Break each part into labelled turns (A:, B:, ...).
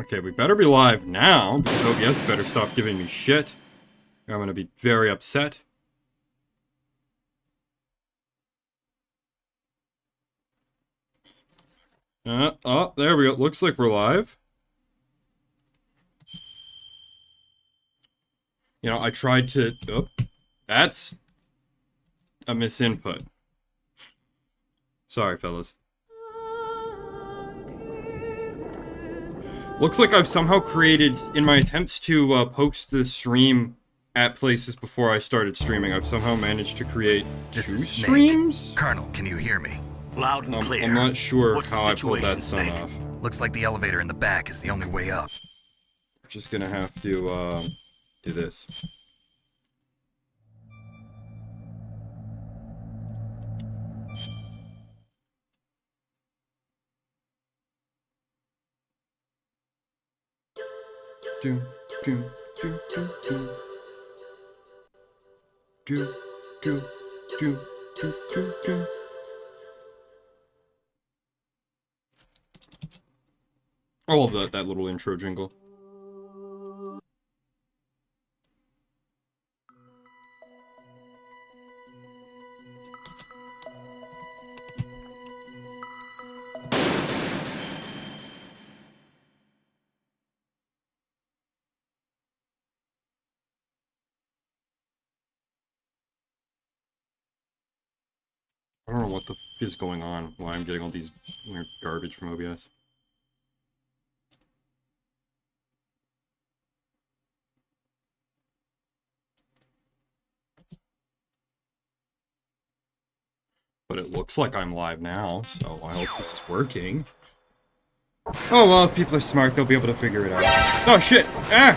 A: Okay, we better be live now, because OBS better stop giving me shit. I'm gonna be very upset. Oh, there we go. Looks like we're live. You know, I tried to... Oh, that's a misinput. Sorry, fellas. Looks like I've somehow created, in my attempts to post the stream at places before I started streaming, I've somehow managed to create two streams?
B: Colonel, can you hear me?
C: Loud and clear.
A: I'm not sure
C: What's the
A: how I pulled that
C: situation,
A: sun
C: Snake?
A: off.
B: Looks like the elevator in the back is the only way up.
A: Just gonna have to, do this. Do, do, do, do, do. Do, do, do, do, do, do. I love that little intro jingle. I don't know what the f is going on, why I'm getting all these weird garbage from OBS. But it looks like I'm live now, so I hope this is working. Oh well, if people are smart, they'll be able to figure it out. Oh shit! Ah!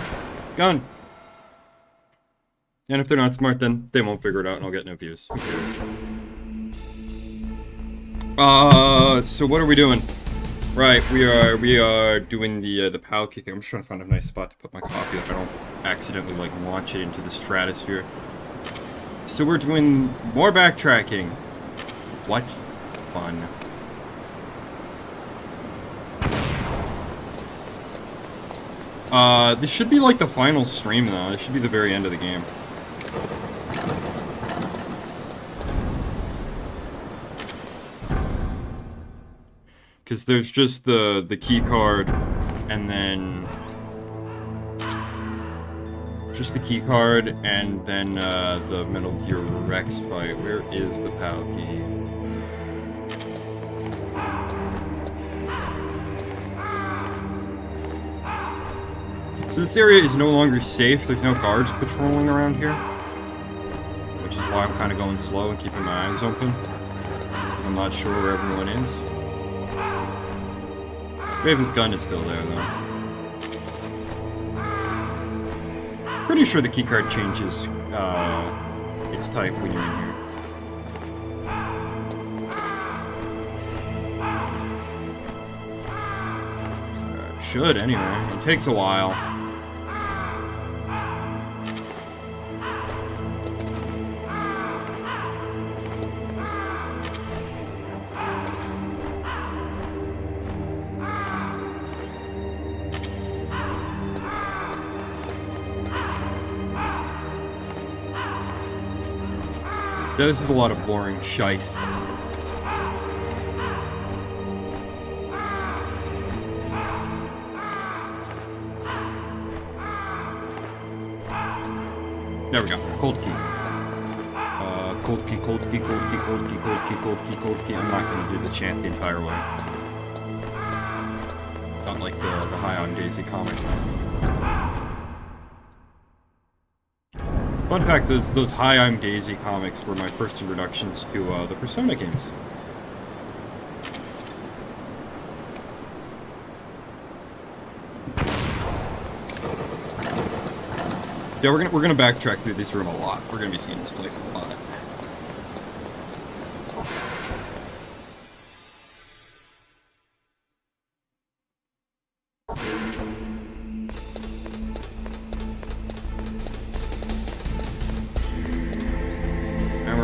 A: Gun! And if they're not smart, then they won't figure it out and I'll get no views. Who cares? So what are we doing? Right, we are doing the Palkia thing. I'm just trying to find a nice spot to put my coffee up. I don't accidentally, like, launch it into the stratosphere. So we're doing more backtracking. What fun. This should be, like, the final stream, though. This should be the very end of the game. Because there's just the key card, and then... just the key card, and then, the Metal Gear Rex fight. Where is the Palkia? So this area is no longer safe. There's no guards patrolling around here. Which is why I'm kind of going slow and keeping my eyes open. Because I'm not sure where everyone is. Raven's gun is still there, though. Pretty sure the keycard changes its type when you're in here. Should, anyway. It takes a while. Yeah, this is a lot of boring shite. There we go. Cold key. Cold key, cold key, cold key, cold key, cold key, cold key, cold key. I'm not going to do the chant the entire way. Not like the High on Daisy comic. Fun fact, those Hi, I'm Daisy comics were my first introductions to the Persona games. Yeah, we're gonna backtrack through this room a lot. We're gonna be seeing this place a lot.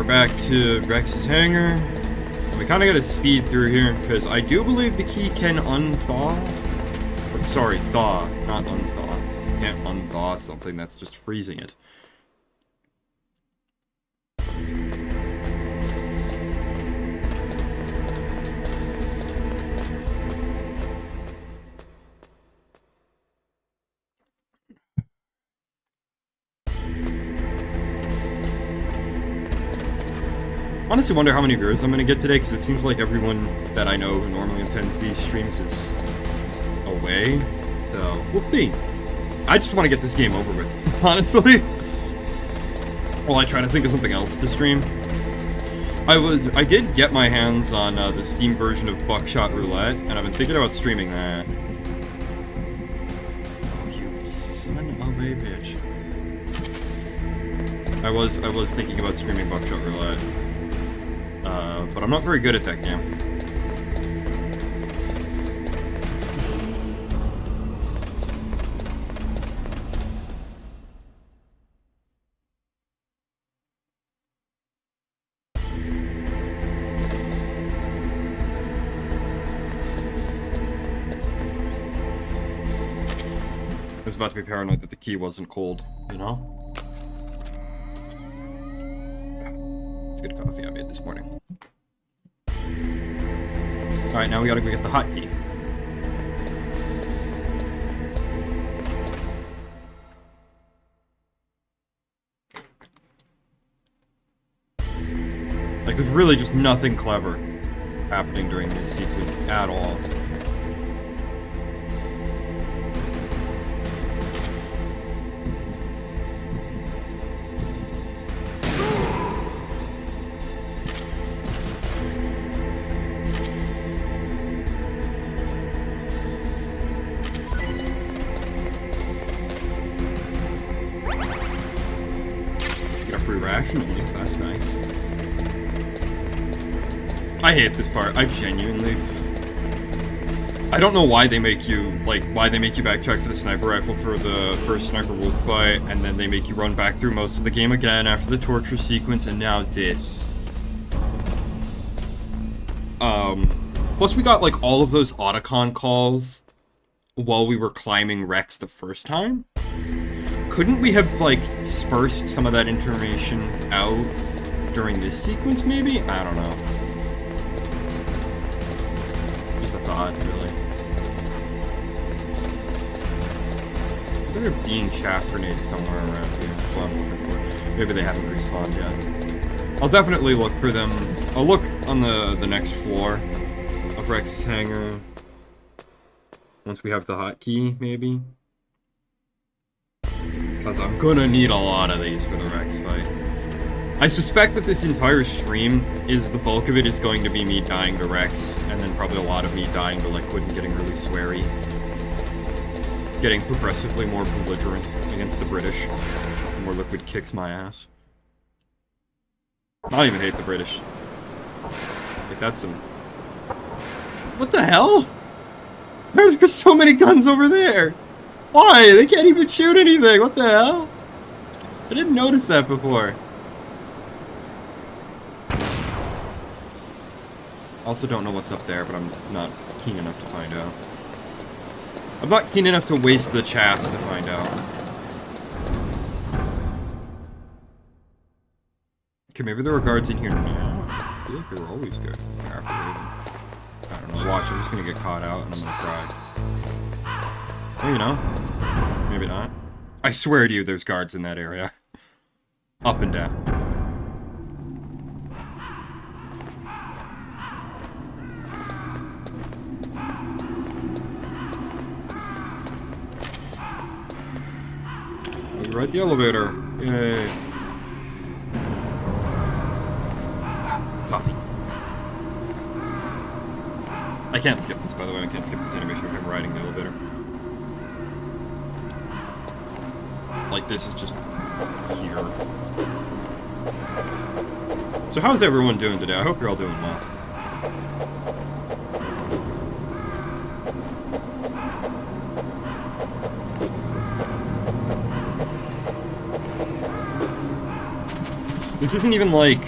A: Back to Rex's hangar. And we kind of got to speed through here because I do believe the key can unthaw. sorry, thaw, not unthaw. You can't unthaw something, that's just freezing it. Honestly wonder how many viewers I'm gonna get today, because it seems like everyone that I know who normally attends these streams is away. So, we'll see. I just want to get this game over with, honestly. While I try to think of something else to stream. I did get my hands on the Steam version of Buckshot Roulette, and I've been thinking about streaming that. Oh, you son of a bitch. I was thinking about streaming Buckshot Roulette. But I'm not very good at that game. I was about to be paranoid that the key wasn't cold, you know? It's good coffee I made this morning. Alright, now we gotta go get the hotkey. Like, there's really just nothing clever happening during this sequence at all. That's nice. I hate this part. I genuinely... I don't know why they make you, backtrack for the sniper rifle for the first Sniper Wolf fight, and then they make you run back through most of the game again after the torture sequence, and now this. Plus we got, like, all of those Otacon calls while we were climbing Rex the first time. Couldn't we have, like, dispersed some of that information out during this sequence, maybe? I don't know. Just a thought, really. There being chaff grenades somewhere around here. That's what I'm looking for. Maybe they haven't respawned yet. I'll definitely look for them. I'll look on the next floor of Rex's hangar. Once we have the hotkey, maybe. Because I'm gonna need a lot of these for the Rex fight. I suspect that this entire stream the bulk of it is going to be me dying to Rex, and then probably a lot of me dying to Liquid and getting really sweary. Getting progressively more belligerent against the British. The more Liquid kicks my ass. I don't even hate the British. Like, that's some... What the hell? Why are there so many guns over there? Why? They can't even shoot anything! What the hell? I didn't notice that before. Also don't know what's up there, but I'm not keen enough to find out. I'm not keen enough to waste the chaps to find out. Okay, maybe there are guards in here now. I feel like they were always good. I don't know. Watch, I'm just gonna get caught out and I'm gonna cry. Oh, you know. Maybe not. I swear to you, there's guards in that area. Up and down. We're at the elevator. Yay. Coffee. I can't skip this, by the way. I can't skip this animation of him riding the elevator. Like, this is just here. So how's everyone doing today? I hope you're all doing well. This isn't even like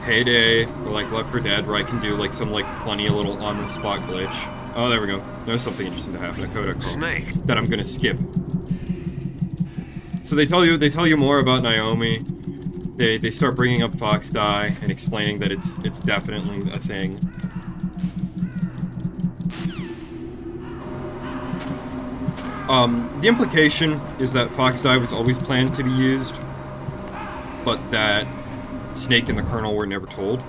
A: Payday or like Left 4 Dead where I can do like some like funny little on-the-spot glitch. Oh, there we go. There's something interesting to happen at Codex
B: Snake.
A: that I'm gonna skip. So they tell you more about Naomi. They start bringing up Fox Die and explaining that it's definitely a thing. The implication is that Fox Die was always planned to be used, but that Snake and the Colonel were never told.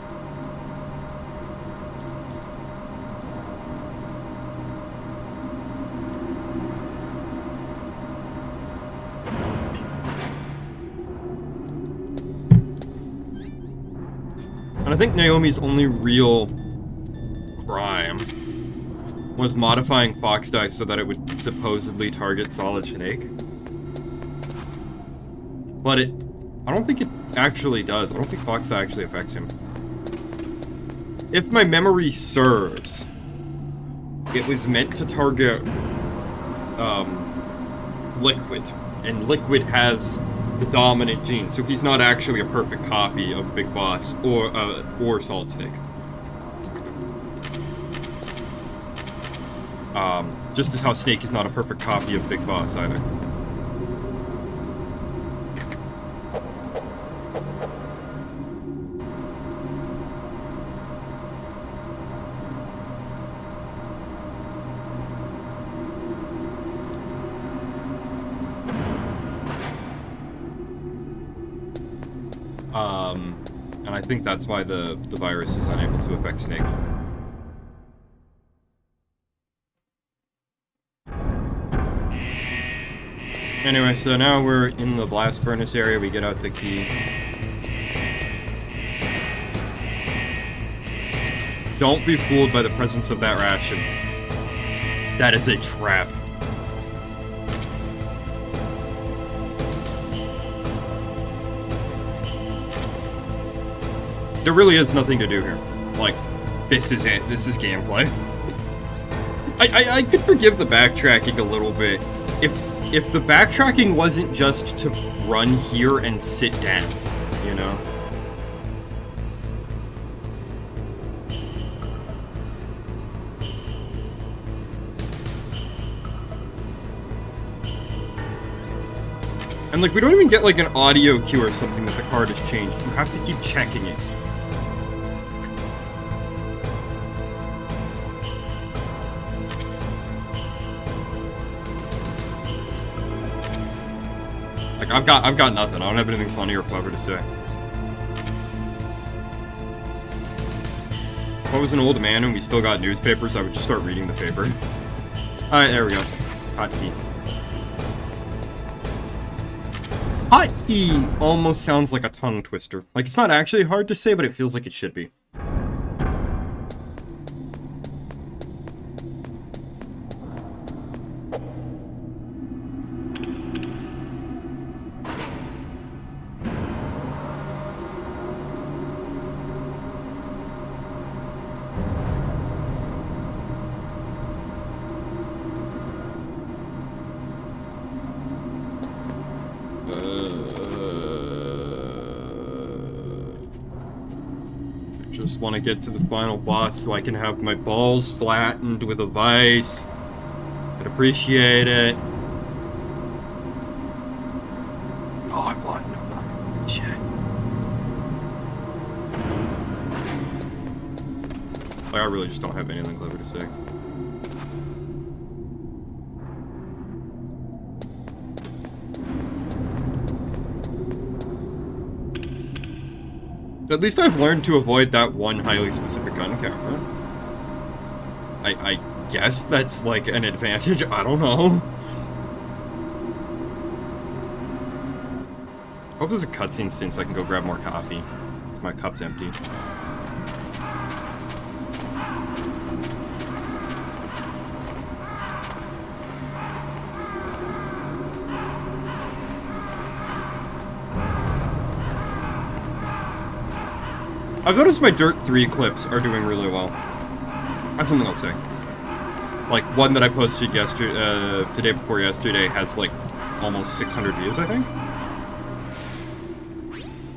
A: And I think Naomi's only real crime was modifying Fox Die so that it would supposedly target Solid Snake. But I don't think it actually does. I don't think Fox Die actually affects him. If my memory serves, it was meant to target Liquid, and Liquid has the dominant gene, so he's not actually a perfect copy of Big Boss or Solid Snake. Just as how Snake is not a perfect copy of Big Boss either. And I think that's why the virus is unable to affect Snake. Anyway, so now we're in the blast furnace area. We get out the key. Don't be fooled by the presence of that ration. That is a trap. There really is nothing to do here. Like, this is it. This is gameplay. I could forgive the backtracking a little bit if the backtracking wasn't just to run here and sit down, you know? And like, we don't even get like an audio cue or something that the card has changed. You have to keep checking it. Like, I've got nothing. I don't have anything funny or clever to say. If I was an old man and we still got newspapers, I would just start reading the paper. Alright, there we go. Hot tea. Hot tea almost sounds like a tongue twister. Like, it's not actually hard to say, but it feels like it should be. Just want to get to the final boss so I can have my balls flattened with a vice. I'd appreciate it. Oh, I want no shit. Like, I really just don't have anything clever to say. At least I've learned to avoid that one highly specific gun camera. I guess that's like an advantage, I don't know. Hope there's a cutscene soon so I can go grab more coffee. My cup's empty. I've noticed my Dirt 3 clips are doing really well. That's something I'll say. Like, one that I posted yesterday, the day before yesterday has, like, almost 600 views, I think.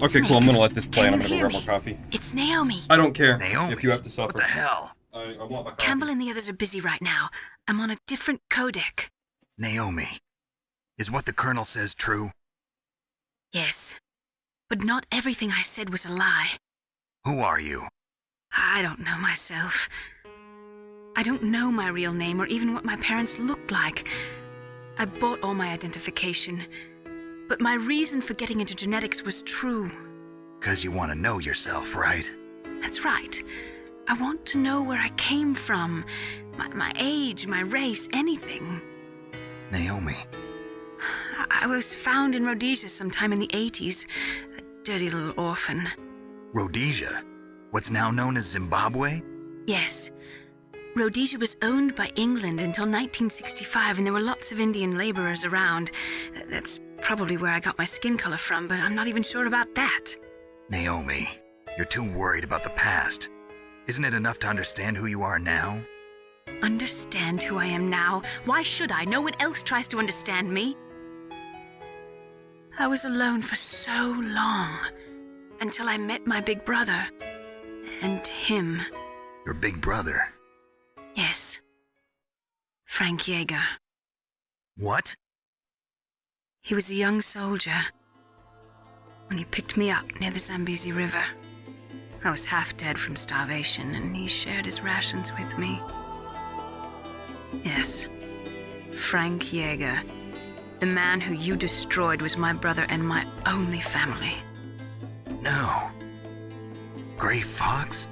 A: Okay,
C: Snake,
A: cool, I'm gonna let this play and I'm
C: can
A: gonna
C: you
A: go grab
C: hear
A: more
C: me?
A: coffee.
C: It's Naomi.
A: I don't care
B: Naomi?
A: if you have to suffer.
B: What the hell?
A: I want my coffee.
C: Campbell and the others are busy right now. I'm on a different codec.
B: Naomi, is what the Colonel says true?
C: Yes. But not everything I said was a lie.
B: Who are you?
C: I don't know myself. I don't know my real name or even what my parents looked like. I bought all my identification. But my reason for getting into genetics was true.
B: 'Cause you want to know yourself, right?
C: That's right. I want to know where I came from. My age, my race, anything.
B: Naomi,
C: I was found in Rhodesia sometime in the 80s. A dirty little orphan.
B: Rhodesia? What's now known as Zimbabwe?
C: Yes. Rhodesia was owned by England until 1965, and there were lots of Indian laborers around. That's probably where I got my skin color from, but I'm not even sure about that.
B: Naomi, you're too worried about the past. Isn't it enough to understand who you are now?
C: Understand who I am now? Why should I? No one else tries to understand me. I was alone for so long, until I met my big brother. And him.
B: Your big brother?
C: Yes. Frank Yeager.
B: What?
C: He was a young soldier when he picked me up near the Zambezi River. I was half dead from starvation, and he shared his rations with me. Yes, Frank Yeager. The man who you destroyed was my brother and my only family.
B: No. Gray Fox?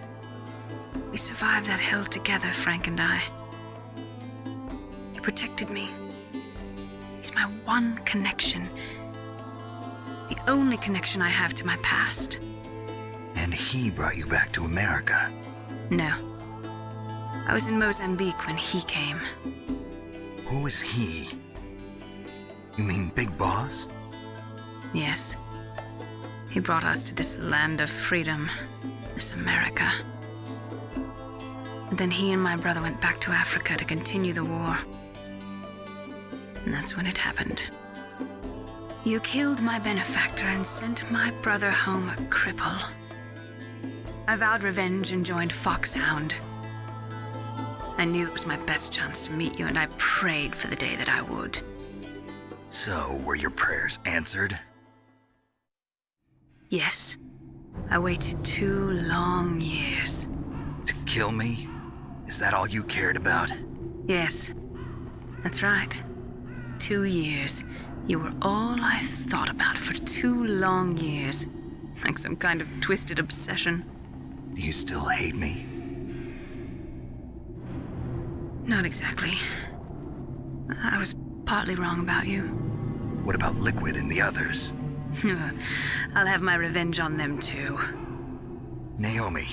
C: We survived that hell together, Frank and I. He protected me. He's my one connection. The only connection I have to my past.
B: And he brought you back to America?
C: No. I was in Mozambique when he came.
B: Who is he? You mean Big Boss?
C: Yes. He brought us to this land of freedom, this America. And then he and my brother went back to Africa to continue the war. And that's when it happened. You killed my benefactor and sent my brother home a cripple. I vowed revenge and joined Foxhound. I knew it was my best chance to meet you, and I prayed for the day that I would.
B: So, were your prayers answered?
C: Yes. I waited 2 long years.
B: To kill me? Is that all you cared about?
C: Yes. That's right. 2 years. You were all I thought about for 2 long years. Like some kind of twisted obsession.
B: Do you still hate me?
C: Not exactly. I was partly wrong about you.
B: What about Liquid and the others?
C: I'll have my revenge on them too.
B: Naomi,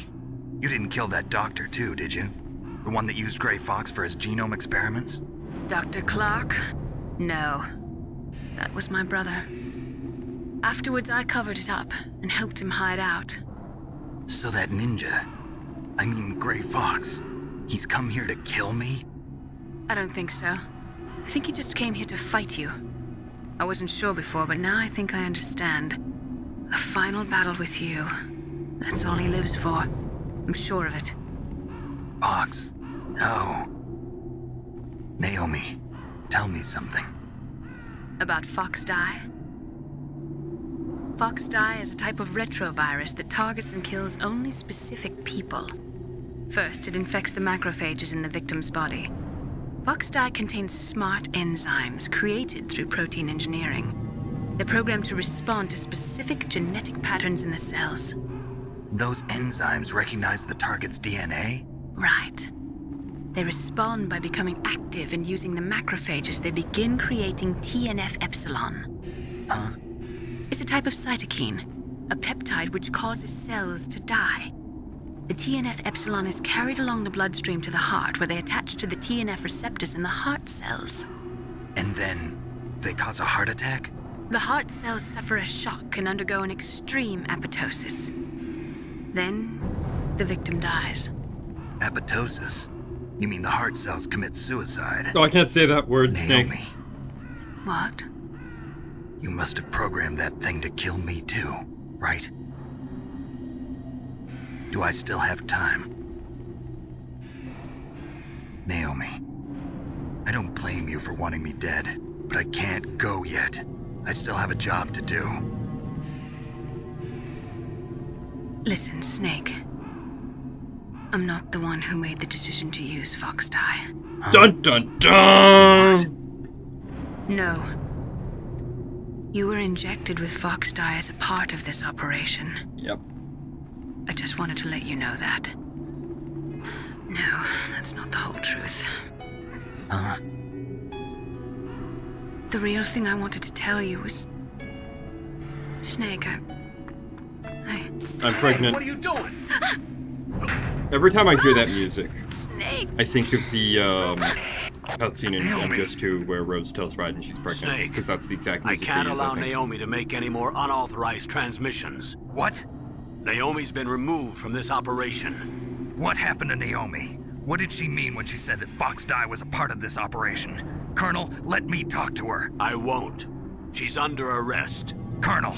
B: you didn't kill that doctor too, did you? The one that used Gray Fox for his genome experiments?
C: Dr. Clark? No. That was my brother. Afterwards, I covered it up and helped him hide out.
B: So that ninja, I mean Gray Fox, he's come here to kill me?
C: I don't think so. I think he just came here to fight you. I wasn't sure before, but now I think I understand. A final battle with you. That's all he lives for. I'm sure of it.
B: Fox, no. Naomi, tell me something.
C: About Fox-Die? Fox-Die is a type of retrovirus that targets and kills only specific people. First, it infects the macrophages in the victim's body. Fox-Die contains smart enzymes created through protein engineering. They're programmed to respond to specific genetic patterns in the cells.
B: Those enzymes recognize the target's DNA?
C: Right. They respond by becoming active and using the macrophages. They begin creating TNF-epsilon.
B: Huh?
C: It's a type of cytokine, a peptide which causes cells to die. The TNF-epsilon is carried along the bloodstream to the heart, where they attach to the TNF receptors in the heart cells.
B: And then they cause a heart attack?
C: The heart cells suffer a shock and undergo an extreme apoptosis. Then, the victim dies.
B: Apoptosis? You mean the heart cells commit suicide?
A: Oh, I can't say that word, Snake.
B: Naomi,
C: What?
B: you must have programmed that thing to kill me too, right? Do I still have time? Naomi, I don't blame you for wanting me dead, but I can't go yet. I still have a job to do.
C: Listen, Snake. I'm not the one who made the decision to use Fox dye.
A: Dun dun dun!
C: No. You were injected with Fox dye as a part of this operation.
A: Yep.
C: I just wanted to let you know that. No, that's not the whole truth.
B: Huh?
C: The real thing I wanted to tell you was... Snake,
A: I'm pregnant.
D: What are you doing?
A: Every time I hear that music,
C: Snake!
A: I think of the cutscene in MGS2 where Rose tells Raiden she's pregnant.
D: Snake.
A: Because that's the exact
D: I
A: music
D: can't
A: they use,
D: allow
A: I think.
D: Naomi to make any more unauthorized transmissions.
B: What?
D: Naomi's been removed from this operation.
B: What happened to Naomi? What did she mean when she said that Fox dye was a part of this operation? Colonel, let me talk to her.
D: I won't. She's under arrest.
B: Colonel,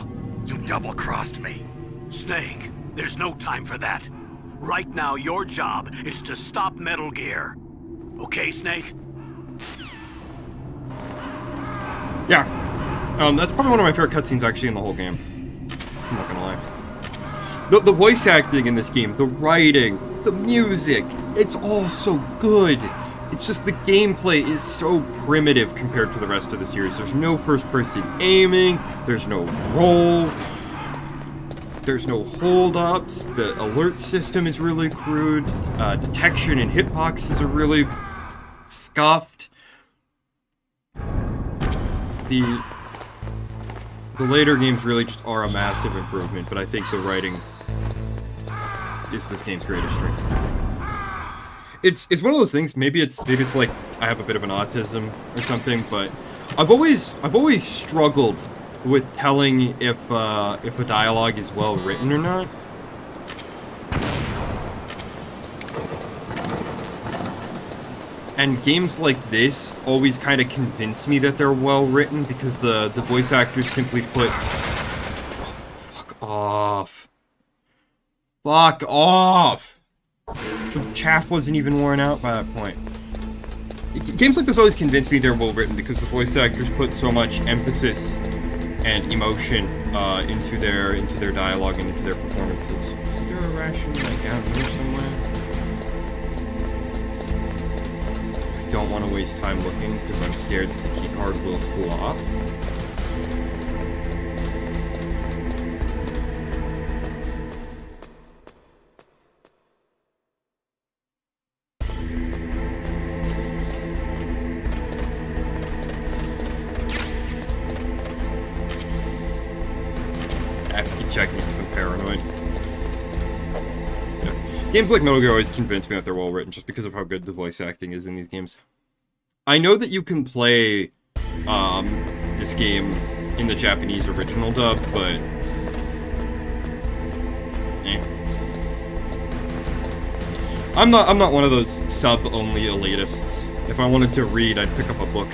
B: you double-crossed me.
D: Snake, there's no time for that. Right now, your job is to stop Metal Gear. Okay, Snake?
A: Yeah. That's probably one of my favorite cutscenes actually in the whole game. I'm not gonna lie. The voice acting in this game, the writing, the music, it's all so good. It's just the gameplay is so primitive compared to the rest of the series. There's no first-person aiming, there's no roll, there's no hold-ups, the alert system is really crude, detection and hitboxes are really scuffed. The later games really just are a massive improvement, but I think the writing is this game's greatest strength. It's one of those things. Maybe it's like I have a bit of an autism or something, but I've always struggled with telling if a dialogue is well written or not. And games like this always kind of convince me that they're well written because the voice actors simply put... Oh, fuck off. Fuck off! The chaff wasn't even worn out by that point. Games like this always convince me they're well written because the voice actors put so much emphasis and emotion into their dialogue and into their performances. Is there a ration like down here somewhere? I don't want to waste time looking because I'm scared that the keycard will cool off. I have to keep checking because I'm paranoid. Yeah. Games like Metal Gear always convince me that they're well written just because of how good the voice acting is in these games. I know that you can play this game in the Japanese original dub, but I'm not one of those sub-only elitists. If I wanted to read, I'd pick up a book.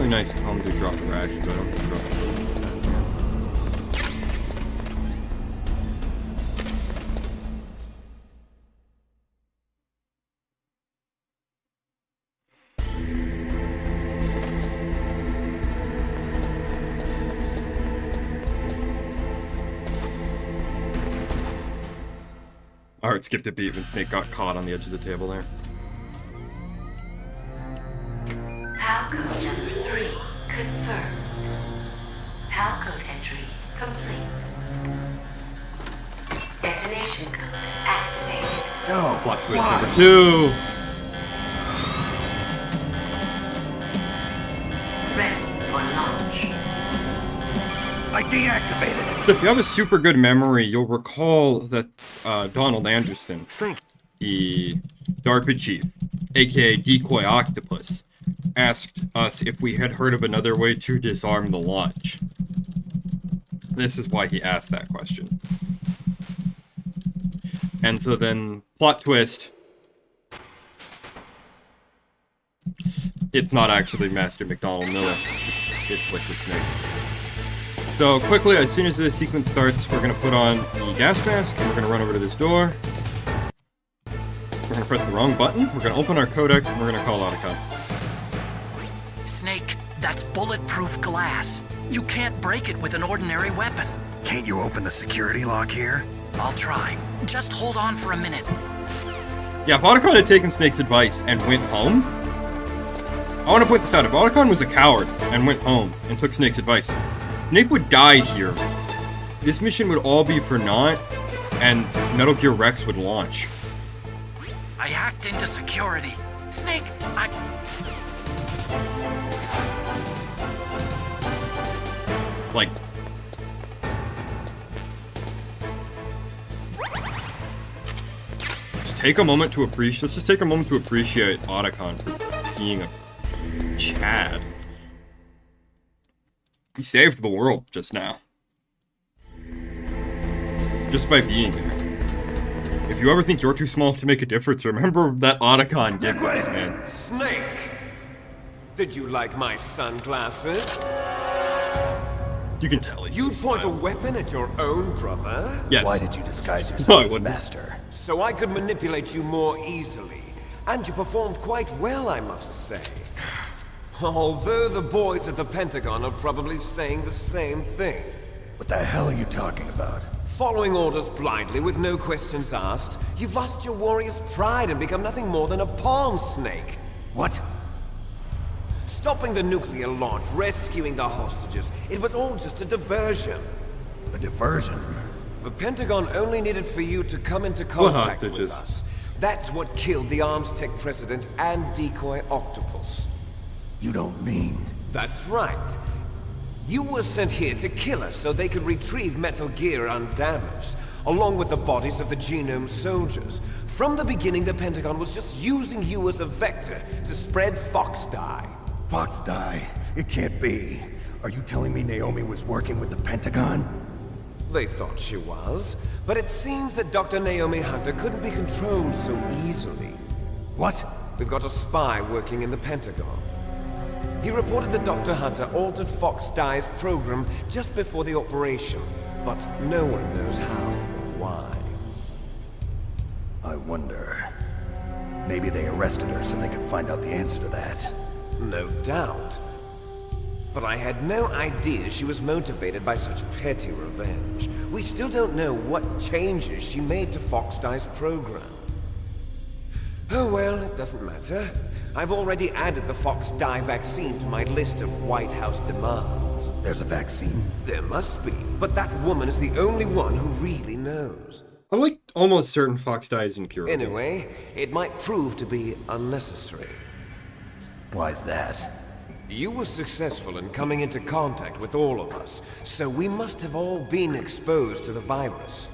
A: Nice to home to drop the rash, but I don't think drop the Alright, skipped a beat when Snake got caught on the edge of the table there.
E: PAL code number 3 confirmed. PAL code entry complete. Detonation code activated.
B: No.
A: Plot twist number 2.
E: Ready for launch.
B: I deactivated it.
A: So if you have a super good memory, you'll recall that Donald Anderson, the DARPA chief, aka Decoy Octopus, asked us if we had heard of another way to disarm the launch. This is why he asked that question. And so then, plot twist. It's not actually Master McDonald Miller. It's Liquid Snake. So quickly, as soon as this sequence starts, we're gonna put on the gas mask, and we're gonna run over to this door. We're gonna press the wrong button, we're gonna open our codec, and we're gonna call Otacon.
F: Snake, that's bulletproof glass. You can't break it with an ordinary weapon.
B: Can't you open the security lock here?
F: I'll try. Just hold on for a minute.
A: Yeah, if Otacon had taken Snake's advice and went home, I want to point this out. If Otacon was a coward and went home and took Snake's advice, Snake would die here. This mission would all be for naught, and Metal Gear Rex would launch.
F: I hacked into security. Snake,
A: Like, just take a moment to appreciate. Let's just take a moment to appreciate Otacon for being a Chad. He saved the world just now. Just by being there. If you ever think you're too small to make a difference, remember that Otacon did this, man.
G: Snake! Did you like my sunglasses?
A: You can tell he's
G: You
A: just
G: point a
A: smiling.
G: weapon at your own brother?
A: Yes.
H: Why did you disguise
A: No, I
H: yourself as
A: wouldn't.
H: master?
G: So I could manipulate you more easily. And you performed quite well, I must say. Although the boys at the Pentagon are probably saying the same thing.
H: What the hell are you talking about?
G: Following orders blindly with no questions asked, you've lost your warrior's pride and become nothing more than a pawn, Snake.
H: What?
G: Stopping the nuclear launch, rescuing the hostages, it was all just a diversion.
H: A diversion?
G: The Pentagon only needed for you to come into contact with
A: hostages?
G: us. That's what killed the Armstech president and decoy Octopus.
H: You don't mean...
G: That's right. You were sent here to kill us so they could retrieve Metal Gear undamaged, along with the bodies of the Genome soldiers. From the beginning, the Pentagon was just using you as a vector to spread Fox dye.
H: Fox die? It can't be. Are you telling me Naomi was working with the Pentagon?
G: They thought she was, but it seems that Dr. Naomi Hunter couldn't be controlled so easily.
H: What?
G: We've got a spy working in the Pentagon. He reported that Dr. Hunter altered Fox Dye's program just before the operation, but no one knows how or why.
H: I wonder... Maybe they arrested her so they could find out the answer to that.
G: No doubt. But I had no idea she was motivated by such petty revenge. We still don't know what changes she made to Fox Dye's program. Oh well, it doesn't matter. I've already added the Fox Dye vaccine to my list of White House demands.
H: There's a vaccine?
G: There must be, but that woman is the only one who really knows.
A: I'm like almost certain Fox Dye is incurable.
G: Anyway, it might prove to be unnecessary.
H: Why's that?
G: You were successful in coming into contact with all of us, so we must have all been exposed to the virus.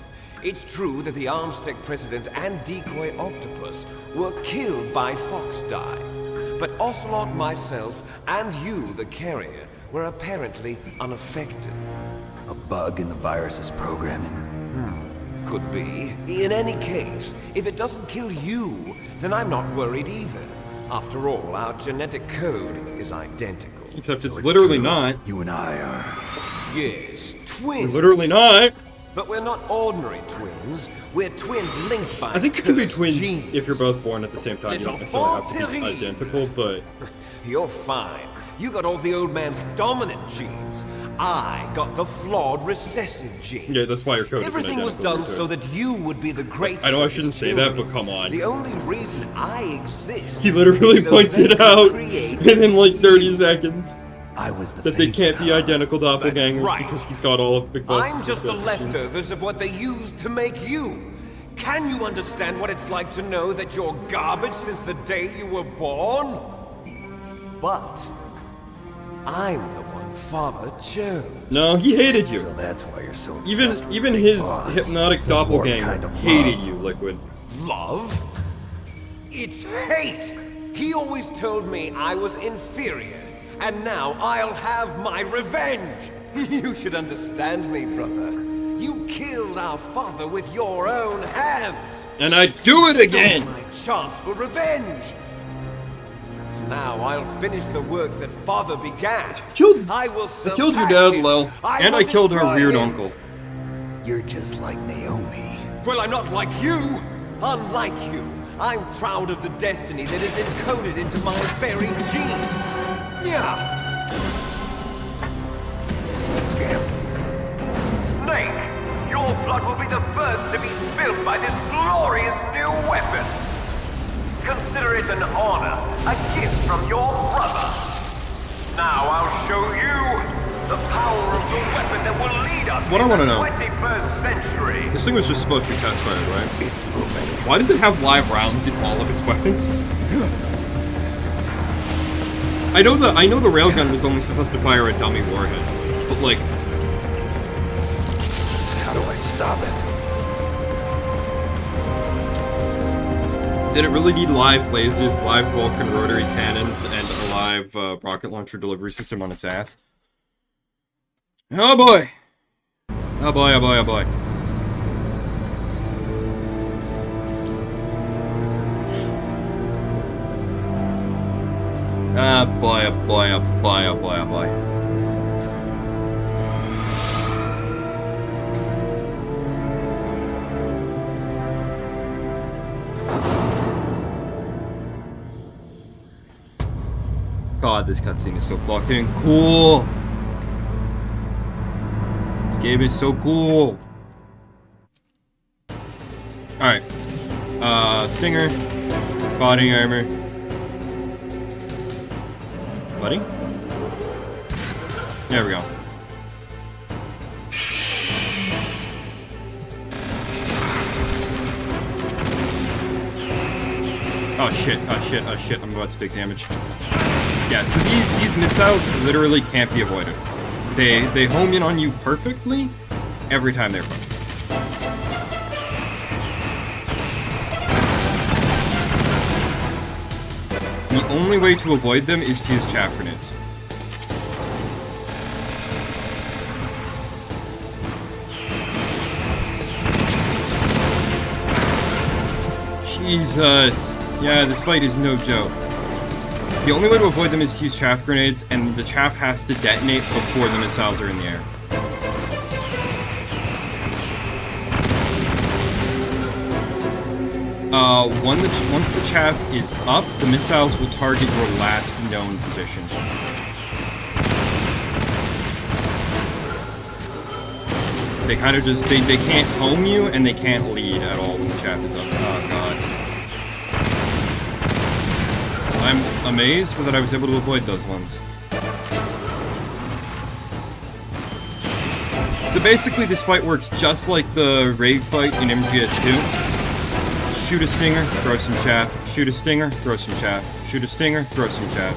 G: It's true that the Armstech president and decoy Octopus were killed by Fox Dye, but Ocelot, myself, and you, the carrier, were apparently unaffected.
H: A bug in the virus's programming?
G: Could be. In any case, if it doesn't kill you, then I'm not worried either. After all, our genetic code is identical.
A: Except it's
H: So
A: literally
H: true.
A: not.
H: You and I are...
G: Yes, twins.
A: Literally not.
G: But we're not ordinary twins. We're twins linked by
A: I think you can be
G: cursed
A: twins
G: genes.
A: if you're both born at the same time. You don't necessarily have to be
G: Little
A: identical, but
G: You're fine. You got all the old man's dominant genes. I got the flawed recessive genes.
A: yeah, that's why your code
G: Everything
A: isn't
G: was
A: identical.
G: done so that you would be the greatest.
A: I know I
G: of his
A: shouldn't say that,
G: children.
A: but come on.
G: The only reason I exist.
A: He literally
G: is so
A: points
G: they
A: it
G: could
A: out
G: create
A: in like 30 seconds
H: I was the
A: that they
H: favorite,
A: can't be
H: huh?
A: identical doppelgangers
G: right.
A: because he's got all of Big Boss.
G: I'm just the
A: recessive genes.
G: leftovers of what they used to make you. Can you understand what it's like to know that you're garbage since the day you were born? But I'm the one Father chose.
A: No, he hated you.
H: So that's why you're so
A: Even
H: obsessed with
A: even
H: Big
A: his
H: Boss.
A: hypnotic
H: So what
A: doppelganger
H: kind of
A: hated
H: love?
A: you, Liquid.
G: Love? It's hate! He always told me I was inferior, and now I'll have my revenge! You should understand me, brother. You killed our father with your own hands.
A: And I do it again!
G: Stole my chance for revenge. Now I'll finish the work that father began.
A: Killed,
G: I will
A: I killed your
G: surpass
A: dad,
G: him.
A: Lel. And
G: will
A: I killed her
G: destroy
A: weird
G: him.
A: uncle.
H: You're just like Naomi.
G: Well, I'm not like you. Unlike you, I'm proud of the destiny that is encoded into my very genes. Yeah.
I: Snake, your blood will be the first to be spilled by this glorious new weapon. Consider it an honor, a gift from your brother. Now I'll show you the power of the weapon that will lead us
A: What I
I: in
A: wanna
I: the
A: know.
I: 21st century.
A: This thing was just supposed to be test fired, right?
H: It's moving.
A: Why does it have live rounds in all of its weapons? I know the railgun was only supposed to fire a dummy warhead, but like,
H: How do I stop it?
A: did it really need live lasers, live Vulcan rotary cannons, and a live rocket launcher delivery system on its ass? Oh boy! Oh boy, oh boy, oh boy. Ah boy, oh boy, oh boy, oh boy, oh boy. God, this cutscene is so fucking cool! This game is so cool! Alright. Stinger. Body armor. Buddy? There we go. Oh shit, oh shit, oh shit, I'm about to take damage. Yeah, so these missiles literally can't be avoided. They home in on you perfectly every time they're fired. The only way to avoid them is to use chaff grenades. Jesus. Yeah, this fight is no joke. The only way to avoid them is to use chaff grenades, and the chaff has to detonate before the missiles are in the air. Once the chaff is up, the missiles will target your last known position. They kind of just, they can't home you, and they can't lead at all when the chaff is up. Oh, God. I'm amazed that I was able to avoid those ones. So basically, this fight works just like the raid fight in MGS2. Shoot a stinger, throw some chaff. Shoot a stinger, throw some chaff. Shoot a stinger, throw some chaff.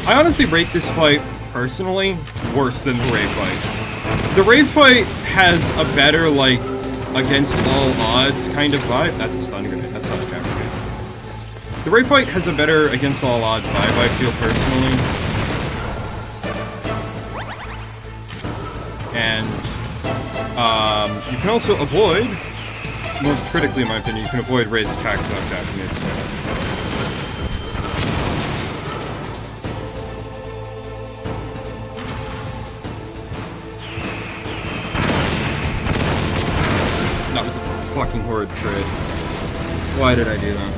A: I honestly rate this fight, personally, worse than the raid fight. The raid fight has a better, like, against all odds kind of vibe. That's a stun grenade, that's not a chaff grenade. The raid fight has a better against all odds vibe, I feel, personally. And, you can also avoid, most critically in my opinion, you can avoid raised attacks without chaff grenades. That was a fucking horrid trade. Why did I do that?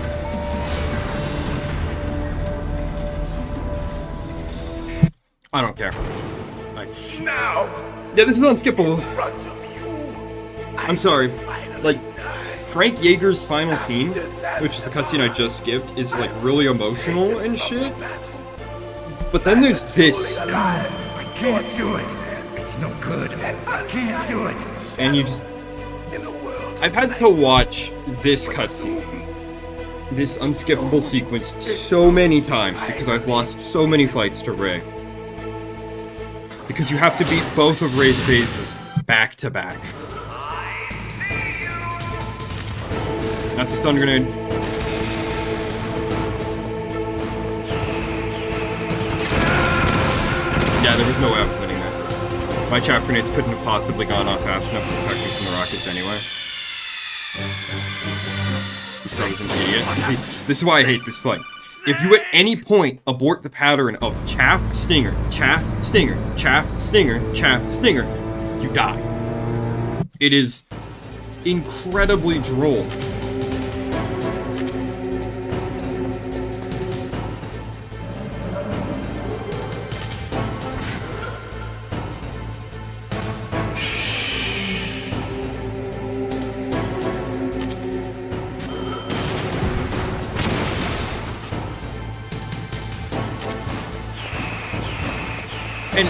A: I don't care.
J: Now,
A: Yeah, this is unskippable.
J: front of you,
A: I'm sorry. Like, Frank Yeager's final scene, which is the cutscene I just skipped, is like really emotional and shit. But then there's this,
J: I can't do it. It's no good. I can't do it.
A: and you just
J: In a world
A: I've had to watch this cutscene, this unskippable sequence, so many times because I've lost so many fights to Rey. Because you have to beat both of Rey's phases back to back. That's a stun grenade. Yeah, there was no way I was winning that. My chaff grenades couldn't have possibly gone off fast enough to protect me from the rockets anyway. So I was an idiot. You see, this is why I hate this fight. If you at any point abort the pattern of chaff, stinger, chaff, stinger, chaff, stinger, chaff, stinger, you die. It is incredibly droll.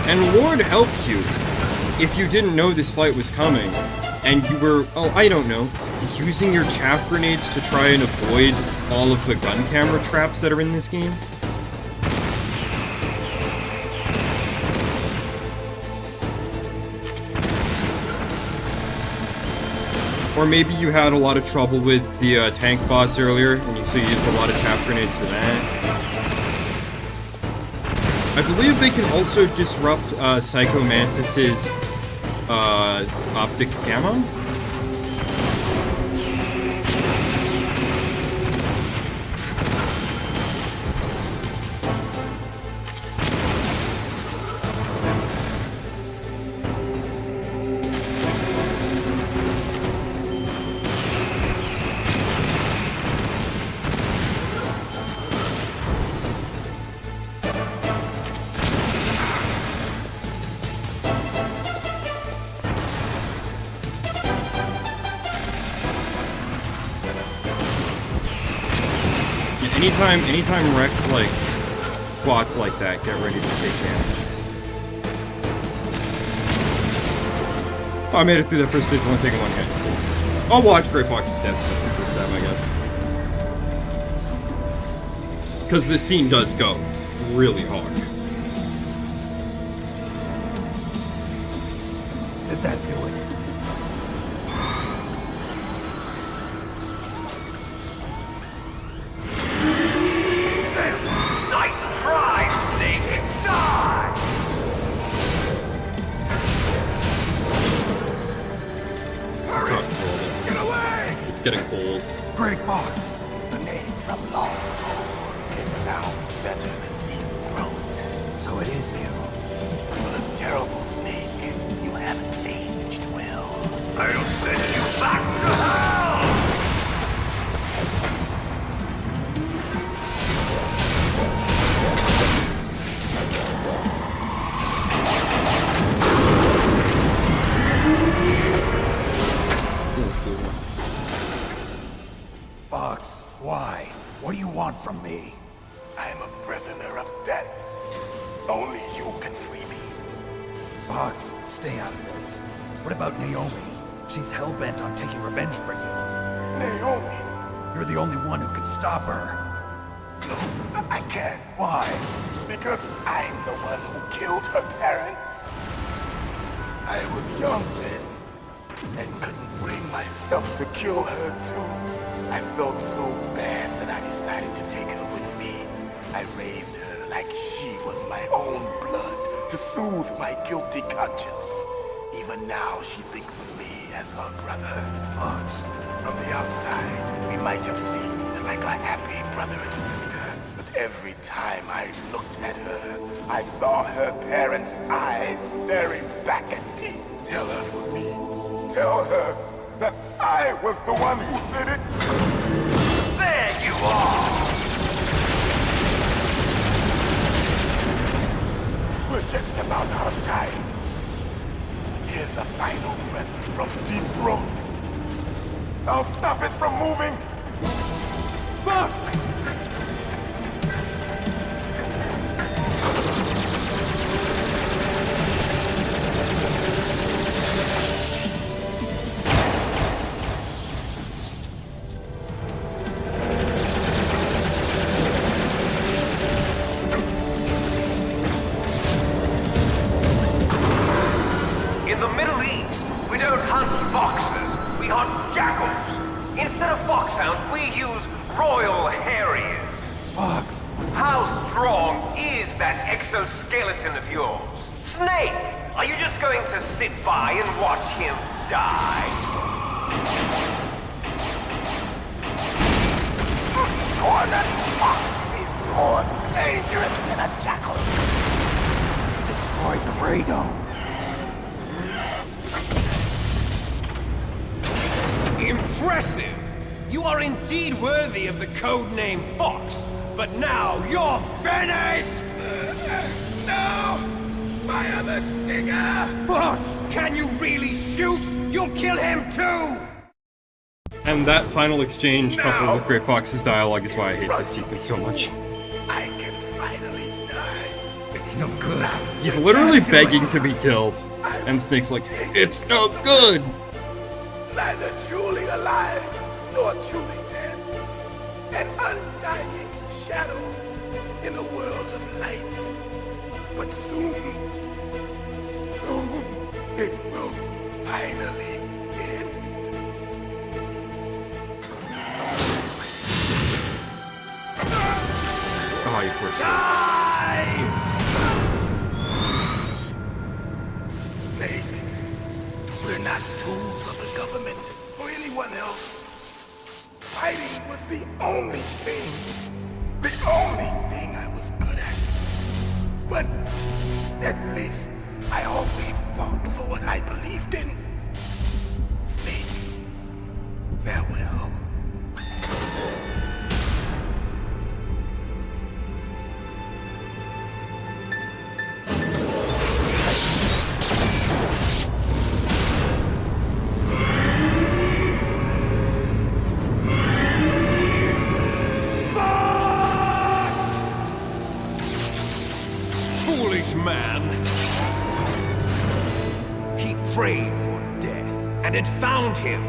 A: And Lord help you if you didn't know this fight was coming, and you were, oh, I don't know, using your chaff grenades to try and avoid all of the gun camera traps that are in this game. Or maybe you had a lot of trouble with the tank boss earlier, and so you used a lot of chaff grenades for that. I believe they can also disrupt Psycho Mantis's optic camo. Anytime Rex, like, squats like that, get ready to take damage. Oh, I made it through that first stage, only taking one hit. I'll watch Gray Fox's death this time, I guess. Because this scene does go really hard.
H: Did that do it?
A: Getting cold.
H: Gray Fox.
J: The name from long ago. It sounds better than Deep Throat.
H: So it is you.
J: You look terrible, Snake. You haven't aged well.
I: I'll send you back to hell!
H: Fox, why? What do you want from me?
J: I am a prisoner of death. Only you can free me.
H: Fox, stay out of this. What about Naomi? She's hell-bent on taking revenge for you.
J: Naomi?
H: You're the only one who can stop her.
J: No, I can't.
H: Why?
J: Because I'm the one who killed her parents. I was young then, and couldn't bring myself to kill her too. I felt so bad that I decided to take her with me. I raised her like she was my own blood to soothe my guilty conscience. Even now, she thinks of me as her brother.
H: Fox.
J: From the outside, we might have seemed like a happy brother and sister, but every time I looked at her, I saw her parents' eyes staring back at me. Tell her for me. Tell her that I was the one who did it.
I: There you are!
J: We're just about out of time. Here's a final present from Deep Throat. I'll stop it from moving. Fox! Fox.
I: How strong is that exoskeleton of yours? Snake, are you just going to sit by and watch him die?
J: Cornered Fox is more dangerous than a jackal. He destroyed the radome.
G: Impressive! You are indeed worthy of the codename Fox, but now you're finished!
J: No! Fire the stinger!
G: Fox, can you really shoot? You'll kill him too!
A: And that final exchange, coupled with Grey Fox's dialogue, is why I hate this sequence so much.
J: I can finally die.
H: It's no good.
A: He's literally begging to be killed. And Snake's like, it's no good!
J: Neither truly alive, nor truly dead. An undying shadow in a world of light. But soon, it will finally end.
A: Oh, you poor Snake.
J: Snake, we're not tools of the government or anyone else. Fighting was the only thing I was good at. But at least I always fought for what I believed in. Snake, farewell.
G: Foolish man. He prayed for death, and it found him.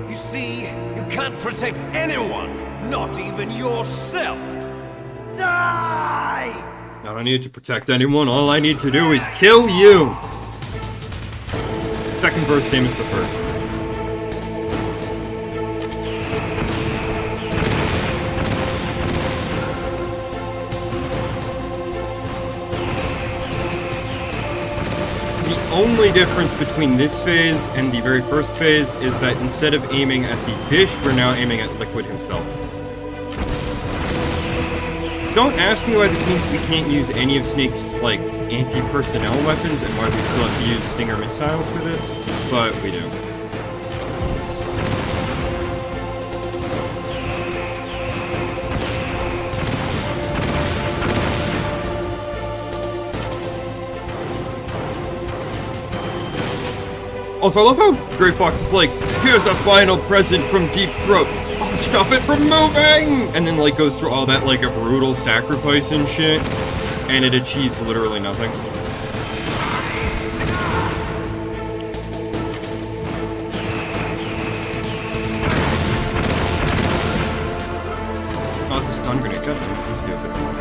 G: You see, you can't protect anyone, not even yourself. Die!
A: I don't need to protect anyone, all I need to do is kill you! Second verse, same as the first. The only difference between this phase and the very first phase is that instead of aiming at the fish, we're now aiming at Liquid himself. Don't ask me why this means we can't use any of Snake's, like, anti-personnel weapons and why we still have to use Stinger missiles for this, but we do. Also, I love how Grey Fox is like, here's a final present from Deep Throat. I'll stop it from moving! And then, like, goes through all that, like, a brutal sacrifice and shit. And it achieves literally nothing. Oh, it's a stun grenade. God, who's the other one?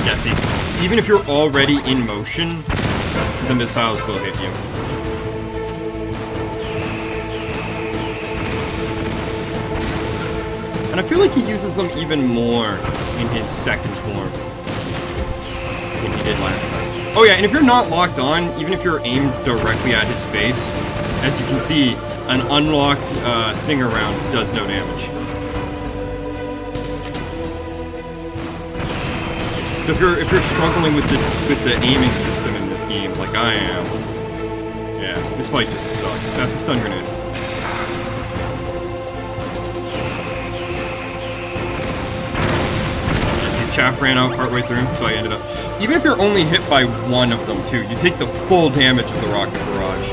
A: Yeah, see, even if you're already in motion, the missiles will hit you. And I feel like he uses them even more in his second form than he did last time. Oh yeah, and if you're not locked on, even if you're aimed directly at his face, as you can see, an unlocked Stinger round does no damage. So if you're struggling with the aiming system in this game, like I am, yeah, this fight just sucks. That's a stun grenade. Chaff ran out partway through, so I ended up... Even if you're only hit by one of them, too, you take the full damage of the rocket barrage.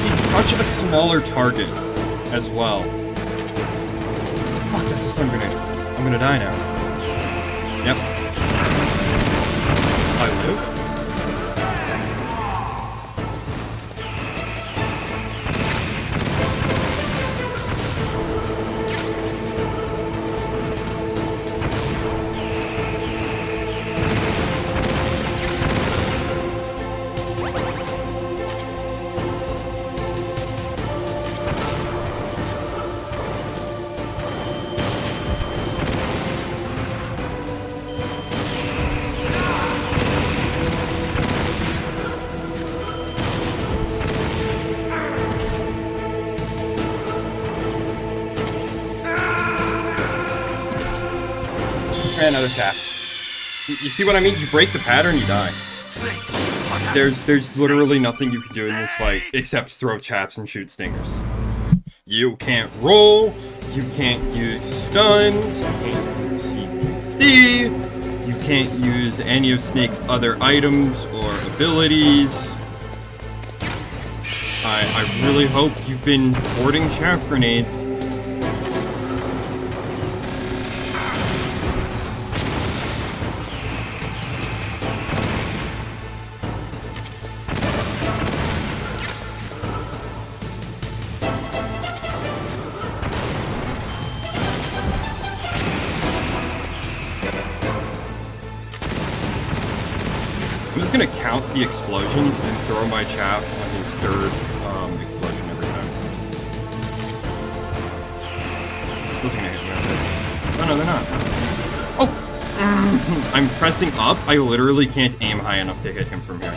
A: He's such a smaller target, as well. Fuck, that's a stun grenade. I'm gonna die now. Yep. I live. Yeah, another tap. You see what I mean? You break the pattern, you die. There's literally nothing you can do in this fight except throw chaps and shoot stingers. You can't roll, you can't use stuns, you can't use CPC, you can't use any of Snake's other items or abilities. I really hope you've been hoarding chaff grenades. I'm just gonna count the explosions and throw my chaff on his third explosion every time. Those are gonna hit me out there. Oh no, they're not. Oh! I'm pressing up. I literally can't aim high enough to hit him from here.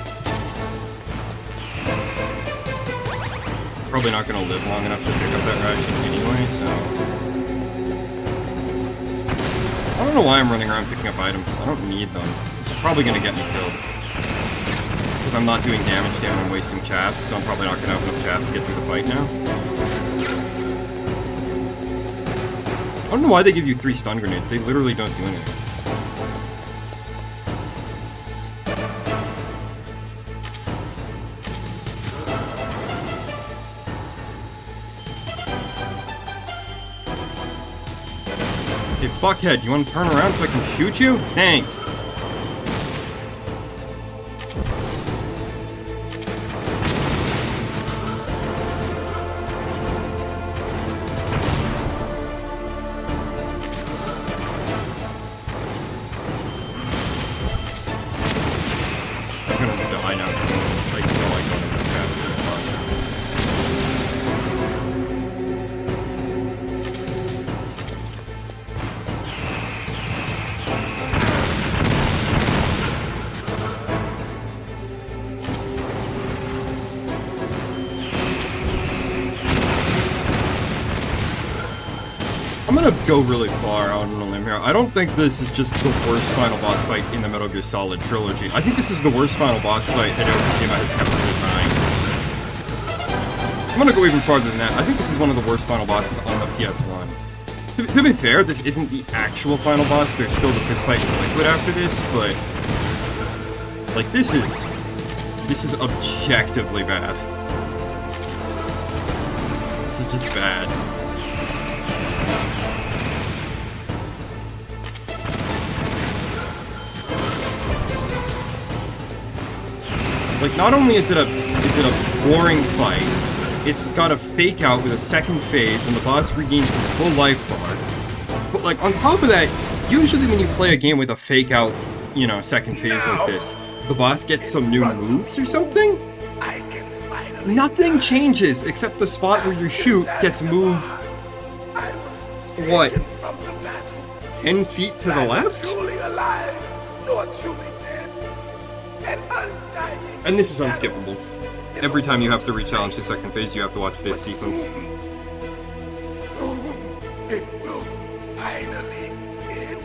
A: Probably not gonna live long enough to pick up that ration anyway, so... I don't know why I'm running around picking up items. I don't need them. This is probably gonna get me killed. Because I'm not doing damage down and wasting chaffs, so I'm probably not going to have enough chaffs to get through the fight now. I don't know why they give you 3 stun grenades. They literally don't do anything. Hey, fuckhead, you want to turn around so I can shoot you? Thanks. I'm gonna go really far out on a limb here. I don't think this is just the worst final boss fight in the Metal Gear Solid trilogy. I think this is the worst final boss fight that Kojima has ever designed. I'm gonna go even farther than that. I think this is one of the worst final bosses on the PS1. To be fair, this isn't the actual final boss. There's still the fist fight with Liquid after this, but... like, this is objectively bad. This is just bad. Like, not only is it a boring fight, it's got a fake out with a second phase, and the boss regains his full life bar. But, like, on top of that, usually when you play a game with a fake out, you know, second phase like this, the boss gets some new moves or something? Nothing changes except the spot where you shoot gets moved, what, 10 feet to the left? And this is unskippable. Every time you have to re-challenge the second phase, you have to watch this sequence.
J: Soon it will finally end.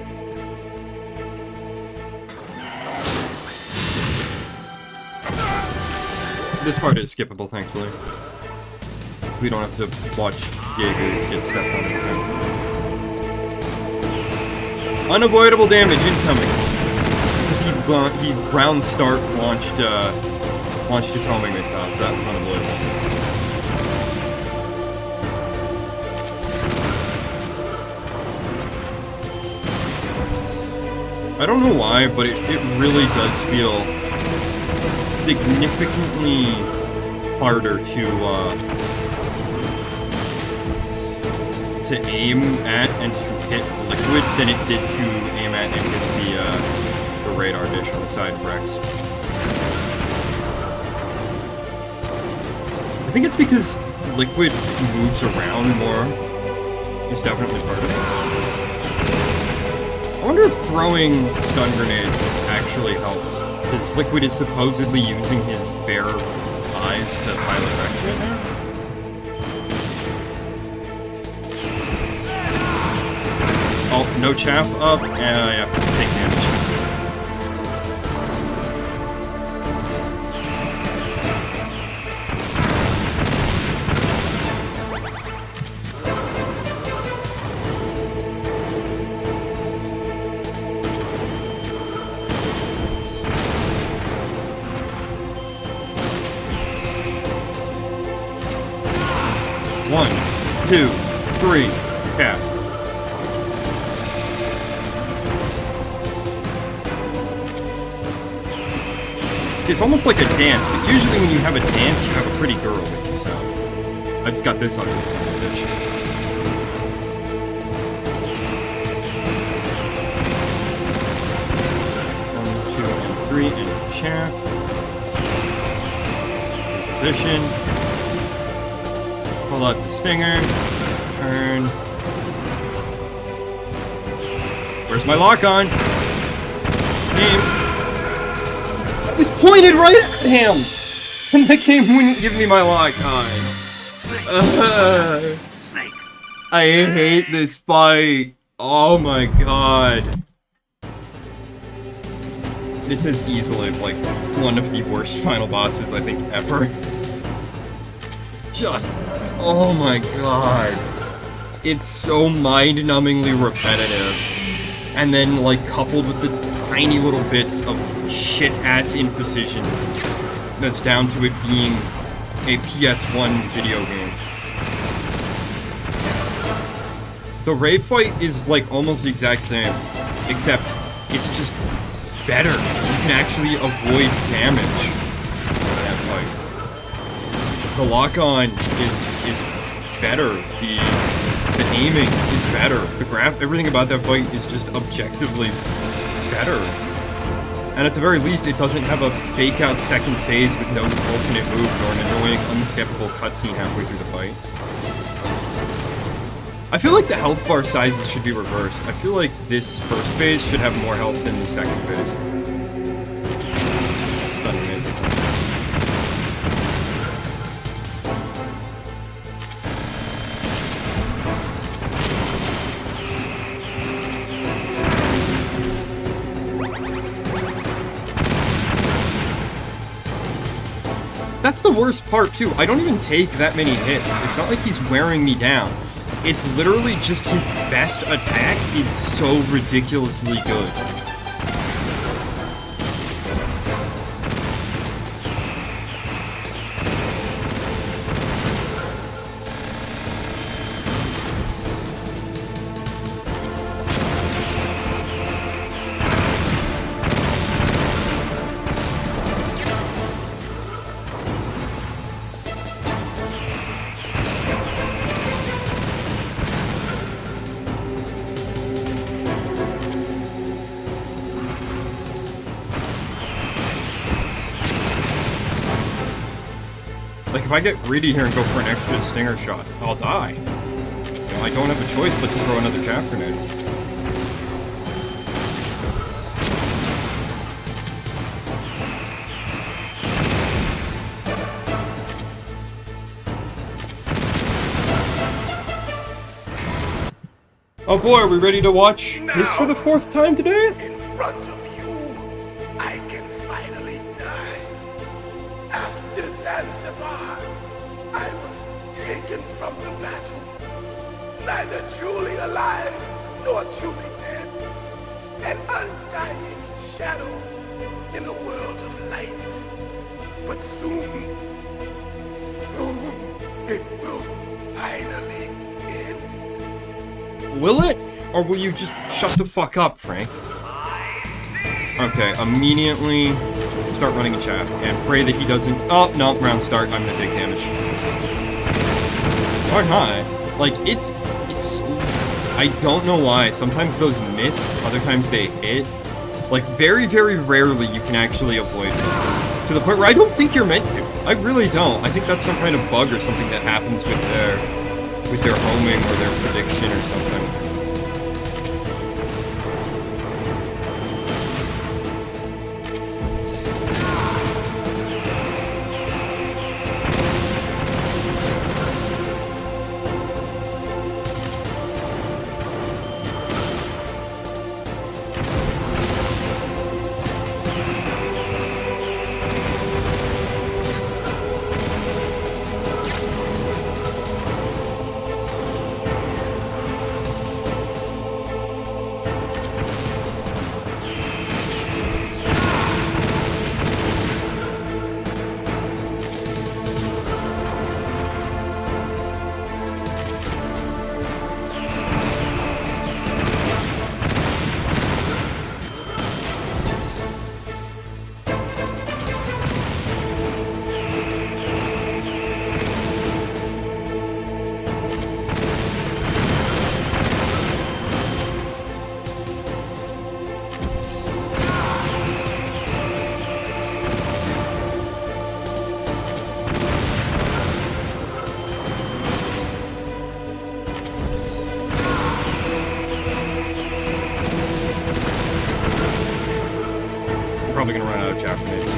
A: This part is skippable, thankfully. We don't have to watch Jaeger get stepped on every time. Unavoidable damage incoming. Because he round start launched his homing missile, so that was unavoidable. I don't know why, but it really does feel significantly harder to aim at and to hit Liquid than it did to aim at and hit the radar dish on the side of Rex. I think it's because Liquid moves around more. It's definitely part of it. I wonder if throwing stun grenades actually helps. Because Liquid is supposedly using his bare eyes to pilot Rex right now. Oh, no chaff up, and yeah, take damage. One, two, three, cap. It's almost like a dance, but usually when you have a dance, you have a pretty girl with you, so... I just got this on bitch. One, two, and three, and chaff. Position. Pull out the stinger. Turn. Where's my lock on? Aim. I was pointed right at him! And the game wouldn't give me my lock on.
D: Snake.
A: I hate this fight. Oh my god. This is easily, like, one of the worst final bosses, I think, ever. Just... oh my god. It's so mind-numbingly repetitive. And then, like, coupled with the tiny little bits of shit-ass imprecision that's down to it being a PS1 video game. The raid fight is, like, almost the exact same, except it's just better. You can actually avoid damage in that fight. The lock-on is better. The aiming is better. Everything about that fight is just objectively better. And at the very least, it doesn't have a fake-out second phase with no alternate moves or an annoying, unskippable cutscene halfway through the fight. I feel like the health bar sizes should be reversed. I feel like this first phase should have more health than the second phase. Stunning it. That's the worst part, too. I don't even take that many hits. It's not like he's wearing me down. It's literally just his best attack is so ridiculously good. Like, if I get greedy here and go for an extra stinger shot, I'll die. You know, I don't have a choice but to throw another chaff grenade. Oh boy, are we ready to watch this for the 4th time today?
J: In front of you, I can finally die. After Zanzibar, I was taken from the battle, neither truly alive nor truly dead. An undying shadow in a world of light. But soon it will finally end.
A: Will it? Or will you just shut the fuck up, Frank? Okay, immediately start running a chaff and pray that he doesn't... Oh, no, round start, I'm gonna take damage. Or not. Like, it's... I don't know why. Sometimes those miss, other times they hit. Like, very, very rarely you can actually avoid it. To the point where I don't think you're meant to. I really don't. I think that's some kind of bug or something that happens with their homing or their prediction or something. Probably gonna run out of Japanese.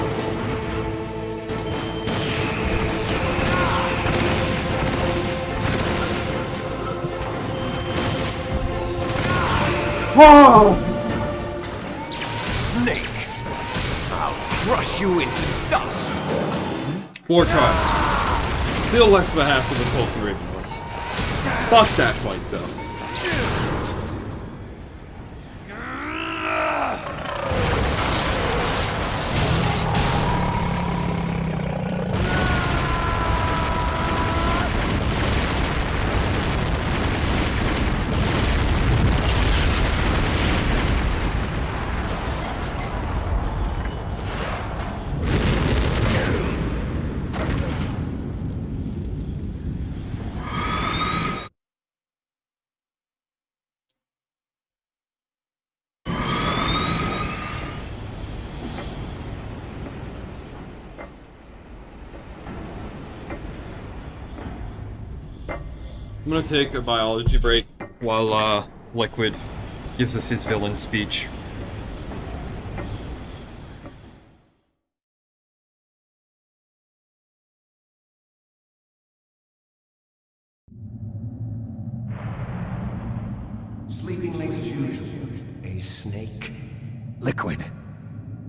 G: Whoa! Snake! I'll crush you into dust!
A: 4 tries. Still less of a hassle than Tolkien Raven was. Fuck that fight, though. I'm gonna take a biology break while Liquid gives us his villain speech.
G: Sleeping late as usual, a snake.
H: Liquid,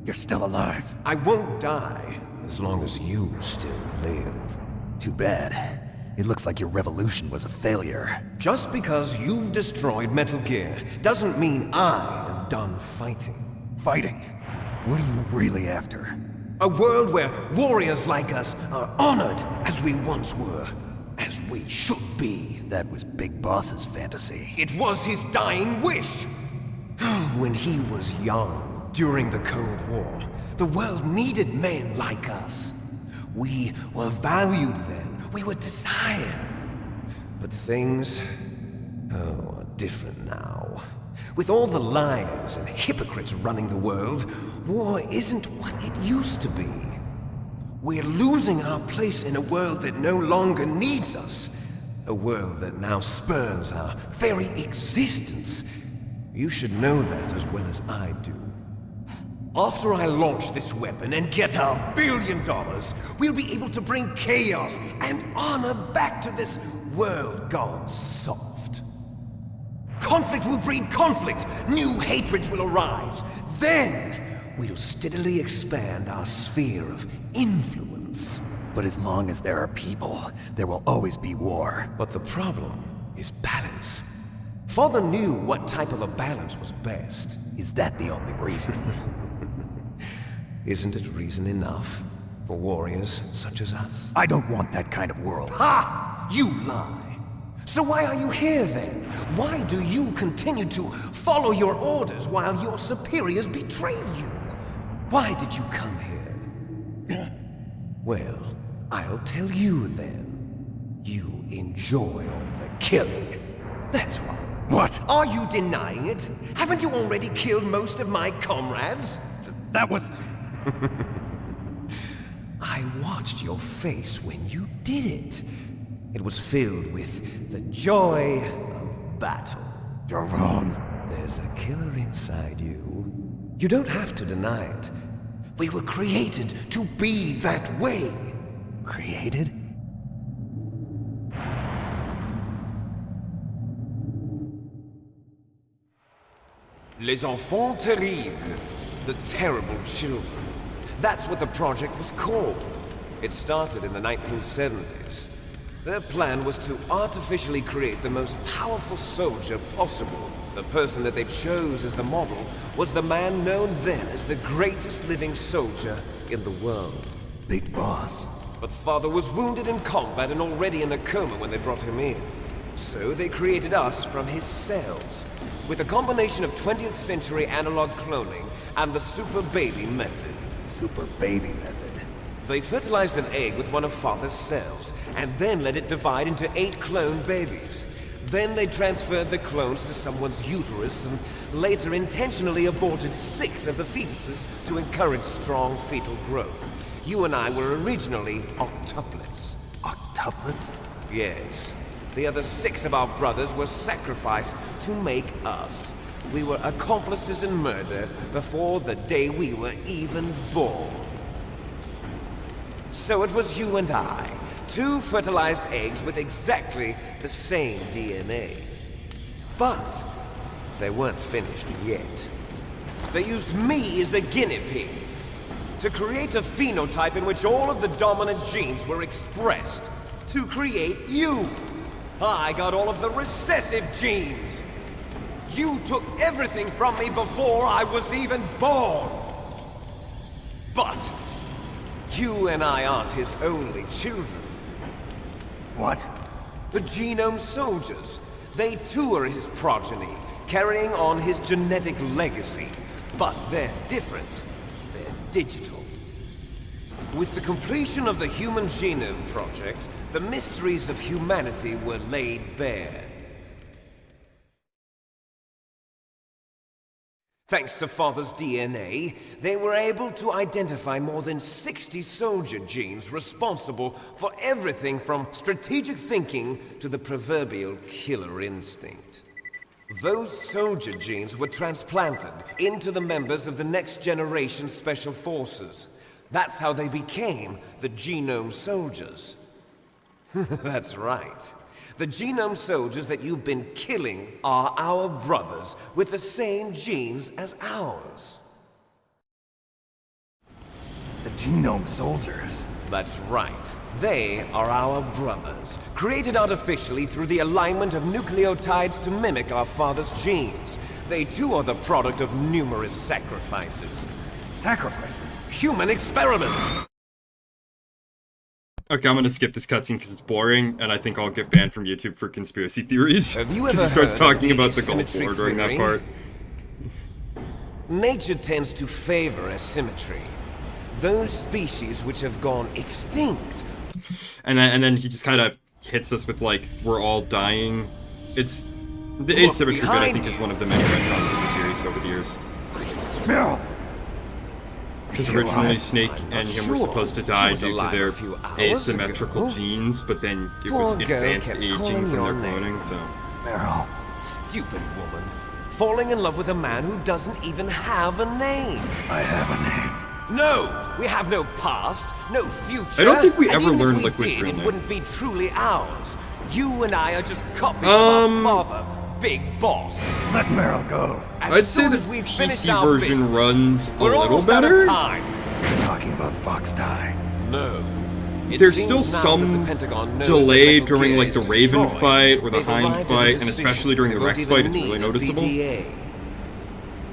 H: you're still alive.
G: I won't die as long as you still live.
H: Too bad. It looks like your revolution was a failure.
G: Just because you've destroyed Metal Gear doesn't mean I am done fighting.
H: Fighting? What are you really after?
G: A world where warriors like us are honored as we once were, as we should be.
H: That was Big Boss's fantasy.
G: It was his dying wish. When he was young, during the Cold War, the world needed men like us. We were valued then. We were desired. But things, are different now. With all the liars and hypocrites running the world, war isn't what it used to be. We're losing our place in a world that no longer needs us. A world that now spurns our very existence. You should know that as well as I do. After I launch this weapon and get our $1 billion, we'll be able to bring chaos and honor back to this world gone soft. Conflict will breed conflict. New hatreds will arise. Then, we'll steadily expand our sphere of influence.
H: But as long as there are people, there will always be war.
G: But the problem is balance. Father knew what type of a balance was best.
H: Is that the only reason?
G: Isn't it reason enough for warriors such as us?
H: I don't want that kind of world.
G: Ha! You lie! So why are you here then? Why do you continue to follow your orders while your superiors betray you? Why did you come here? Well, I'll tell you then. You enjoy all the killing. That's why.
H: What?
G: Are you denying it? Haven't you already killed most of my comrades?
H: That was...
G: I watched your face when you did it. It was filled with the joy of battle.
H: You're wrong.
G: There's a killer inside you. You don't have to deny it. We were created to be that way.
H: Created?
G: Les enfants terribles. The Terrible Children. That's what the project was called. It started in the 1970s. Their plan was to artificially create the most powerful soldier possible. The person that they chose as the model was the man known then as the greatest living soldier in the world.
H: Big Boss.
G: But Father was wounded in combat and already in a coma when they brought him in. So they created us from his cells, with a combination of 20th century analog cloning and the Super Baby method.
H: Super Baby method.
G: They fertilized an egg with one of Father's cells, and then let it divide into 8 clone babies. Then they transferred the clones to someone's uterus and later intentionally aborted 6 of the fetuses to encourage strong fetal growth. You and I were originally octuplets.
H: Octuplets?
G: Yes. The other 6 of our brothers were sacrificed to make us. We were accomplices in murder before the day we were even born. So it was you and I, 2 fertilized eggs with exactly the same DNA. But they weren't finished yet. They used me as a guinea pig to create a phenotype in which all of the dominant genes were expressed to create you. I got all of the recessive genes. You took everything from me before I was even born. But you and I aren't his only children.
H: What?
G: The Genome Soldiers. They too are his progeny, carrying on his genetic legacy. But they're different. They're digital. With the completion of the Human Genome Project, the mysteries of humanity were laid bare. Thanks to Father's DNA, they were able to identify more than 60 soldier genes responsible for everything from strategic thinking to the proverbial killer instinct. Those soldier genes were transplanted into the members of the Next Generation Special Forces. That's how they became the Genome Soldiers. That's right. The Genome Soldiers that you've been killing are our brothers with the same genes as ours.
H: The Genome Soldiers?
G: That's right. They are our brothers, created artificially through the alignment of nucleotides to mimic our father's genes. They too are the product of numerous sacrifices.
H: Sacrifices?
G: Human experiments!
A: Okay, I'm gonna skip this cutscene because it's boring, and I think I'll get banned from YouTube for conspiracy theories.
G: Have you
A: Because
G: ever
A: he starts
G: heard of
A: talking
G: the
A: about the Gulf
G: asymmetry
A: War during that
G: theory?
A: part.
G: Nature tends to favor asymmetry. Those species which have gone extinct.
A: And then he just kind of hits us with, like, we're all dying. It's... The
G: Look
A: asymmetry bit, I
G: behind
A: think, is
G: you.
A: one of the many retcons of the series over the years.
H: Meryl!
A: Because
H: She
A: originally
H: alive?
A: Snake
G: I'm
A: and
G: not
A: him were
G: sure.
A: supposed to
G: She
A: die
G: was
A: due to
G: alive
A: their
G: a few hours
A: asymmetrical
G: ago.
A: genes, but then it
G: Poor
A: was
G: girl
A: advanced
G: kept
A: aging
G: calling
A: from their
G: your name.
A: cloning, so...
H: Meryl.
G: Stupid woman. Falling in love with a man who doesn't even have a name.
H: I have a name.
G: No! We have no past, no future.
A: I don't think we
G: and
A: ever
G: even if
A: learned
G: we
A: Liquid's
G: did,
A: real
G: it
A: name.
G: wouldn't be truly ours. You and I are just copies of our father, Big Boss.
H: Let Meryl go.
G: As
A: I'd say
G: soon
A: the
G: as we've finished
A: PC
G: our
A: version
G: business,
A: runs a
G: we're
A: little
G: almost out of
A: better.
G: time.
H: You're talking about Fox Die.
G: No. It
A: There's
G: seems
A: still
G: now that
A: some
G: the Pentagon knows
A: delay
G: that Metal
A: during,
G: Gear
A: like,
G: is
A: the Raven
G: destroyed.
A: fight or the
G: They've
A: Hind
G: arrived at a
A: fight, and
G: decision.
A: especially during the
G: They won't
A: Rex
G: even
A: fight, it's
G: need
A: really
G: a
A: noticeable.
G: BDA.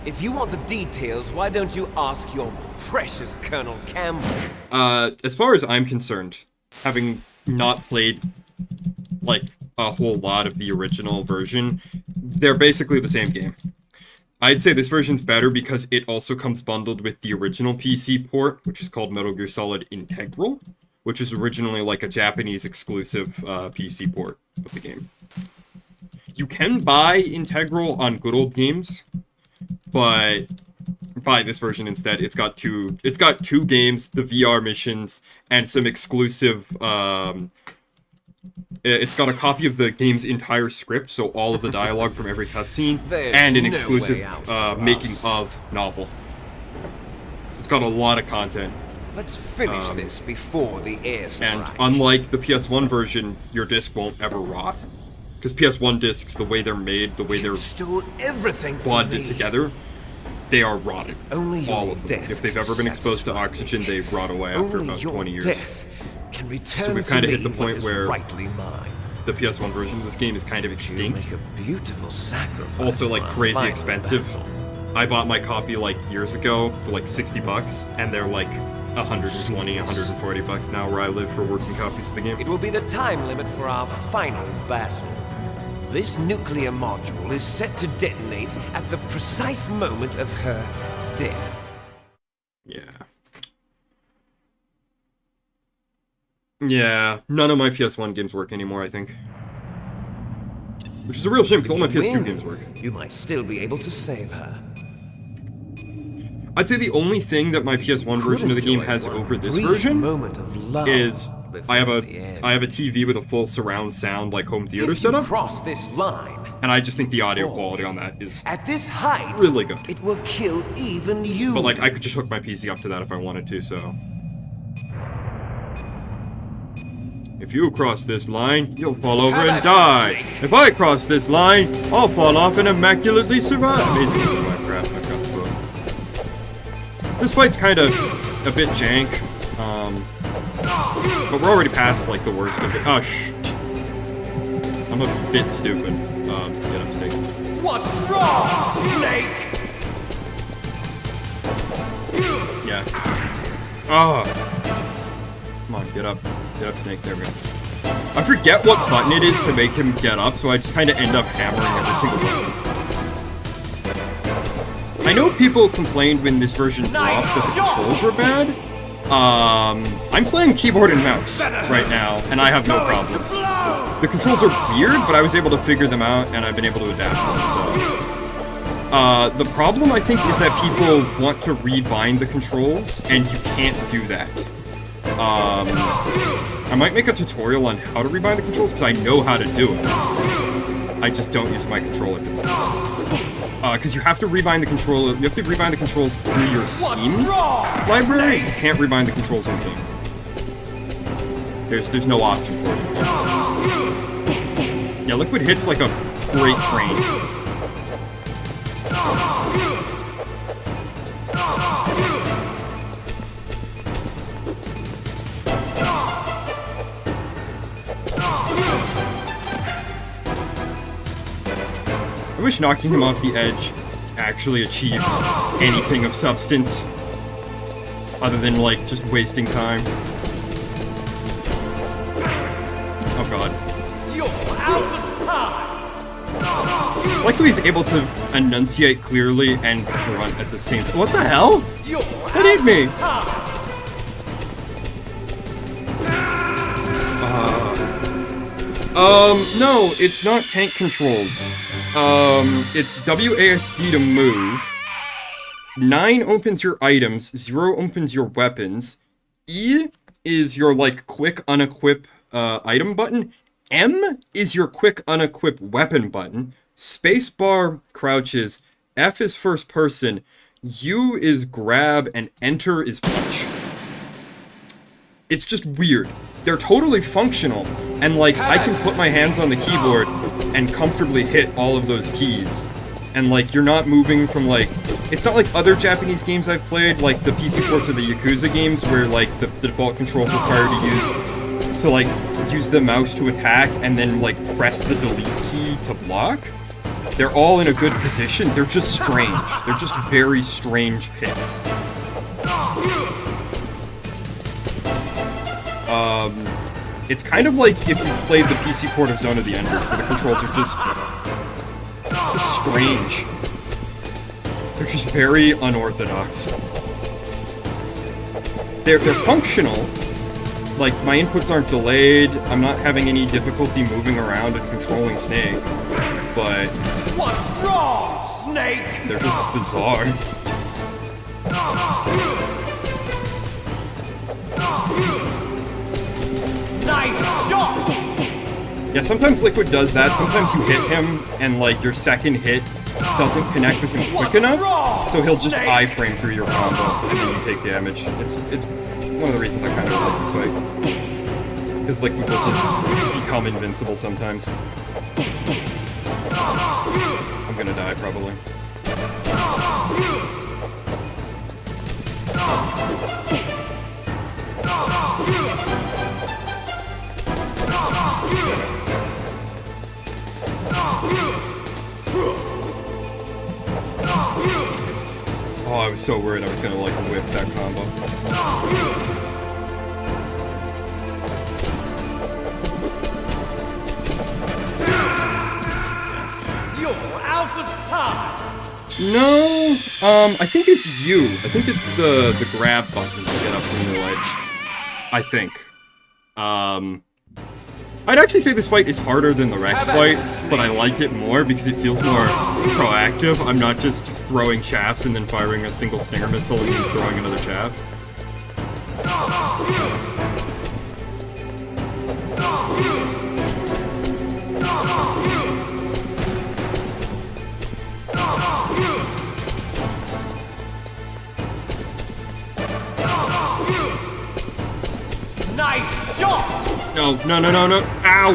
G: If you want the details, why don't you ask your precious Colonel Campbell?
A: As far as I'm concerned, having not played, like, a whole lot of the original version, they're basically the same game. I'd say this version's better because it also comes bundled with the original PC port, which is called Metal Gear Solid Integral, which is originally like a Japanese exclusive PC port of the game. You can buy Integral on Good Old Games, but buy this version instead. It's got two games, the VR missions, and some exclusive it's got a copy of the game's entire script, so all of the dialogue from every cutscene,
G: There's
A: and an
G: no
A: exclusive
G: way out for
A: making
G: us.
A: of novel. So it's got a lot of content.
G: Let's finish this before the airstrike.
A: And unlike the PS1 version, your disc won't ever rot. Because PS1 discs, the way they're made, the way they're
G: stole everything from
A: bonded
G: me.
A: together, they are rotted.
G: Only
A: All
G: your
A: of them.
G: death
A: If they've
G: can
A: ever been exposed to
G: satisfy
A: oxygen, they rot away after
G: Only
A: about
G: your
A: 20 years.
G: death can return
A: So we've
G: to
A: kinda
G: me
A: hit the point
G: what is
A: where
G: rightly mine.
A: The PS1 version of this game is kind of
G: You
A: extinct.
G: make a beautiful sacrifice.
A: Also, like,
G: for our
A: crazy
G: final
A: expensive.
G: battle.
A: I bought my copy like years ago for like $60, and they're like 120, 140 bucks now where I live for working copies of the game.
G: It will be the time limit for our final battle. This nuclear module is set to detonate at the precise moment of her death.
A: Yeah. Yeah, none of my PS1 games work anymore, I think. Which is a real shame, because all my
G: If you
A: PS2
G: win,
A: games work.
G: You might still be able to save her.
A: I'd say the only thing that my PS1 version of the game has over this
G: brief
A: version
G: moment of love
A: is I have
G: before
A: a
G: the end.
A: TV with a full surround sound like home theater
G: If you
A: setup,
G: cross this line,
A: and I just think the audio quality on that is
G: at this height,
A: really good.
G: it will kill even you.
A: But like I could just hook my PC up to that if I wanted to, so. If you cross this line, you'll fall over and die. If I cross this line, I'll fall off and immaculately survive. Amazing use of Minecraft. I've got the book. This fight's kind of a bit jank, but we're already past like the worst of it. Oh, I'm a bit stupid. Get up, Snake.
J: What's wrong, Snake?
A: Yeah. Ah. Come on, get up. Get up, Snake. There we go. I forget what button it is to make him get up, so I just kind of end up hammering every single button. I know people complained when this version dropped that the controls were bad. I'm playing keyboard and mouse right now, and I have no problems. The controls are weird, but I was able to figure them out, and I've been able to adapt them, so. The problem, I think, is that people want to rebind the controls, and you can't do that. I might make a tutorial on how to rebind the controls, because I know how to do it. I just don't use my controller for this. Because you have to rebind the controller, you have to rebind the controls through your Steam library. You can't rebind the controls in game. There's no option for it. Yeah, Liquid hits like a freight train. I wish knocking him off the edge actually achieved anything of substance, other than, like, just wasting time. Oh god.
J: You're out of time!
A: I like how he's able to enunciate clearly and grunt at the same time. What the hell? That hit me! No, it's not tank controls. It's WASD to move. 9 opens your items, 0 opens your weapons. E is your, like, quick unequip item button. M is your quick unequip weapon button. Spacebar crouches. F is first person. U is grab, and enter is punch. It's just weird. They're totally functional, and like, I can put my hands on the keyboard and comfortably hit all of those keys. And like, you're not moving from like, it's not like other Japanese games I've played, like the PC ports of the Yakuza games, where like, the default controls require to use the mouse to attack, and then like, press the delete key to block. They're all in a good position, they're just strange. They're just very strange picks. It's kind of like if you played the PC port of Zone of the Enders, where the controls are just strange. They're just very unorthodox. They're functional. Like, my inputs aren't delayed, I'm not having any difficulty moving around and controlling Snake, but...
J: What's wrong, Snake?
A: They're just bizarre.
J: Nice shot!
A: Yeah, sometimes Liquid does that. Sometimes you hit him, and like your second hit doesn't connect with him quick enough, so he'll just iframe through your combo, and then you take damage. It's one of the reasons I kind of like this fight, because Liquid will just become invincible sometimes. I'm gonna die probably. so worried I was gonna like whip that combo.
I: You're out of time!
A: No, I think it's you. I think it's the grab button to get up from the ledge. I think. I'd actually say this fight is harder than the Rex fight, but I like it more because it feels more proactive. I'm not just throwing chaffs and then firing a single stinger missile and then throwing another chaff.
I: Nice shot!
A: No, no, no, no, no. Ow!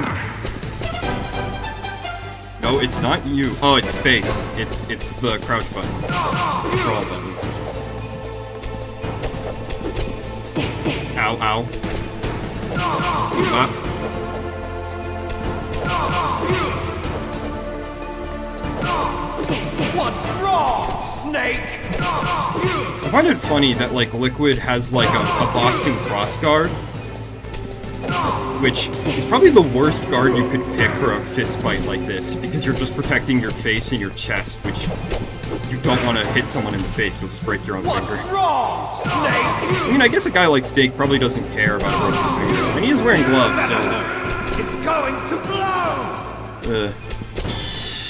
A: No, it's not you. Oh, it's space. It's the crouch button. It's the crawl button. Ow, ow. Ah.
I: What's wrong, Snake?
A: I find it funny that, like, Liquid has, like, a boxing cross guard, which is probably the worst guard you could pick for a fist fight like this, because you're just protecting your face and your chest, which you don't want to hit someone in the face, you'll just break your own finger.
I: What's wrong, Snake?
A: I mean, I guess a guy like Snake probably doesn't care about a broken finger, and he is wearing gloves, so...
I: It's going to blow!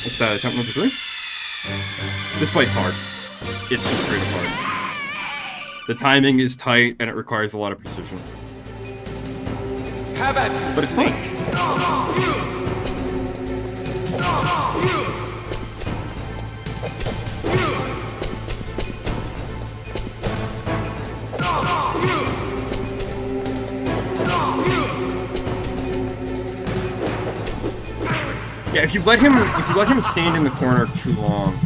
A: What's that, attempt number 3? This fight's hard. It's just straight up hard. The timing is tight, and it requires a lot of precision.
I: How about you,
A: But it's fun. Yeah, if you let him stand in the corner too long,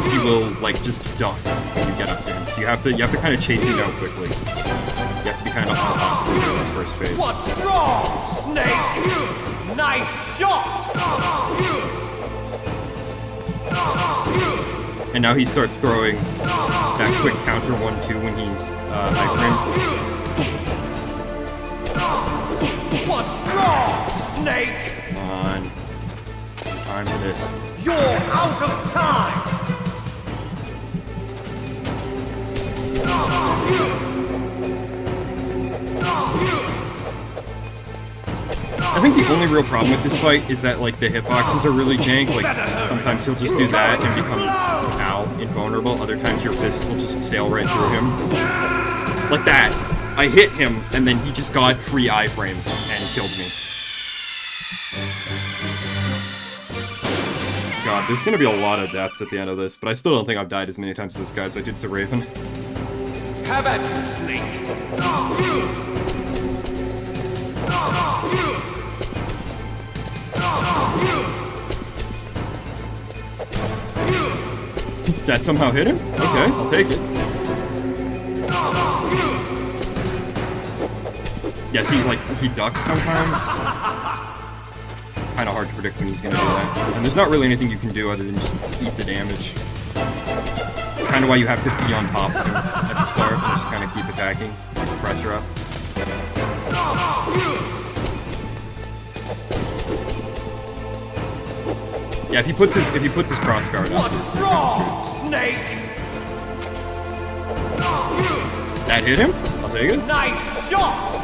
A: he will like just duck when you get up to him. So you have to kind of chase him down quickly. You have to be kind of on top of him in this first phase.
I: What's wrong, Snake? Nice shot!
A: And now he starts throwing that quick counter 1-2 when he's hypering.
I: What's wrong, Snake?
A: Come on. Time for this.
I: You're out of time!
A: I think the only real problem with this fight is that, like, the hitboxes are really jank. Like, sometimes he'll just do that and become invulnerable. Other times your fist will just sail right through him. Like that. I hit him, and then he just got free iframes and killed me. God, there's gonna be a lot of deaths at the end of this, but I still don't think I've died as many times to this guy as I did to Raven.
I: How about you, Snake?
A: That somehow hit him? Okay, I'll take it. Yeah, see, like, he ducks sometimes. Kind of hard to predict when he's gonna do that. And there's not really anything you can do other than just eat the damage. Kind of why you have to be on top of him at the start and just kind of keep attacking, keep the pressure up. Yeah, if he puts his cross guard up.
I: What's wrong, Snake?
A: That hit him? I'll take it.
I: Nice shot!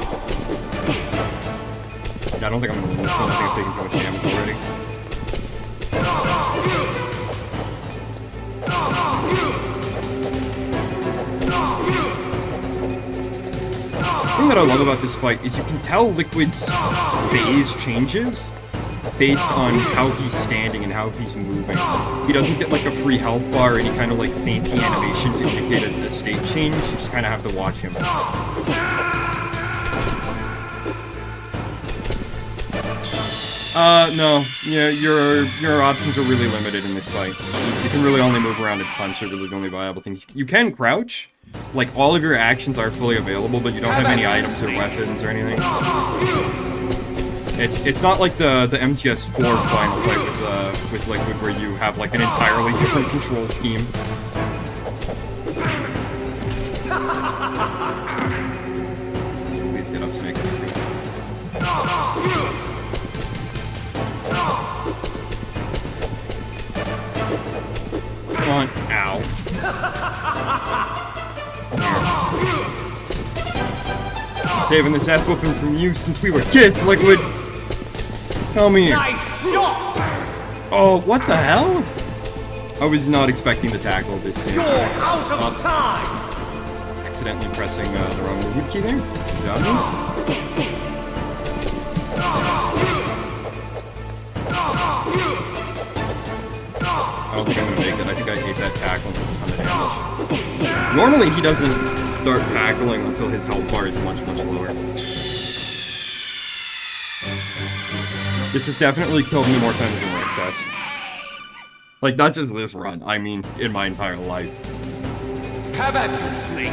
A: Yeah, I don't think I'm gonna win this one. I think I've taken too much damage already. The thing that I love about this fight is you can tell Liquid's phase changes based on how he's standing and how he's moving. He doesn't get like a free health bar or any kind of like fancy animation to indicate the state change. You just kind of have to watch him. No. Yeah, your options are really limited in this fight. You can really only move around and punch. Are really the only viable things. You can crouch. Like, all of your actions are fully available, but you don't have any items or weapons or anything. It's not like the MGS4 final fight with with Liquid where you have like an entirely different control scheme. Please get up, Snake. Come on. Ow. Saving this ass whooping from you since we were kids, Liquid. Tell me.
I: Nice shot!
A: Oh, what the hell? I was not expecting to tackle this soon.
I: You're out of time!
A: Accidentally pressing the wrong movement key there. Good job, man. I don't think I'm gonna make it. I think I ate that tackle and took a ton of damage. Normally he doesn't start tackling until his health bar is much, much lower. This has definitely killed me more times than excess. Like, not just this run, I mean, in my entire life.
I: Have at you, Snake!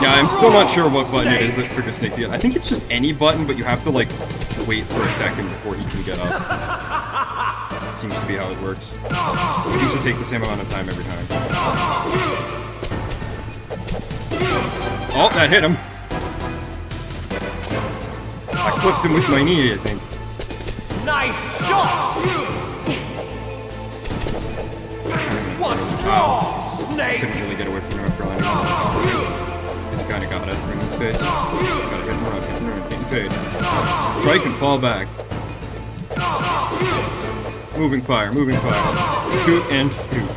A: Yeah, I'm still not sure what button it is that triggers Snake to get. I think it's just any button, but you have to, like, wait for a second before he can get up. Seems to be how it works. It seems to take the same amount of time every time. Oh, that hit him! I clipped him with my knee, I think.
I: Nice shot! What's wrong, Snake?
A: Couldn't really get away from him after landing on the top. Just kinda got it. Bring his face. Gotta hit him around, getting paid. Strike and fall back. Moving fire, moving fire. Scoot and scoot.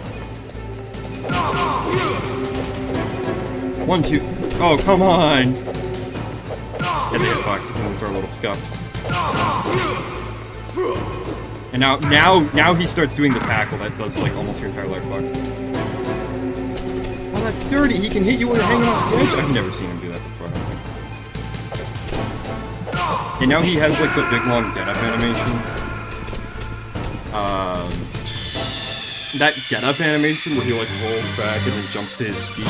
A: 1, 2. Oh, come on! Get the hitboxes and it's our little scuff. And now he starts doing the tackle that does like almost your entire life bar. Oh, that's dirty. He can hit you when you're hanging off the edge. I've never seen him do that before. And now he has like the big long get-up animation. That get-up animation where he like rolls back and then jumps to his feet.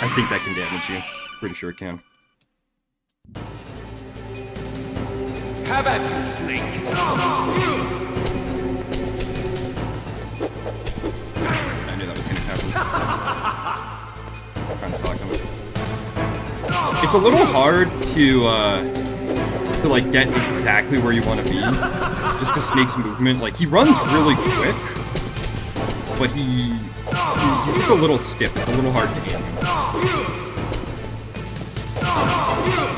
A: I think that can damage you. Pretty sure it can.
I: Have at you, Snake!
A: I knew that was gonna happen. Kinda saw it coming. It's a little hard to like get exactly where you want to be. Just because Snake's movement, like he runs really quick, but he's just a little stiff. It's a little hard to aim him.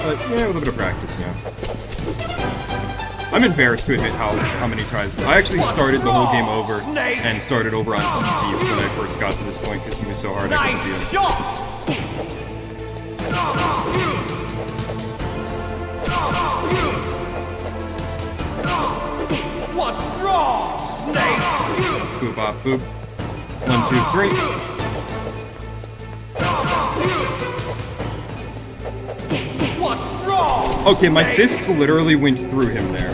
A: But yeah, with a bit of practice, yeah. I'm embarrassed to admit how many tries. I actually started the whole game over and started over on easy when I first got to this point because he was so hard I couldn't beat him.
I: Shot! What's wrong, Snake?
A: Boop, bop, boop. 1, 2, 3.
I: What's wrong?
A: Okay, my fists literally went through him there.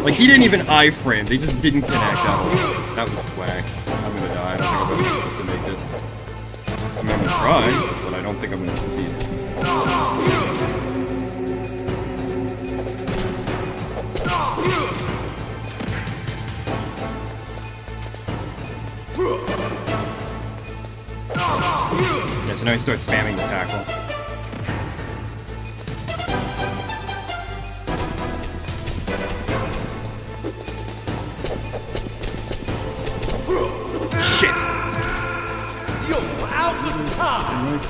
A: Like, he didn't even iframe. They just didn't connect at all. That was whack. I'm gonna die. I don't think I'm gonna make it. I'm gonna try, but I don't think I'm gonna succeed. Yeah, so now he starts spamming the tackle. Shit!
I: You're out of time!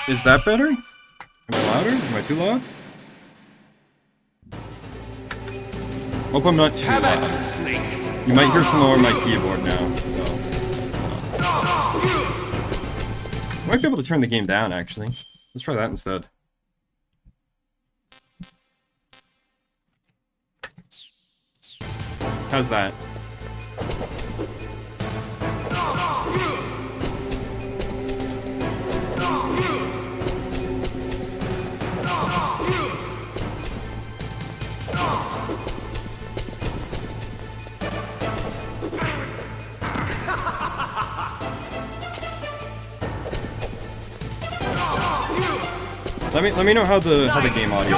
A: Is that better? Am I louder? Am I too loud? Hope I'm not too
I: Have at
A: loud.
I: you, Snake!
A: You might hear some more on my keyboard now. So. I might be able to turn the game down, actually. Let's try that instead. How's that? Let me know how the game audio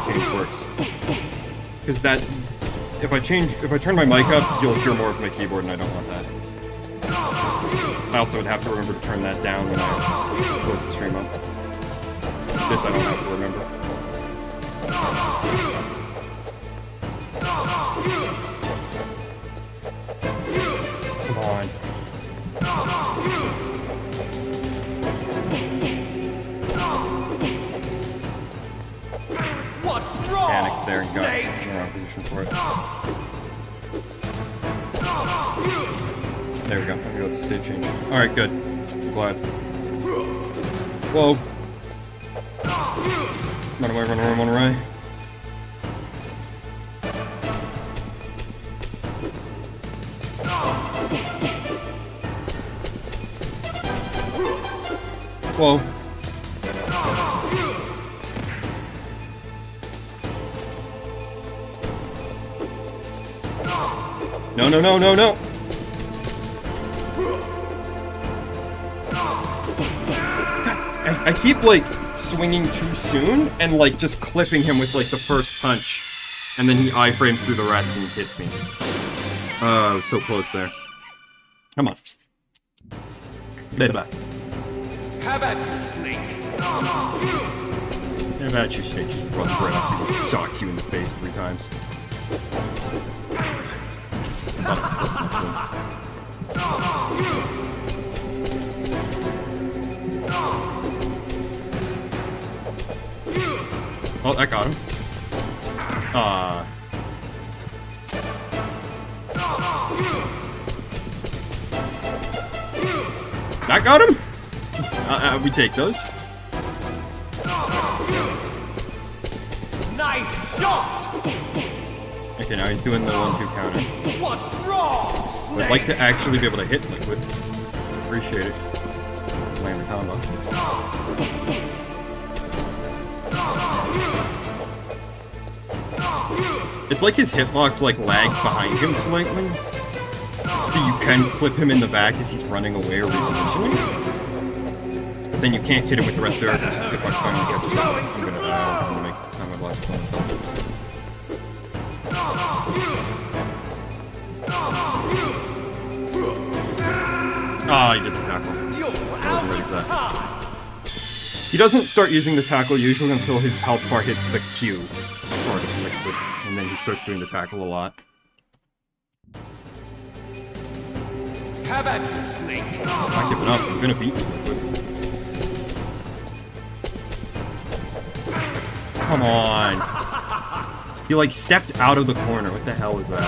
A: change works. Because that, if I turn my mic up, you'll hear more of my keyboard, and I don't want that. I also would have to remember to turn that down when I close the stream up. This I don't have to remember. Come on.
I: What's wrong?
A: Panic there and got
I: Snake?
A: the wrong position for it. There we go. Okay, that's the state change. Alright, good. I'm glad. Whoa. Run away, run away, run away. Whoa. No, no, no, no, no! I keep, like, swinging too soon and, like, just clipping him with, like, the first punch. And then he iframes through the rest and hits me. So close there. Come on. Bit back.
I: How about you, Snake?
A: How about you, Snake? Just run right up and socks you in the face 3 times. Oh, that got him. That got him? We take those.
I: Nice shot!
A: Okay, now he's doing the 1-2 counter.
I: What's wrong, Snake?
A: I'd like to actually be able to hit Liquid. Appreciate it. Land the combo. It's like his hitbox like lags behind him slightly. So you can clip him in the back as he's running away or repositioning. But then you can't hit him with the rest of their hitbox finally gets I'm gonna make time of life. Ah, he did the tackle. I wasn't ready for that. He doesn't start using the tackle usually until his health bar hits the Q part of Liquid, and then he starts doing the tackle a lot.
I: How about you, Snake?
A: I'm not giving up. I'm gonna beat you, Liquid. Come on. He like stepped out of the corner. What the hell is that?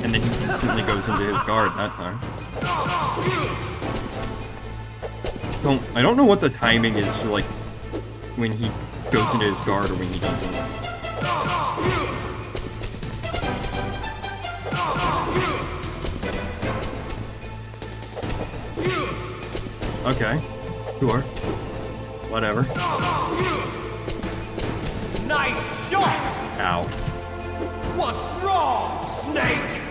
A: And then he instantly goes into his guard that time. I don't know what the timing is for like when he goes into his guard or when he doesn't. Okay. Sure. Whatever.
I: Nice shot!
A: Ow.
I: What's wrong, Snake?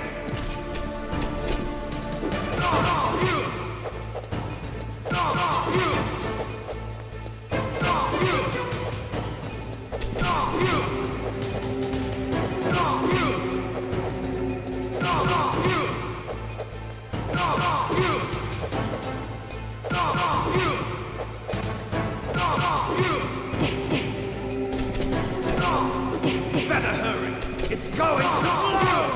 I: Better hurry! It's going to blow!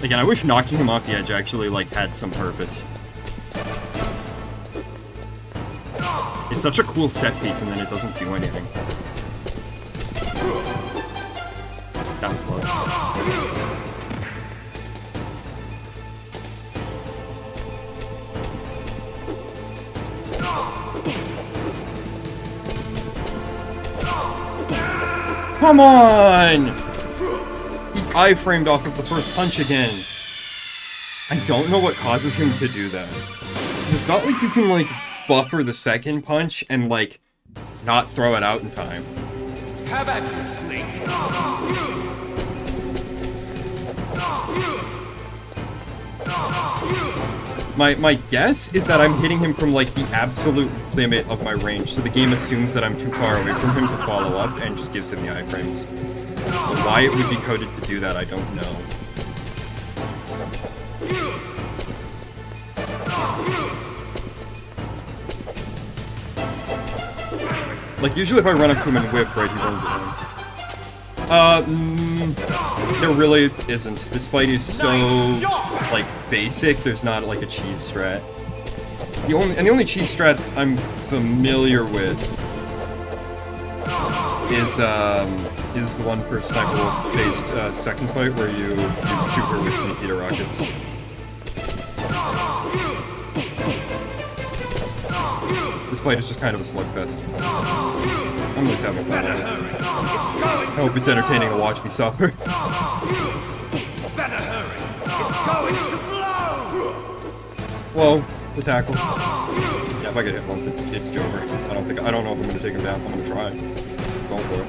A: Again, I wish knocking him off the edge actually, like, had some purpose. It's such a cool set piece, and then it doesn't do anything. That was close. Come on! He iframed off of the first punch again. I don't know what causes him to do that. It's not like you can, like, buffer the second punch and, like, not throw it out in time.
I: How about you, Snake?
A: My guess is that I'm hitting him from like the absolute limit of my range, so the game assumes that I'm too far away from him to follow up and just gives him the iframes. But why it would be coded to do that, I don't know. Like, usually if I run up to him and whip, right, he runs it in. There really isn't. This fight is so, like, basic, there's not, like, a cheese strat. The only cheese strat I'm familiar with is the one per Sniper Wolf-based second fight where you shoot her with Nikita rockets. This fight is just kind of a slugfest. I'm just having fun with it. I hope it's entertaining to watch me suffer. Whoa, the tackle. Yeah, if I get hit once, it's over. I don't know if I'm gonna take him down. I'm gonna try. Going for it.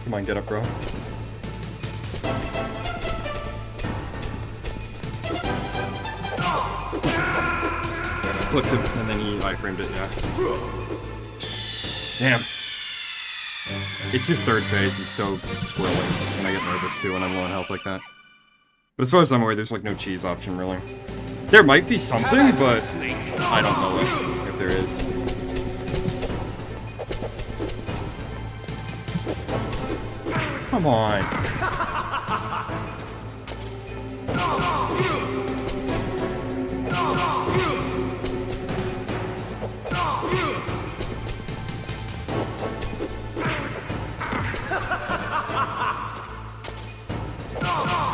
A: Come on, get up, bro. Flipped him, and then he iframed it, yeah. Damn. It's his third phase, he's so squirrely, and I get nervous too when I'm low on health like that. But as far as I'm aware, there's like no cheese option, really. There might be something, but I don't know if there is. Come on.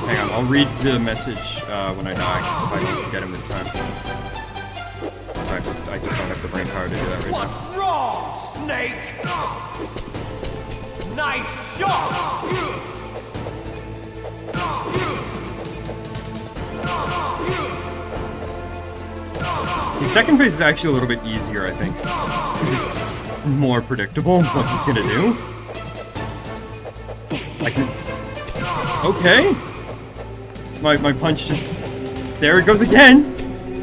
A: Hang on, I'll read the message when I die, if I don't get him this time. I just don't have the brain power to do that right now.
I: What's wrong, Snake? Nice shot!
A: The second phase is actually a little bit easier, I think, because it's just more predictable what he's gonna do. I can... Okay! My punch just... There it goes again!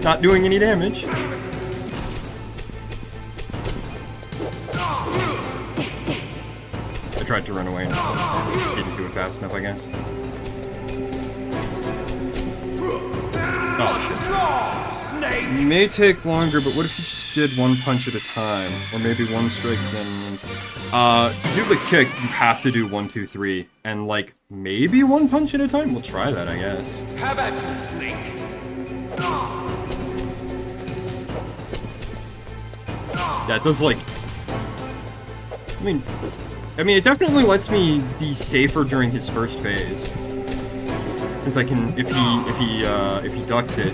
A: Not doing any damage. I tried to run away and didn't do it fast enough, I guess. Oh, shit. It may take longer, but what if you just did one punch at a time? Or maybe one strike, then... to do the kick, you have to do 1, 2, 3. And, like, maybe one punch at a time? We'll try that, I guess.
I: How about you, Snake?
A: Yeah, it does, like... I mean, it definitely lets me be safer during his first phase. Since I can, if he ducks it,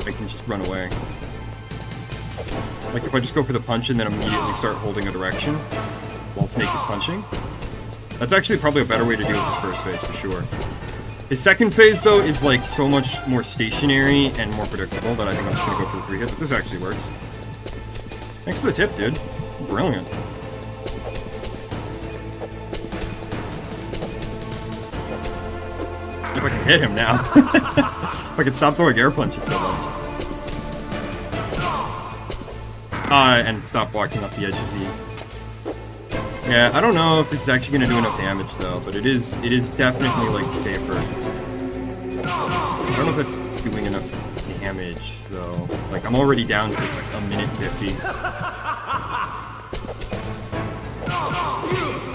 A: I can just run away. Like, if I just go for the punch and then immediately start holding a direction while Snake is punching. That's actually probably a better way to deal with his first phase, for sure. His second phase, though, is, like, so much more stationary and more predictable that I think I'm just gonna go for a 3-hit, but this actually works. Thanks for the tip, dude. Brilliant. If I can hit him now. If I can stop throwing air punches so much. And stop walking up the edge of the... Yeah, I don't know if this is actually going to do enough damage, though, but it is definitely, like, safer. I don't know if that's doing enough damage, though. Like, I'm already down to, like, a minute 50.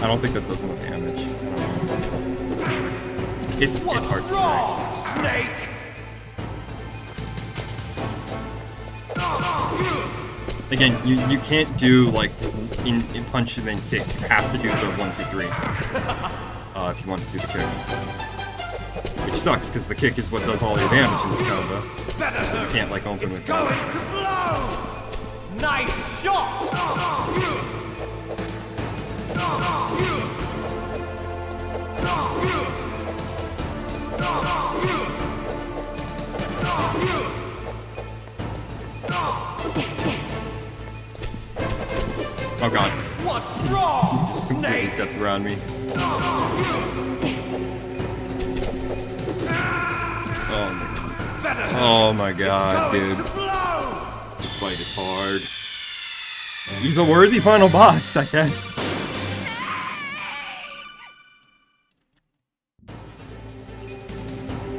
A: I don't think that does enough damage. It's hard to say.
I: Snake?
A: Again, you can't do, like, in punch and then kick. You have to do the 1, 2, 3. If you want to do the kick. Which sucks, because the kick is what does all your damage in this combo. You can't, like, open with
I: Going to blow! Nice shot!
A: Oh god.
I: What's wrong,
A: Completely
I: Snake?
A: stepped around me. Oh my god, dude. This fight is hard. He's a worthy final boss, I guess.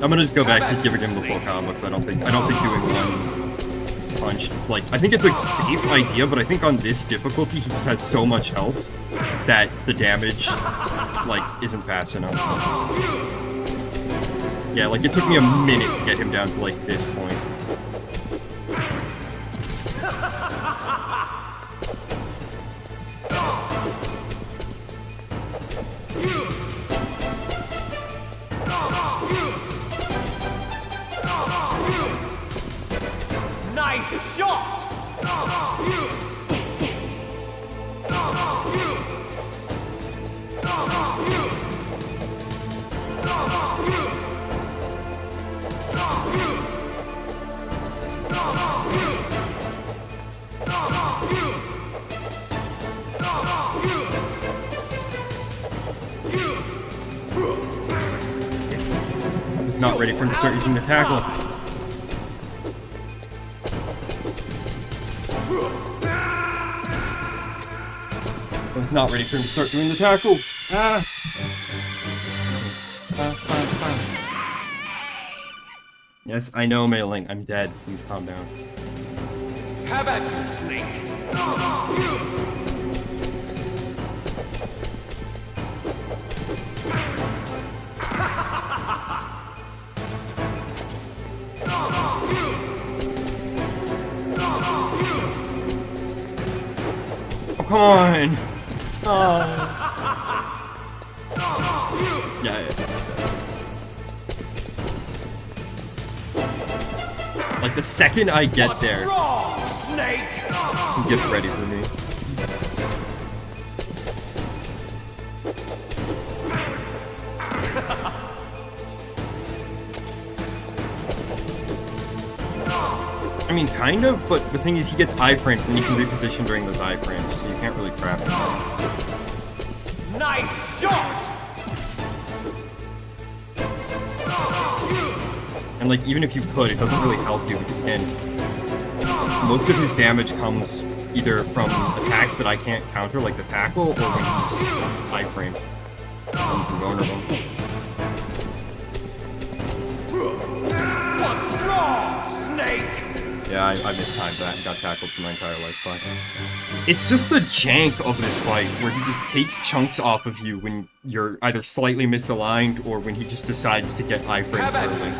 A: I'm gonna just go back to giving him the full combo because I don't think doing one punch, like, I think it's a safe idea, but I think on this difficulty he just has so much health that the damage, like, isn't fast enough. Yeah, like, it took me a minute to get him down to, like, this point.
I: Nice shot!
A: I was not ready for him to start using the tackle. I was not ready for him to start doing the tackles. Ah! Yes, I know, Mei Ling. I'm dead. Please calm down.
I: How about you, Snake?
A: Oh, come on! Oh. Yeah. Like, the second I get there, he gets ready for me. I mean, kind of, but the thing is he gets iframes and you can reposition during those iframes, so you can't really trap him.
I: Nice shot!
A: And like, even if you could, it doesn't really help you because again, most of his damage comes either from attacks that I can't counter, like the tackle, or when he's iframe. He's invulnerable.
I: What's wrong, Snake?
A: Yeah, I mistimed that and got tackled for my entire lifetime. It's just the jank of this fight, where he just takes chunks off of you when you're either slightly misaligned, or when he just decides to get iframes early.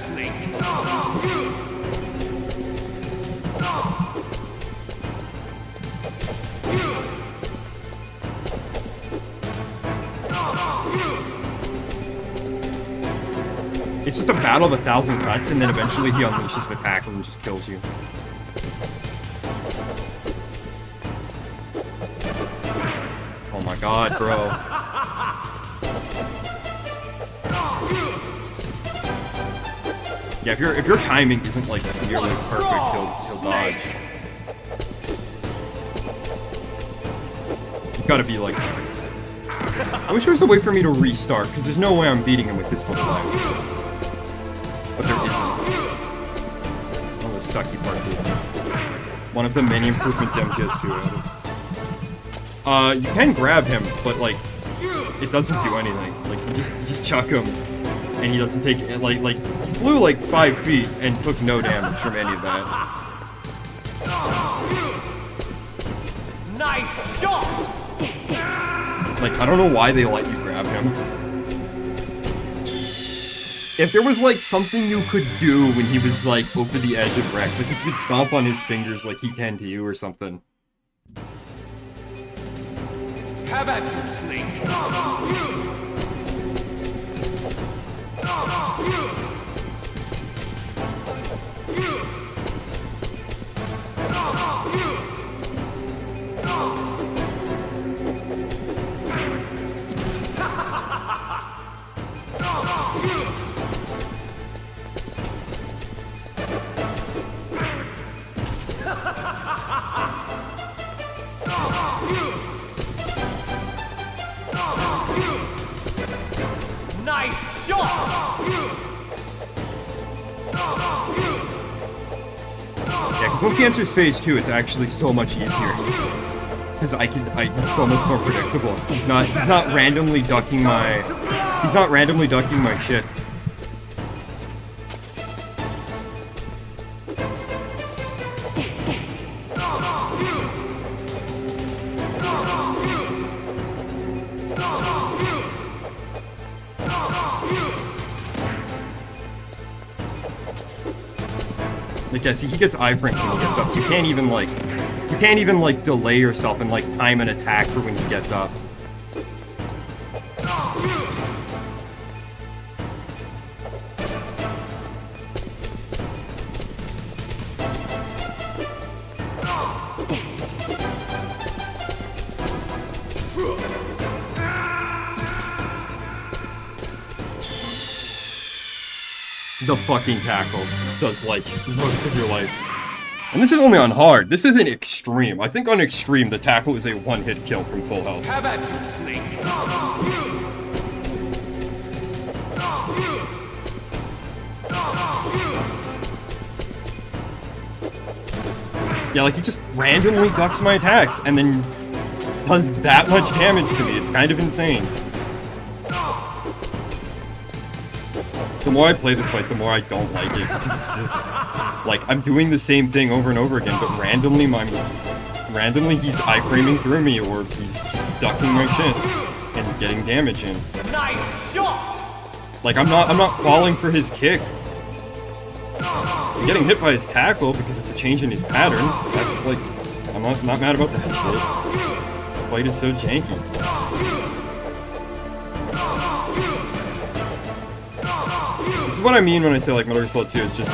A: It's just a battle of 1,000 cuts, and then eventually he unleashes the tackle and just kills you. Oh my god, bro. Yeah, if your timing isn't like nearly perfect, he'll dodge. You gotta be like... I wish there was a way for me to restart, because there's no way I'm beating him with this full life. But there isn't. Oh, the sucky part too. One of the many improvements MGS2 added. You can grab him, but like, it doesn't do anything. Like, you just chuck him, and he doesn't take it. Like, he flew like 5 feet and took no damage from any of that.
I: Nice shot!
A: Like, I don't know why they let you grab him. If there was, like, something you could do when he was, like, over the edge of Rex, like, if you could stomp on his fingers like he can to you or something.
I: How about you, Snake?
A: Yeah, because once he enters phase 2, it's actually so much easier. Because he's so much more predictable. He's not randomly ducking my shit. Like, yeah, see, he gets iframes when he gets up, so you can't even like delay yourself and like time an attack for when he gets up. The fucking tackle does like most of your life. And this is only on hard. This isn't extreme. I think on extreme, the tackle is a one-hit kill from full health.
I: Have at you, Snake.
A: Yeah, like he just randomly ducks my attacks and then does that much damage to me. It's kind of insane. The more I play this fight, the more I don't like it. It's just like I'm doing the same thing over and over again, but randomly he's iframing through me, or he's just ducking my shit and getting damage in.
I: Nice shot.
A: Like I'm not falling for his kick. I'm getting hit by his tackle because it's a change in his pattern. That's like, I'm not mad about that shit. This fight is so janky. This is what I mean when I say like Metal Gear Solid 2 is just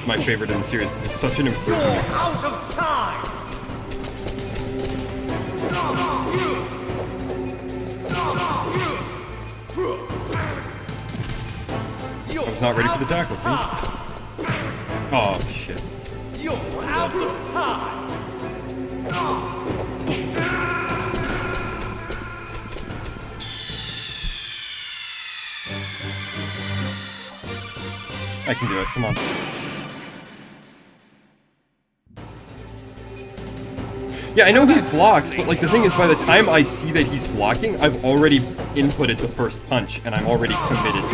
A: my favorite in the series, because it's such an improvement.
I: You're out of time.
A: I was not ready for the tackle, see? Oh, shit.
I: You're out of time.
A: I can do it, come on. Yeah, I know he blocks, but like the thing is, by the time I see that he's blocking, I've already inputted the first punch, and I'm already committed.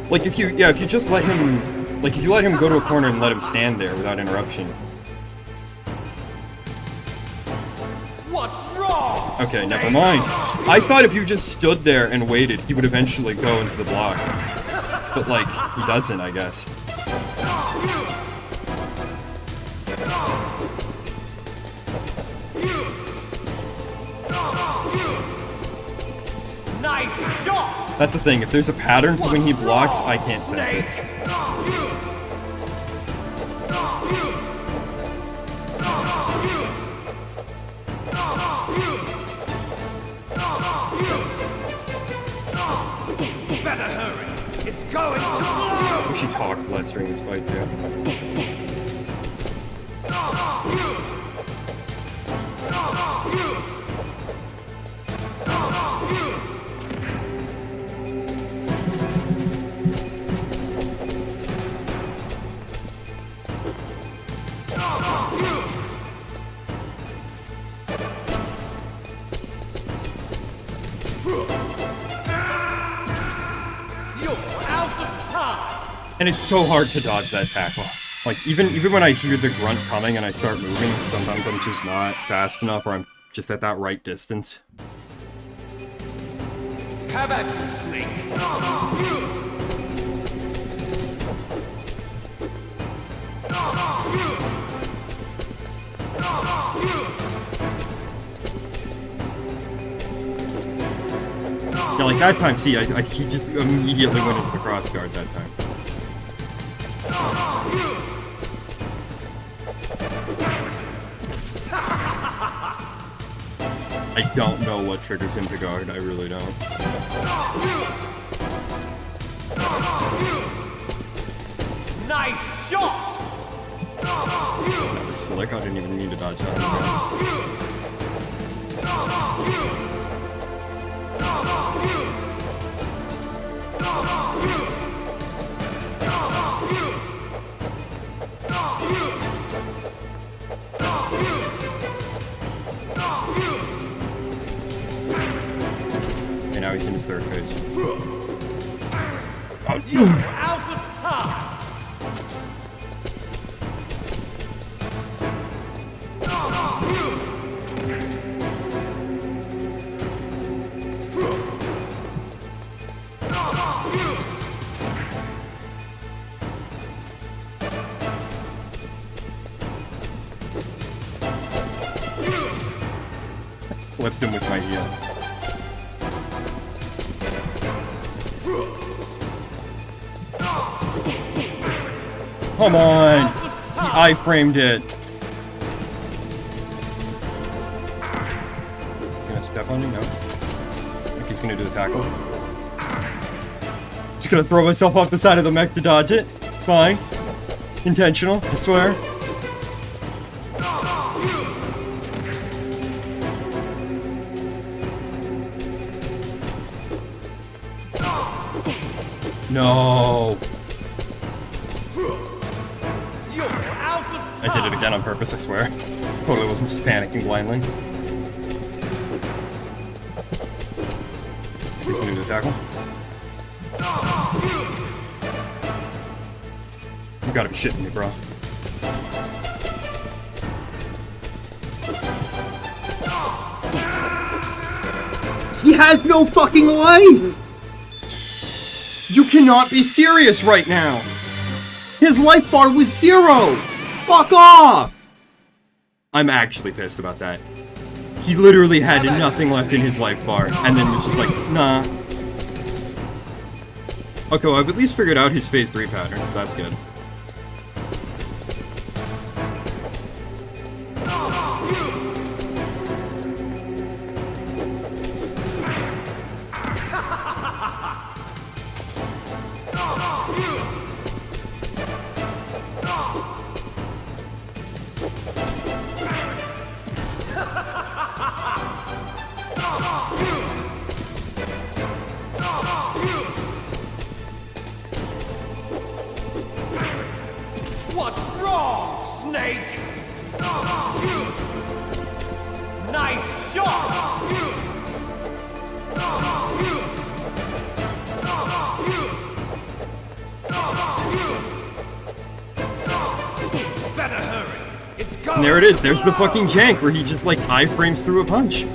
A: Like if you just let him, like if you let him go to a corner and let him stand there without interruption.
I: What's wrong?
A: Okay, never mind. I thought if you just stood there and waited, he would eventually go into the block. But like, he doesn't, I guess.
I: Nice shot.
A: That's the thing, if there's a pattern for when he blocks, I can't sense it.
I: Better hurry. It's going to blow.
A: She talked less during this fight, too. And it's so hard to dodge that tackle. Like, even when I hear the grunt coming and I start moving, sometimes I'm just not fast enough, or I'm just at that right distance.
I: Have at you, Snake.
A: Yeah, like that time, see, he just immediately went into the crossguard that time. I don't know what triggers him to guard, I really don't.
I: Nice shot!
A: That was slick, I didn't even mean to dodge that. Okay, now he's in his third phase.
I: You're out of time!
A: Flipped him with my heel. Come on! He I-framed it. Gonna step on me? No. I think he's gonna do the tackle. Just gonna throw myself off the side of the mech to dodge it. It's fine. Intentional, I swear. No. I did it again on purpose, I swear. Totally wasn't just panicking blindly. He's gonna do the tackle. You gotta be shitting me, bro. He has no fucking life! You cannot be serious right now! His life bar was 0! Fuck off! I'm actually pissed about that. He literally had nothing left in his life bar, and then was just like, nah. Okay, well, I've at least figured out his phase 3 pattern, so that's good.
I: What's wrong, Snake? Nice shot! Better hurry. It's going.
A: And there it is. There's the fucking jank where he just like I-frames through a punch.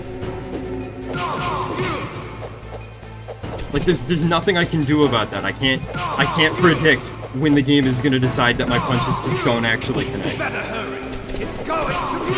A: Like there's nothing I can do about that. I can't predict when the game is gonna decide that my punches just don't actually connect.
I: Better hurry. It's going to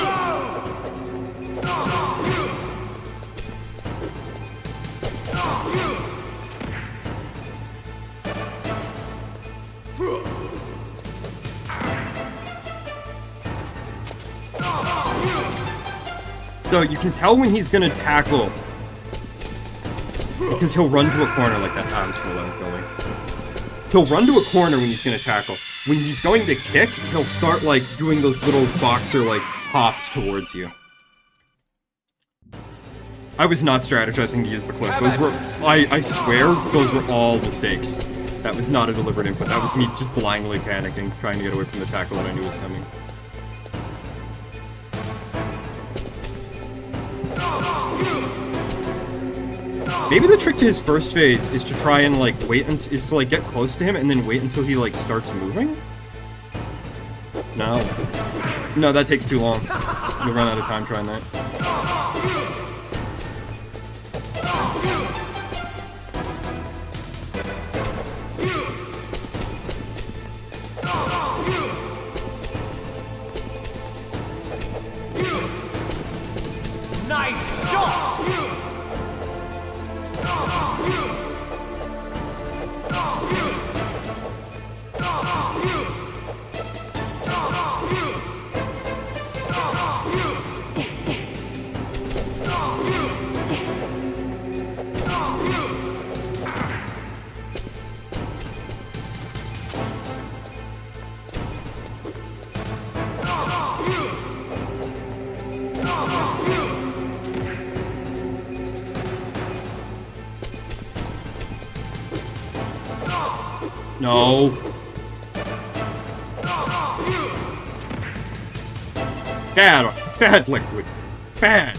A: So you can tell when he's gonna tackle because he'll run to a corner like that. I'm just gonna let him kill me. He'll run to a corner when he's gonna tackle. When he's going to kick, he'll start like doing those little boxer like hops towards you. I was not strategizing to use the cliff. Those were, I swear, those were all mistakes. That was not a deliberate input. That was me just blindly panicking, trying to get away from the tackle that I knew was coming. Maybe the trick to his first phase is to try and like wait and is to like get close to him and then wait until he like starts moving. No, that takes too long. You'll run out of time trying that.
I: nice shot!
A: No. Bad Liquid. Bad.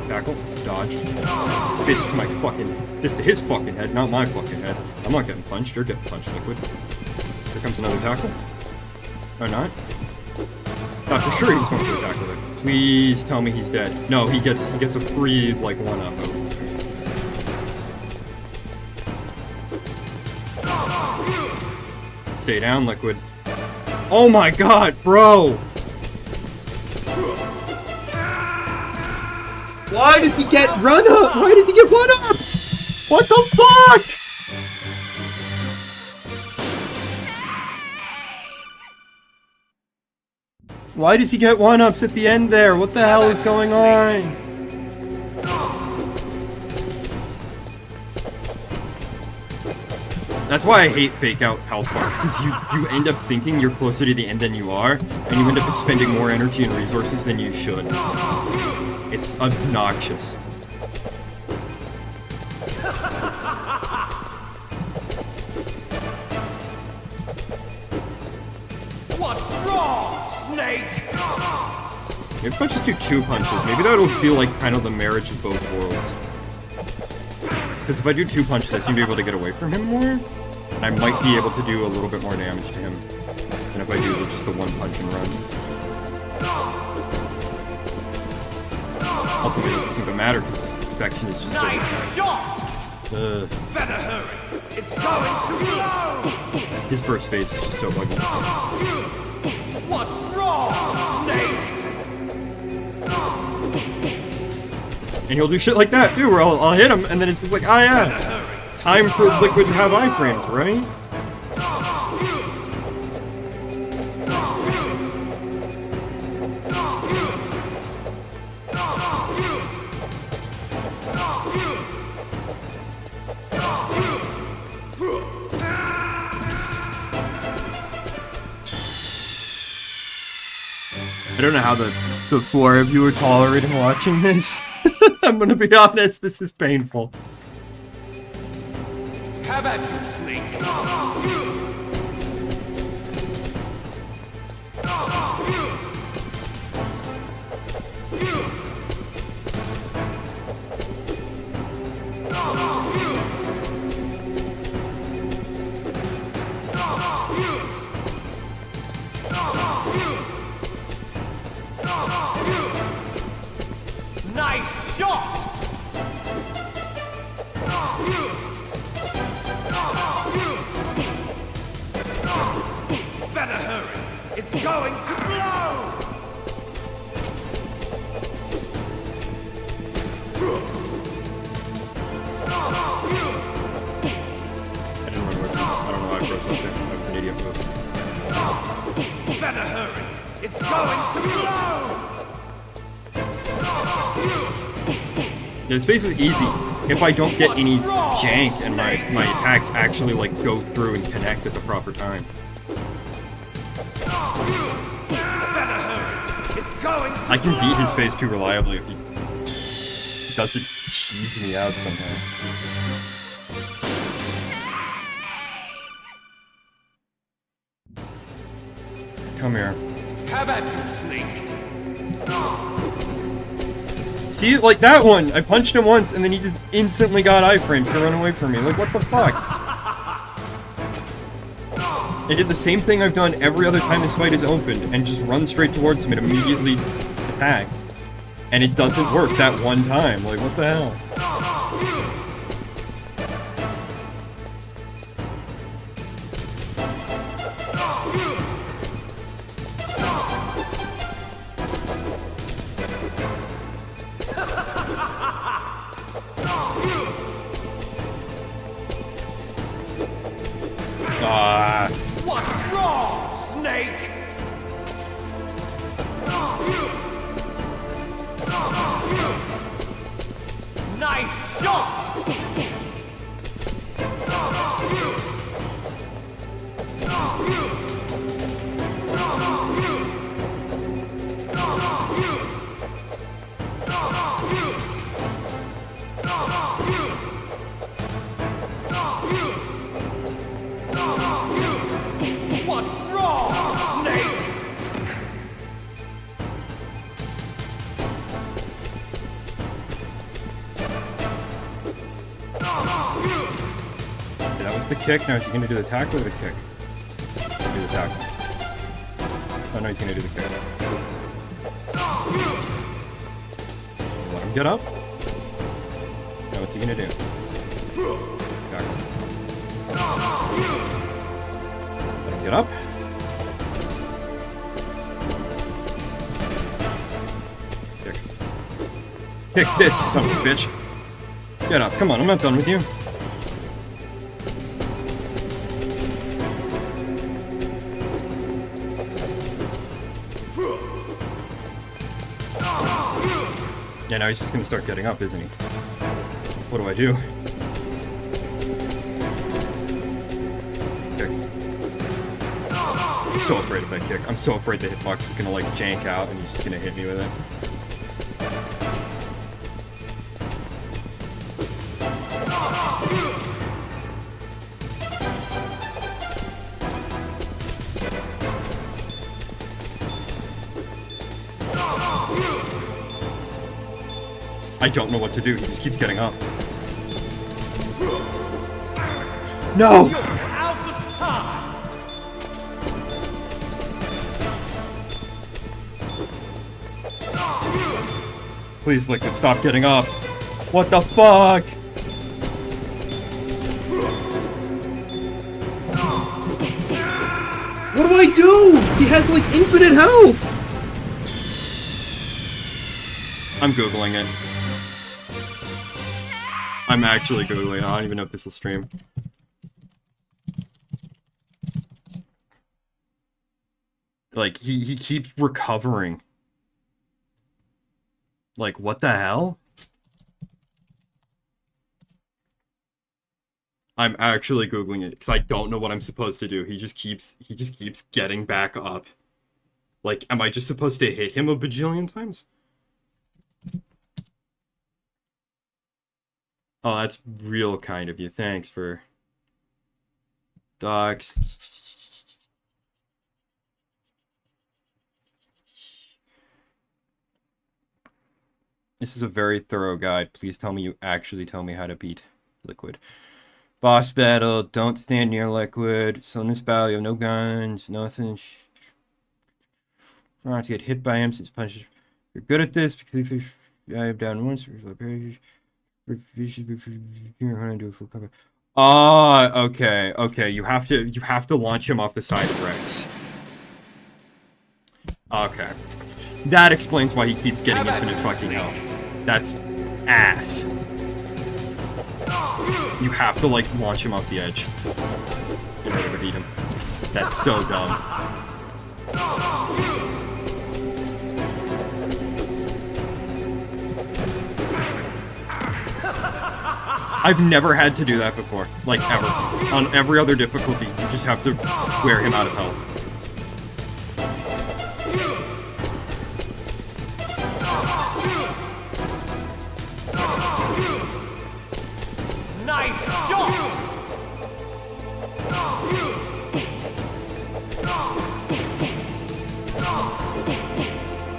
A: Tackle, dodge. Fist to my fucking, fist to his fucking head, not my fucking head. I'm not getting punched. You're getting punched, Liquid. Here comes another tackle. Or not? Not for sure he was going for a tackle there. Please tell me he's dead. No, he gets a free like one up. Stay down, Liquid. Oh my god, bro! Why does he get run up? Why does he get one ups? What the fuck? Why does he get one ups at the end there? What the hell is going on? That's why I hate fake out health bars, because you end up thinking you're closer to the end than you are, and you end up expending more energy and resources than you should. It's obnoxious.
I: What's wrong, Snake?
A: Maybe if I just do 2 punches, maybe that'll feel like kind of the marriage of both worlds. Because if I do 2 punches, I seem to be able to get away from him more, and I might be able to do a little bit more damage to him than if I do just the 1 punch and run. Ultimately, it doesn't seem to matter because this section is just
I: Nice shot! Better hurry. It's going to blow!
A: His first phase is just so ugly.
I: What's wrong, Snake?
A: And he'll do shit like that too, where I'll hit him, and then it's just like, ah yeah, time for Liquid to have iframes, right? I don't know how the 4 of you are tolerating watching this. I'm gonna be honest, this is painful.
I: Have at you, Snake. Nice shot! Better hurry! It's going to blow!
A: I didn't run away from him. I don't know why I broke something. That was an idiot move.
I: Better hurry! It's going to blow!
A: Yeah, this phase is easy if I don't get any jank and my attacks actually like go through and connect at the proper time. I can beat his phase too reliably if he doesn't cheese me out somehow. Come here.
I: Have at you, Snake.
A: See, like that one, I punched him once and then he just instantly got iframes to run away from me. Like, what the fuck? I did the same thing I've done every other time this fight is opened and just run straight towards him and immediately attack. And it doesn't work that one time. Like, what the hell?
I: What's wrong, Snake?
A: was the kick. Now is he gonna do the tackle or the kick? Do the tackle. Oh no, he's gonna do the kick. Let him get up. Now what's he gonna do? Tackle. Let him get up. Kick. Kick this, you son of a bitch. Get up. Come on, I'm not done with you. Yeah, now he's just gonna start getting up, isn't he? What do I do? Kick. I'm so afraid of that kick. I'm so afraid the hitbox is gonna like jank out and he's just gonna hit me with it. I don't know what to do. He just keeps getting up. No!
I: You're out of time!
A: Please, Liquid, stop getting up. What the fuck? What do I do? He has like infinite health! I'm Googling it. I'm actually Googling it. I don't even know if this will stream. Like, he keeps recovering. Like, what the hell? I'm actually Googling it, because I don't know what I'm supposed to do. He just keeps getting back up. Like, am I just supposed to hit him a bajillion times? Oh, that's real kind of you. Thanks for... Docs. This is a very thorough guide. Please tell me you actually tell me how to beat Liquid. Boss battle. Don't stand near Liquid. So in this battle, you have no guns, nothing. Try not to get hit by him since punches. You're good at this because if I am down once. Ah, okay, okay. You have to launch him off the side of Rex. Okay, that explains why he keeps getting infinite fucking health. That's ass. You have to like launch him off the edge in order to beat him. That's so dumb. I've never had to do that before, like ever. On every other difficulty, you just have to wear him out of health.
I: Nice shot!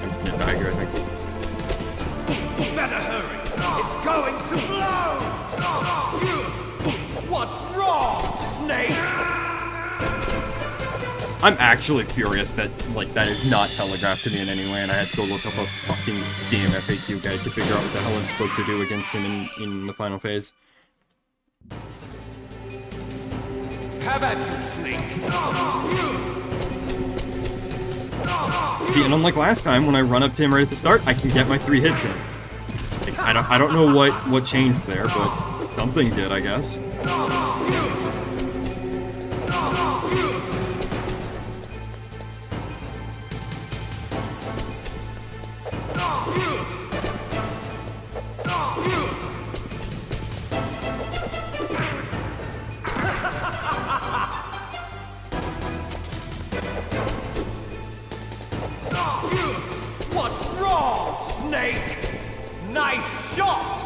A: I'm just gonna die here, I think.
I: Better hurry! It's going to blow! What's wrong, Snake?
A: I'm actually curious that, like, that is not telegraphed to me in any way, and I had to go look up a fucking damn FAQ guide to figure out what the hell I'm supposed to do against him in the final phase.
I: Have at you, Snake!
A: See, and unlike last time, when I run up to him right at the start, I can get my 3 hits in. Like, I don't know what changed there, but something did, I guess.
I: What's wrong, Snake? Nice shot!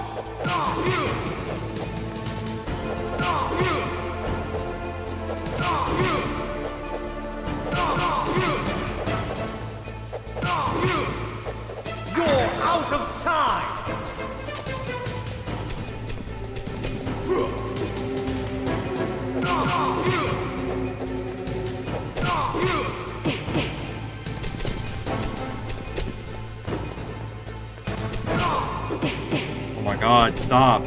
I: You're out of time!
A: my god, stop.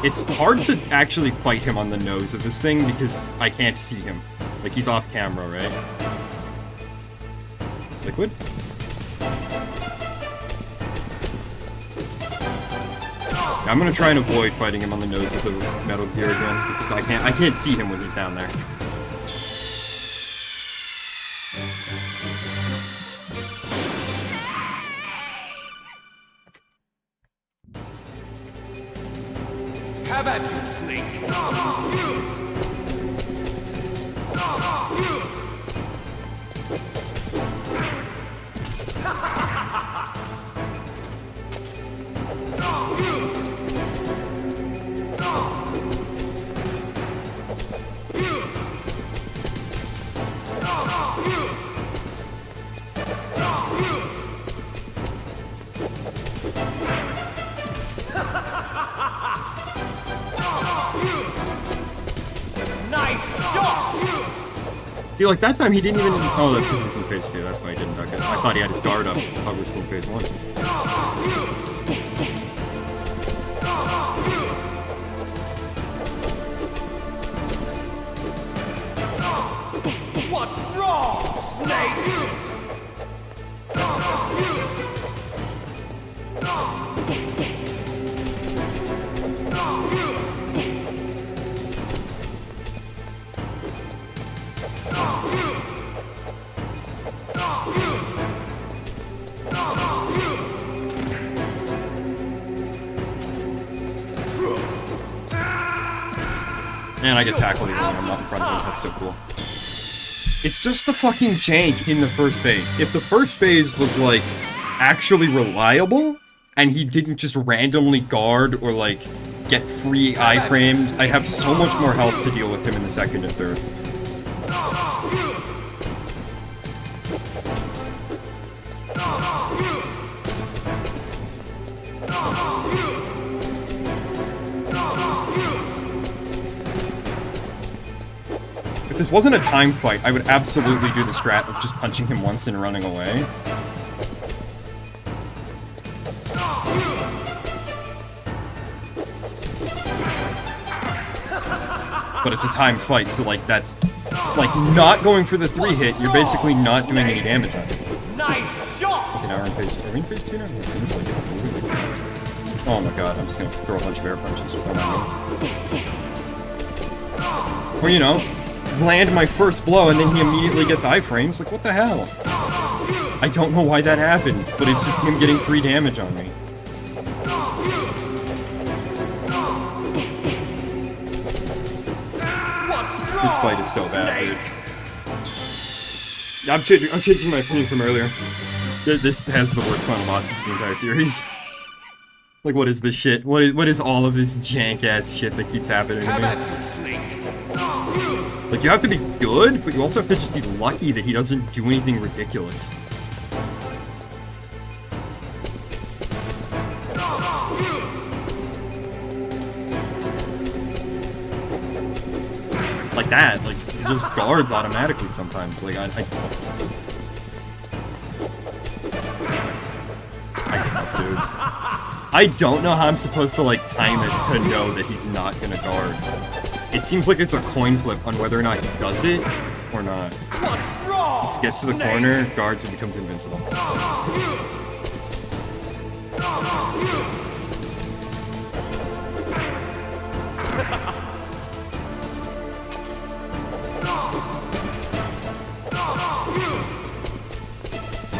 A: It's hard to actually fight him on the nose of this thing because I can't see him. Like, he's off camera, right? Liquid? I'm gonna try and avoid fighting him on the nose of the Metal Gear again because I can't see him when he's down there.
I: Have at you, Snake. Nice shot!
A: See, like, that time he didn't even... Oh, that's because he was in phase 2, that's why he didn't duck it. I thought he had his guard up. I thought we were still in phase 1.
I: What's wrong, Snake?
A: And I get tackled even when I'm not in front of him. That's so cool. It's just the fucking jank in the first phase. If the first phase was, like, actually reliable, and he didn't just randomly guard or, like, get free iframes, I'd have so much more help to deal with him in the second and third. If this wasn't a time fight, I would absolutely do the strat of just punching him once and running away. But it's a time fight, so like that's like not going for the 3-hit, you're basically not doing any damage on it.
I: Nice shot!
A: Okay, now we're in phase 2. Are we in phase 2 now? Oh my god, I'm just gonna throw a bunch of air punches. Or, you know, land my first blow and then he immediately gets iframes. Like, what the hell? I don't know why that happened, but it's just him getting free damage on me. This fight is so bad, dude. I'm changing my opinion from earlier. This has the worst final boss in the entire series. Like, what is this shit? What is all of this jank-ass shit that keeps happening to me? Like, you have to be good, but you also have to just be lucky that he doesn't do anything ridiculous. Like that, like, he just guards automatically sometimes. Like, I dude. I don't know how I'm supposed to, like, time it to know that he's not gonna guard. It seems like it's a coin flip on whether or not he does it or not.
I: What's wrong?
A: He just gets to the corner, guards, and becomes invincible.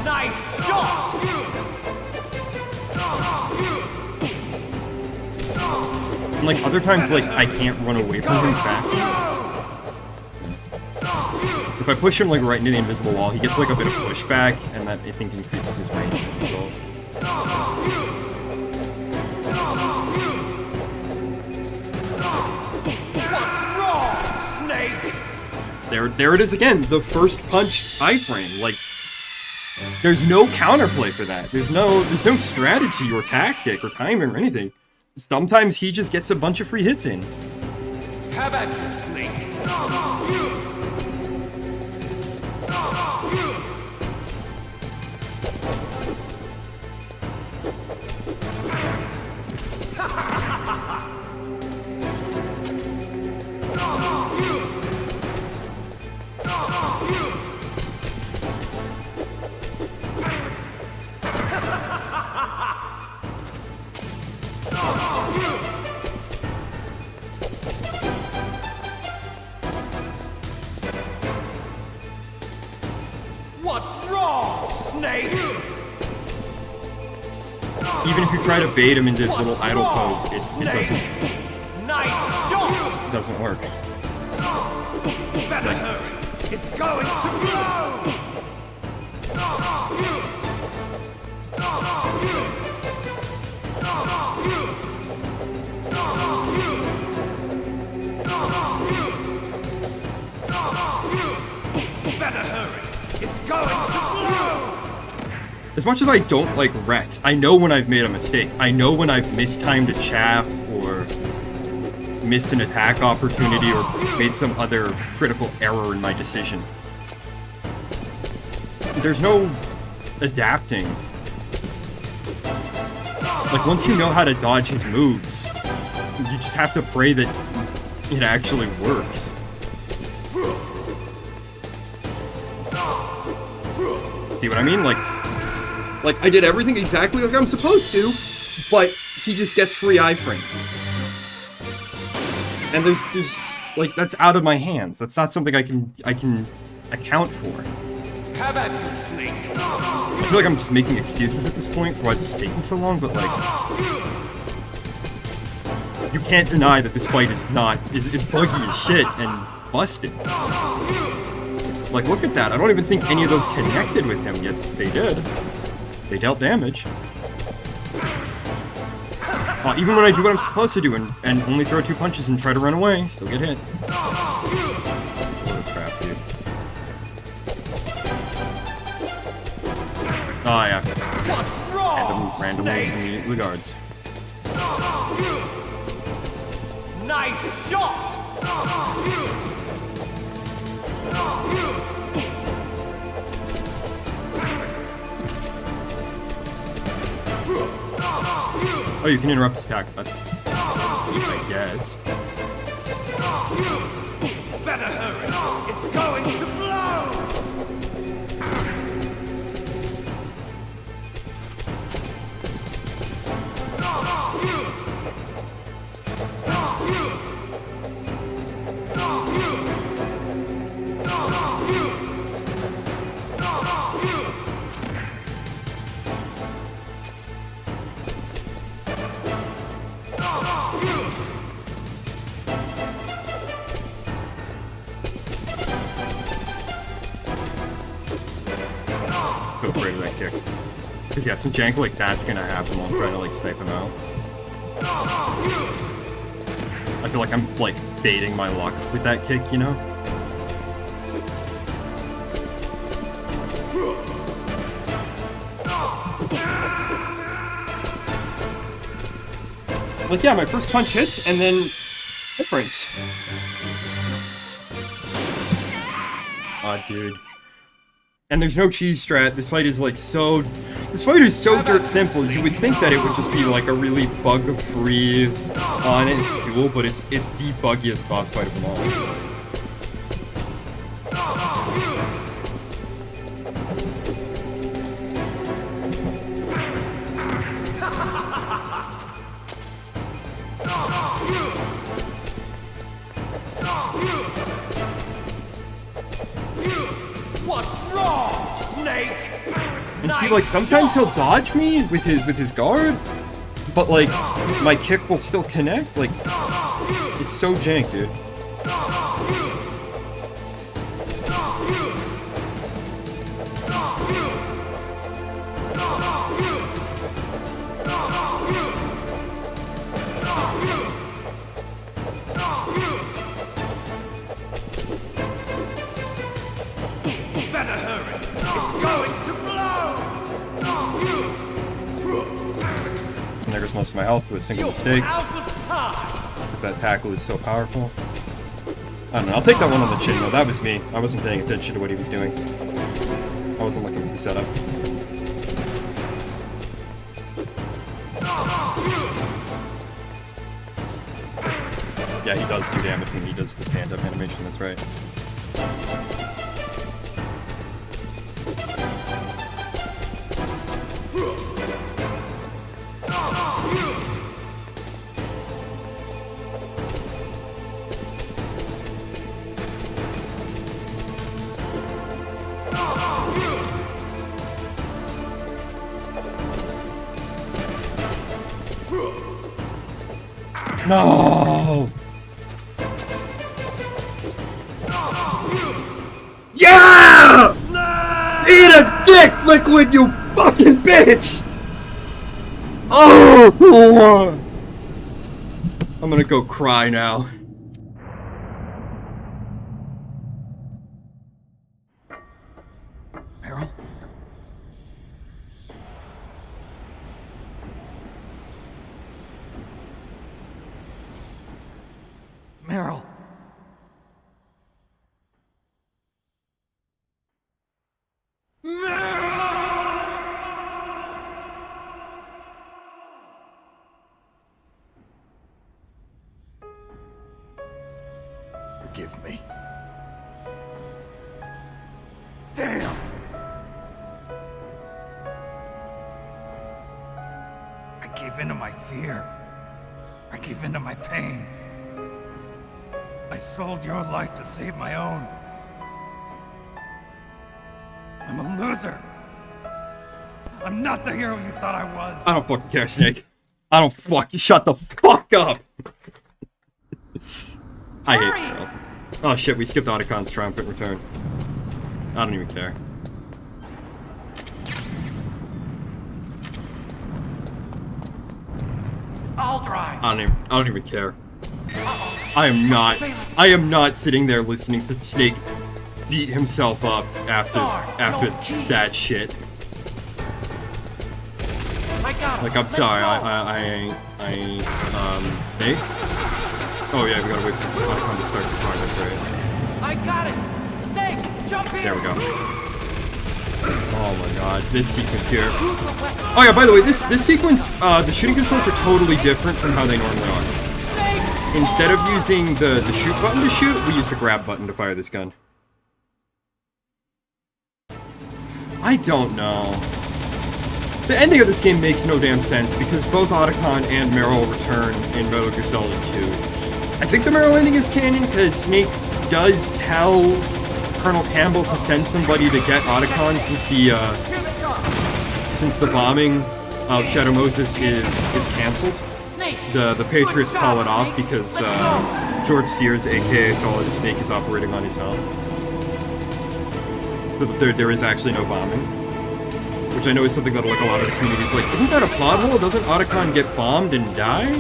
I: Nice shot!
A: And, like, other times, like, I can't run away from him fast enough. If I push him, like, right into the invisible wall, he gets, like, a bit of pushback, and that, I think, increases his range as a result.
I: What's wrong, Snake?
A: There it is again, the first punch iframe. Like, there's no counterplay for that. There's no strategy or tactic or timing or anything. Sometimes he just gets a bunch of free hits in.
I: Have at you, Snake. What's wrong, Snake?
A: Even if you try to bait him into his little idle pose, it
I: Nice shot!
A: doesn't work.
I: Better hurry! It's going to blow! Better hurry! It's going to blow!
A: As much as I don't like Rex, I know when I've made a mistake. I know when I've mistimed a chaff or missed an attack opportunity or made some other critical error in my decision. There's no adapting. Like, once you know how to dodge his moves, you just have to pray that it actually works. See what I mean? Like I did everything exactly like I'm supposed to, but he just gets free iframes. And there's like, that's out of my hands. That's not something I can account for.
I: How about you, Snake?
A: I feel like I'm just making excuses at this point for why it's taking so long, but like, you can't deny that this fight is buggy as shit and busted. Like, look at that. I don't even think any of those connected with him, yet they did. They dealt damage. Even when I do what I'm supposed to do and only throw 2 punches and try to run away, still get hit. What a crap, dude. Oh, yeah.
I: What's wrong,
A: Randomly
I: Snake?
A: immediately guards.
I: Nice shot!
A: Oh, you can interrupt his attack. That's... I guess.
I: Better hurry! It's going to blow!
A: Go afraid of that kick. Because yeah, some jank like that's gonna happen while I'm trying to like snipe him out. I feel like I'm like baiting my luck with that kick, you know? Like yeah, my first punch hits and then it breaks. Aw, dude. And there's no cheese strat. This fight is like so... This fight is so dirt simple. You would think that it would just be like a really bug-free, honest duel, but it's the buggiest boss fight of them all.
I: What's wrong, Snake?
A: And see, like, sometimes he'll dodge me with his guard, but like, my kick will still connect. Like, it's so jank, dude.
I: Better hurry! It's going to blow!
A: And there goes most of my health to a single mistake.
I: Out of time!
A: Because that tackle is so powerful. I don't know, I'll take that one on the chin though. That was me. I wasn't paying attention to what he was doing. I wasn't looking at the setup. Yeah, he does do damage when he does the stand-up animation, that's right. No! Yeah! Eat a dick, Liquid, you fucking bitch! Oh! I'm gonna go cry now.
F: Meryl? Meryl.
H: Forgive me.
F: Damn! I gave in to my fear. I gave in to my pain. I sold your life to save my own. I'm a loser. I'm not the hero you thought I was.
A: I don't fucking care, Snake. I don't fucking shut the fuck up. I hate Meryl. Oh shit, we skipped Otacon's triumphant return. I don't even care.
F: I'll drive.
A: I don't even care. I am not sitting there listening to Snake beat himself up after that shit. Like, I'm sorry, Snake? Oh yeah, we gotta wait for Otacon to start the progress, right?
F: I got it! Snake, jump in!
A: There we go. Oh my god, this sequence here. Oh yeah, by the way, this sequence, the shooting controls are totally different from how they normally are. Instead of using the shoot button to shoot, we use the grab button to fire this gun. I don't know. The ending of this game makes no damn sense because both Otacon and Meryl return in Metal Gear Solid 2. I think the Meryl ending is canon because Snake does tell Colonel Campbell to send somebody to get Otacon since the bombing of Shadow Moses is cancelled. The Patriots call it off because George Sears, aka Solid Snake, is operating on his own. But there is actually no bombing. Which I know is something that like a lot of the communities like, isn't that a plot hole? Doesn't Otacon get bombed and die?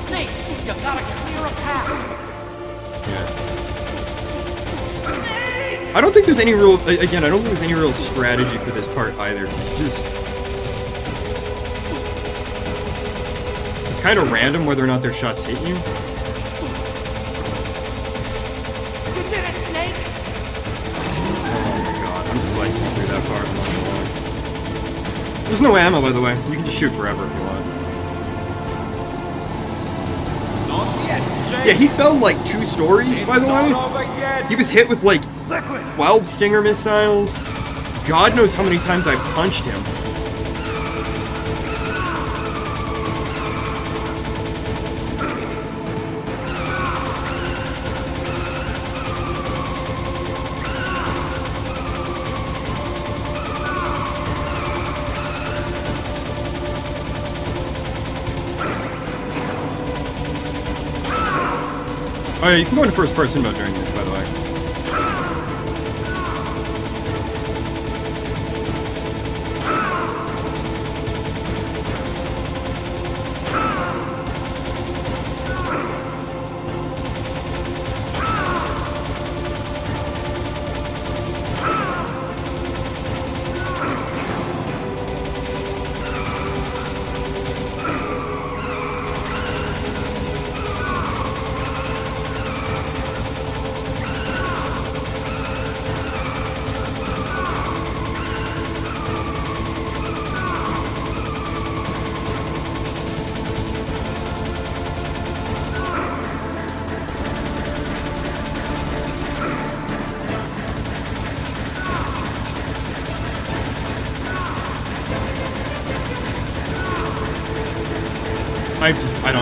F: Snake, you gotta clear a path.
A: Yeah. I don't think there's any real, again, I don't think there's any real strategy for this part either. It's kind of random whether or not their shots hit you.
F: You did it, Snake!
A: Oh my god, I'm just liking through that part. There's no ammo, by the way. You can just shoot forever if you want. Yeah, he fell like 2 stories, by the way. He was hit with like 12 Stinger missiles. God knows how many times I punched him. Oh yeah, you can go into first person mode during this, by the way.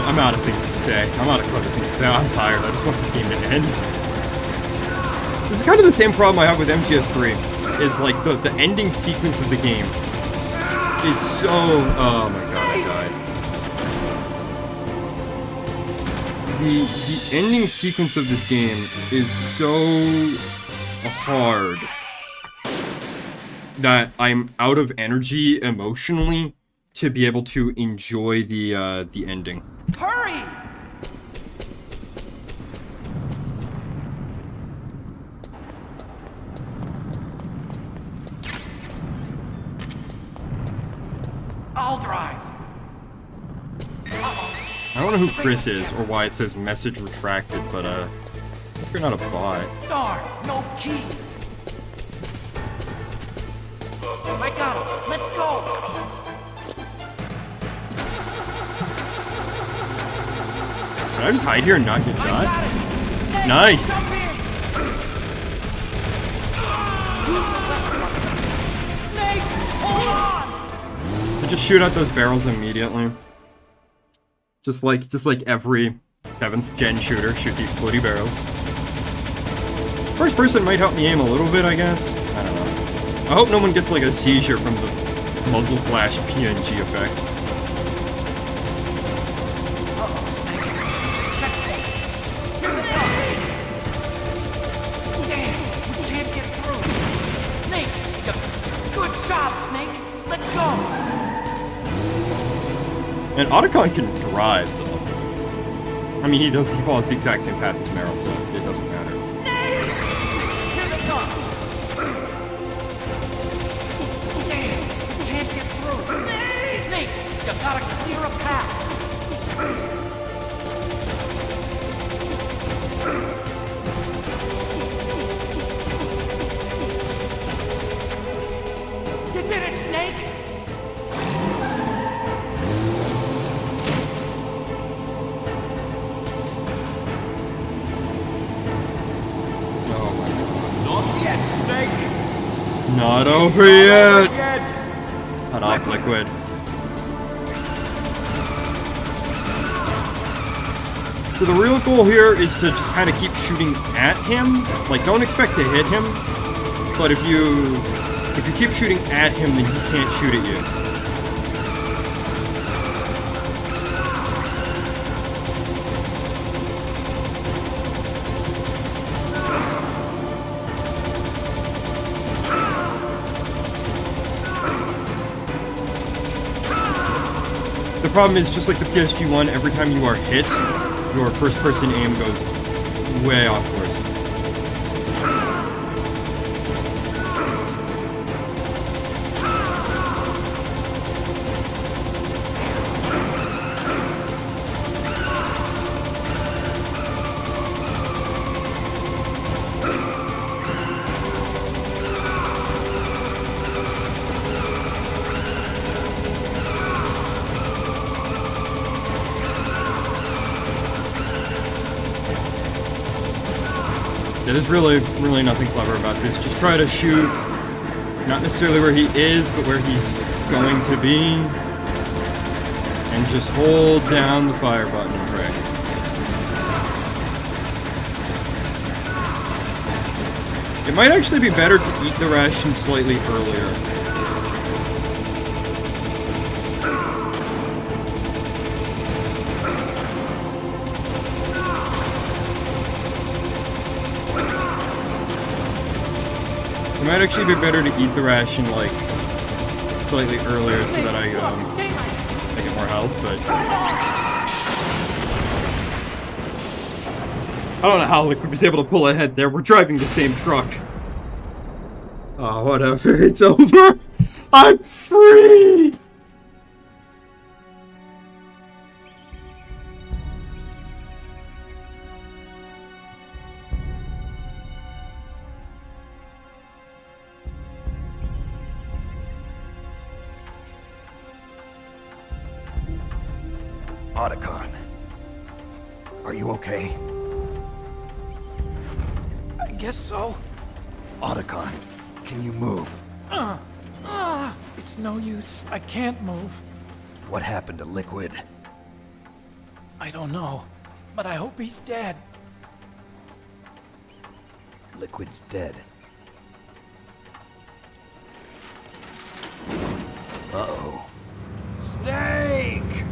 A: I'm out of things to say. I'm out of clever things to say. I'm tired. I just want this game to end. It's kind of the same problem I have with MGS3. Is like the ending sequence of the game is so... Oh my god, I died. the ending sequence of this game is so hard that I'm out of energy emotionally to be able to enjoy the ending.
F: Hurry! I'll drive.
A: I don't know who Chris is or why it says message retracted, but you're not a bot.
F: Darn, no keys. I got him. Let's go.
A: Can I just hide here and not get shot? Nice!
F: Snake, hold on.
A: I just shoot out those barrels immediately. Just like every 7th gen shooter, shoot these floaty barrels. First person might help me aim a little bit, I guess. I don't know. I hope no one gets like a seizure from the muzzle flash PNG effect.
F: Damn, we can't get through. Snake, good job, Snake. Let's go.
A: And Otacon can drive, though. I mean, he follows the exact same path as Meryl, so it doesn't matter.
F: Snake! Here they come. Damn, we can't get through. Snake, you gotta clear a path. You did it, Snake!
A: It's not over yet! Cut off, Liquid. So the real goal here is to just kind of keep shooting at him. Like, don't expect to hit him, but if you keep shooting at him, then he can't shoot at you. The problem is, just like the PSG-1, every time you are hit, your first-person aim goes way off course. Yeah, there's really nothing clever about this. Just try to shoot, not necessarily where he is, but where he's going to be. And just hold down the fire button and pray. It might actually be better to eat the ration slightly earlier. It might actually be better to eat the ration, like, slightly earlier so that I get more health, but... I don't know how Liquid was able to pull ahead there. We're driving the same truck. Oh, whatever. It's over. I'm free!
H: Otacon. Are you okay?
F: I guess so.
H: Otacon, can you move?
F: It's no use. I can't move.
H: What happened to Liquid?
F: I don't know, but I hope he's dead.
H: Liquid's dead. Uh-oh.
J: Snake!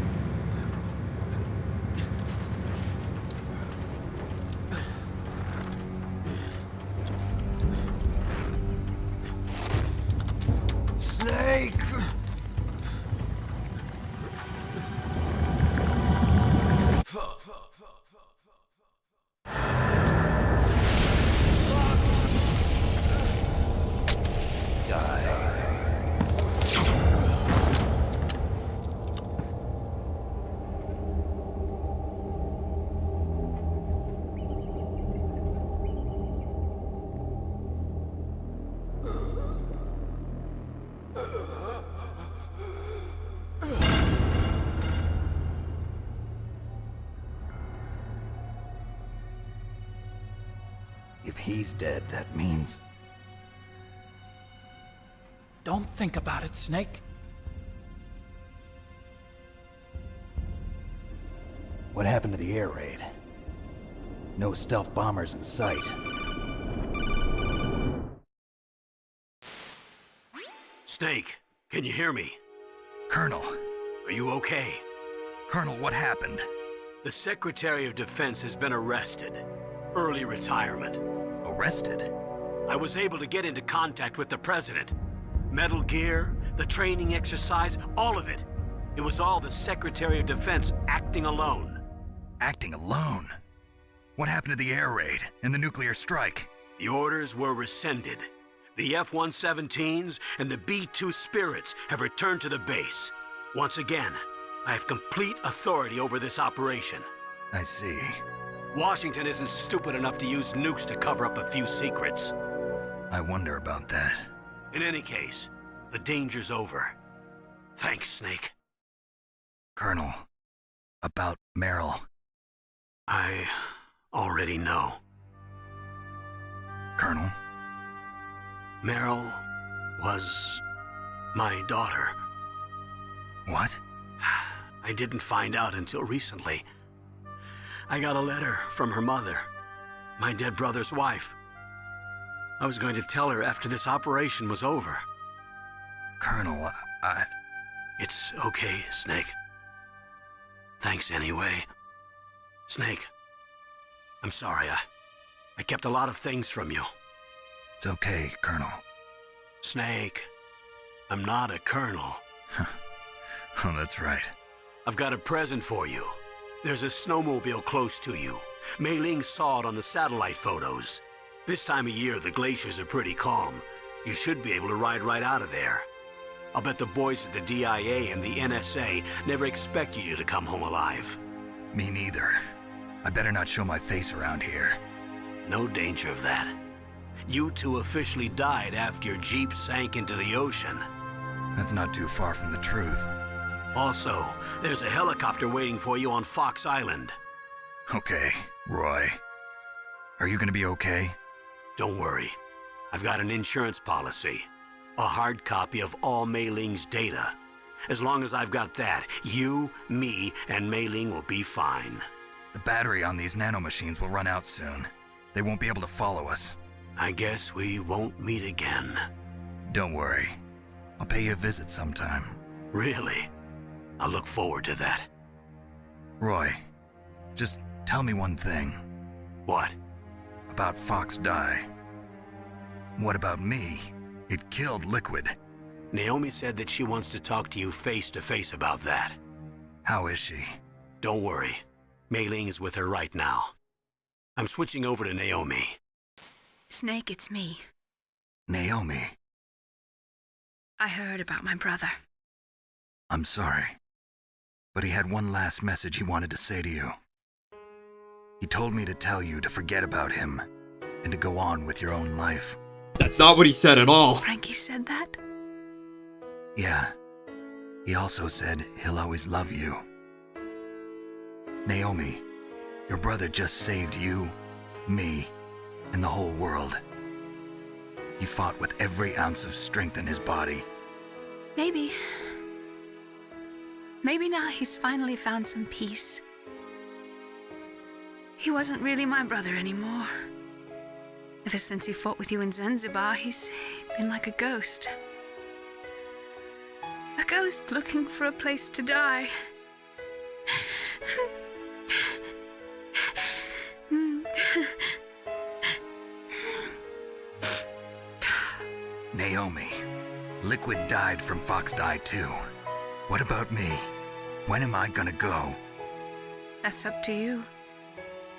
H: he's dead, that means...
F: Don't think about it, Snake.
H: What happened to the air raid? No stealth bombers in sight.
D: Snake, can you hear me?
B: Colonel.
D: Are you okay?
B: Colonel, what happened?
D: The Secretary of Defense has been arrested. Early retirement.
B: Arrested?
D: I was able to get into contact with the President. Metal Gear, the training exercise, all of it. It was all the Secretary of Defense acting alone.
B: Acting alone? What happened to the air raid and the nuclear strike?
D: The orders were rescinded. The F-117s and the B-2 Spirits have returned to the base. Once again, I have complete authority over this operation.
B: I see.
D: Washington isn't stupid enough to use nukes to cover up a few secrets.
B: I wonder about that.
D: In any case, the danger's over. Thanks, Snake.
B: Colonel, about Meryl.
D: I already know.
B: Colonel?
D: Meryl was my daughter.
B: What?
D: I didn't find out until recently. I got a letter from her mother, my dead brother's wife. I was going to tell her after this operation was over.
B: Colonel,
D: It's okay, Snake. Thanks anyway. Snake, I'm sorry. I kept a lot of things from you.
B: It's okay, Colonel.
D: Snake, I'm not a colonel.
B: Oh, that's right.
D: I've got a present for you. There's a snowmobile close to you. Mei Ling saw it on the satellite photos. This time of year, the glaciers are pretty calm. You should be able to ride right out of there. I'll bet the boys at the DIA and the NSA never expected you to come home alive.
B: Me neither. I better not show my face around here.
D: No danger of that. You two officially died after your Jeep sank into the ocean.
B: That's not too far from the truth.
D: Also, there's a helicopter waiting for you on Fox Island.
B: Okay, Roy. Are you gonna be okay?
D: Don't worry. I've got an insurance policy. A hard copy of all Mei Ling's data. As long as I've got that, you, me, and Mei Ling will be fine.
B: The battery on these nanomachines will run out soon. They won't be able to follow us.
D: I guess we won't meet again.
B: Don't worry. I'll pay you a visit sometime.
D: Really? I look forward to that.
B: Roy, just tell me one thing.
D: What?
B: About Fox Die. What about me? It killed Liquid.
D: Naomi said that she wants to talk to you face to face about that.
B: How is she?
D: Don't worry. Mei Ling is with her right now. I'm switching over to Naomi.
C: Snake, it's me.
B: Naomi.
C: I heard about my brother.
B: I'm sorry. But he had one last message he wanted to say to you. He told me to tell you to forget about him and to go on with your own life.
A: That's not what he said at all.
C: Frankie said that?
B: Yeah. He also said he'll always love you. Naomi, your brother just saved you, me, and the whole world. He fought with every ounce of strength in his body.
C: Maybe. Maybe now he's finally found some peace. He wasn't really my brother anymore. Ever since he fought with you in Zanzibar, he's been like a ghost. A ghost looking for a place to die.
B: Naomi, Liquid died from Fox Die too. What about me? When am I gonna go?
C: That's up to you.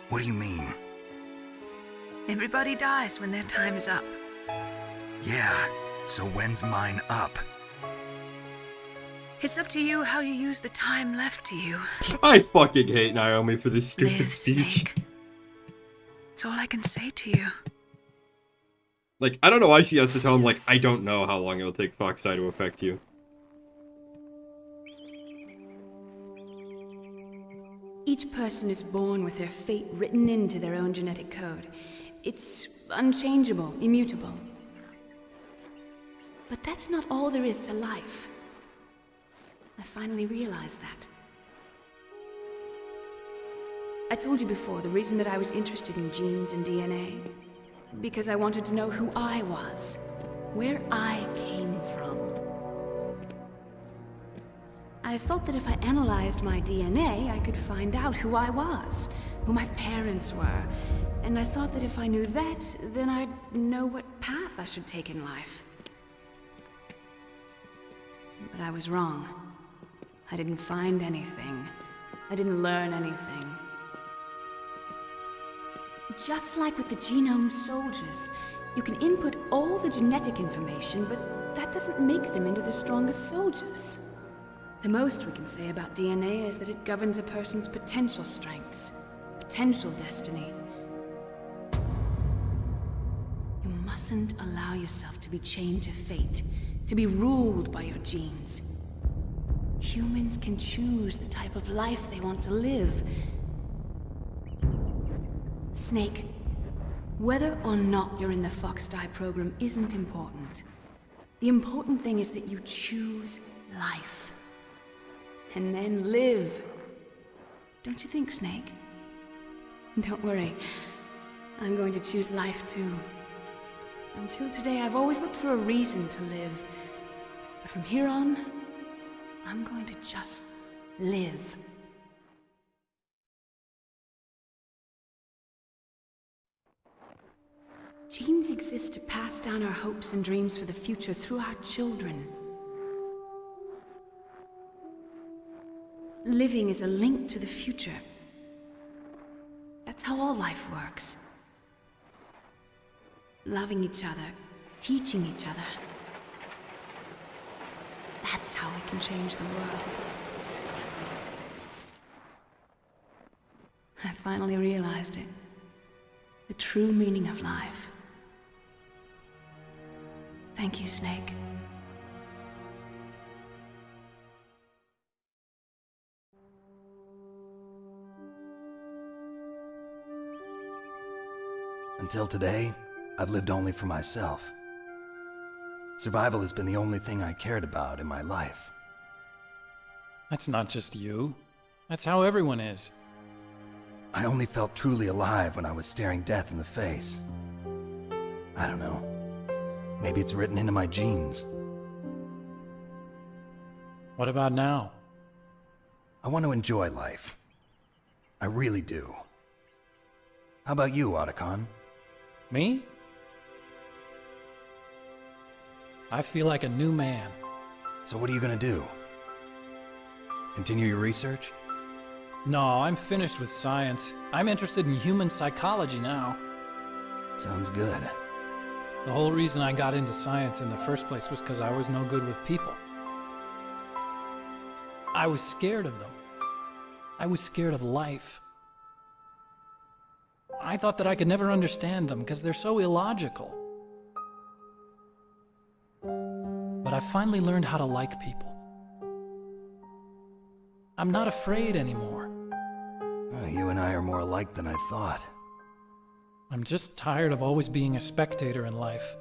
B: What do you mean?
C: Everybody dies when their time is up.
B: Yeah, so when's mine up?
C: It's up to you how you use the time left to you.
A: I fucking hate Naomi for this stupid
C: Live,
A: speech.
C: Snake. That's all I can say to you.
A: Like, I don't know why she has to tell him, like, I don't know how long it'll take Fox Die to affect you.
K: Each person is born with their fate written into their own genetic code. It's
C: unchangeable, immutable. But that's not all there is to life. I finally realized that. I told you before the reason that I was interested in genes and DNA. Because I wanted to know who I was, where I came from. I thought that if I analyzed my DNA, I could find out who I was, who my parents were. And I thought that if I knew that, then I'd know what path I should take in life. But I was wrong. I didn't find anything. I didn't learn anything. Just like with the genome soldiers, you can input all the genetic information, but that doesn't make them into the strongest soldiers. The most we can say about DNA is that it governs a person's potential strengths, potential destiny. You mustn't allow yourself to be chained to fate, to be ruled by your genes. Humans can choose the type of life they want to live. Snake, whether or not you're in the Fox-Die program isn't important. The important thing is that you choose life. And then live. Don't you think, Snake? Don't worry. I'm going to choose life too. Until today, I've always looked for a reason to live. But from here on, I'm going to just live. Genes exist to pass down our hopes and dreams for the future through our children. Living is a link to the future. That's how all life works. Loving each other, teaching each other. That's how we can change the world. I finally realized it. The true meaning of life. Thank you, Snake.
H: Until today, I've lived only for myself. Survival has been the only thing I cared about in my life.
K: That's not just you. That's how everyone is.
H: I only felt truly alive when I was staring death in the face. I don't know. Maybe it's written into my genes.
K: What about now?
H: I want to enjoy life. I really do. How about you, Otacon?
K: Me? I feel like a new man.
H: So what are you gonna do? Continue your research?
K: No, I'm finished with science. I'm interested in human psychology now.
H: Sounds good.
K: The whole reason I got into science in the first place was because I was no good with people. I was scared of them. I was scared of life. I thought that I could never understand them because they're so illogical. But I finally learned how to like people. I'm not afraid anymore.
H: You and I are more alike than I thought.
K: I'm just tired of always being a spectator in life.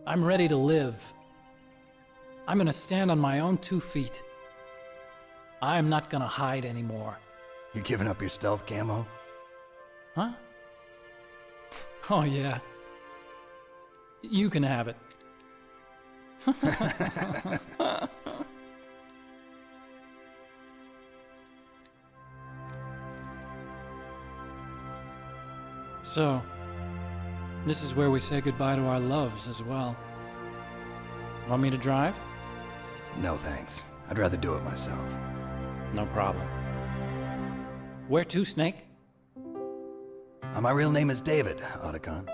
K: I'm ready to live. I'm gonna stand on my own 2 feet. I'm not gonna hide anymore.
H: You giving up your stealth camo?
K: Huh? Oh yeah. You can have it. So, this is where we say goodbye to our loves as well. Want me to drive?
H: No thanks. I'd rather do it myself.
K: No problem. Where to, Snake?
H: My real name is David, Otacon.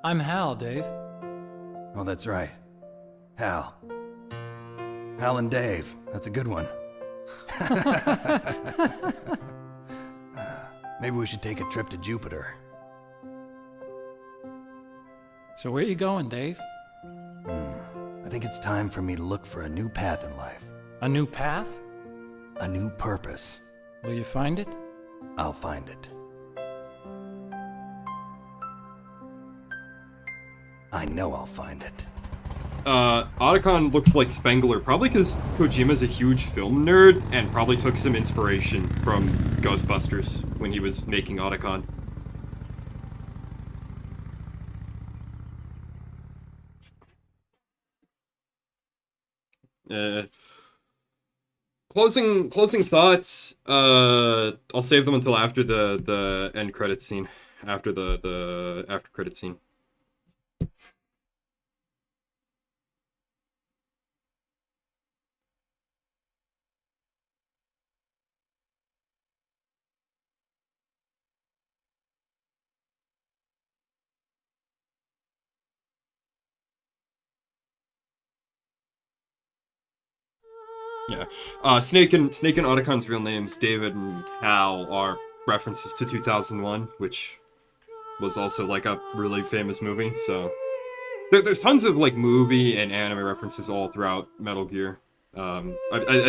K: I'm Hal, Dave.
H: Oh, that's right. Hal. Hal and Dave. That's a good one. Maybe we should take a trip to Jupiter.
K: So where you going, Dave?
H: I think it's time for me to look for a new path in life.
K: A new path?
H: A new purpose.
K: Will you find it?
H: I'll find it. I know I'll find it.
A: Otacon looks like Spengler, probably because Kojima's a huge film nerd and probably took some inspiration from Ghostbusters when he was making Otacon. Closing thoughts. I'll save them until after the end credit scene, after the after credit scene. Yeah. Snake and Otacon's real names, David and Hal, are references to 2001, which was also like a really famous movie. So there's tons of like movie and anime references all throughout Metal Gear. I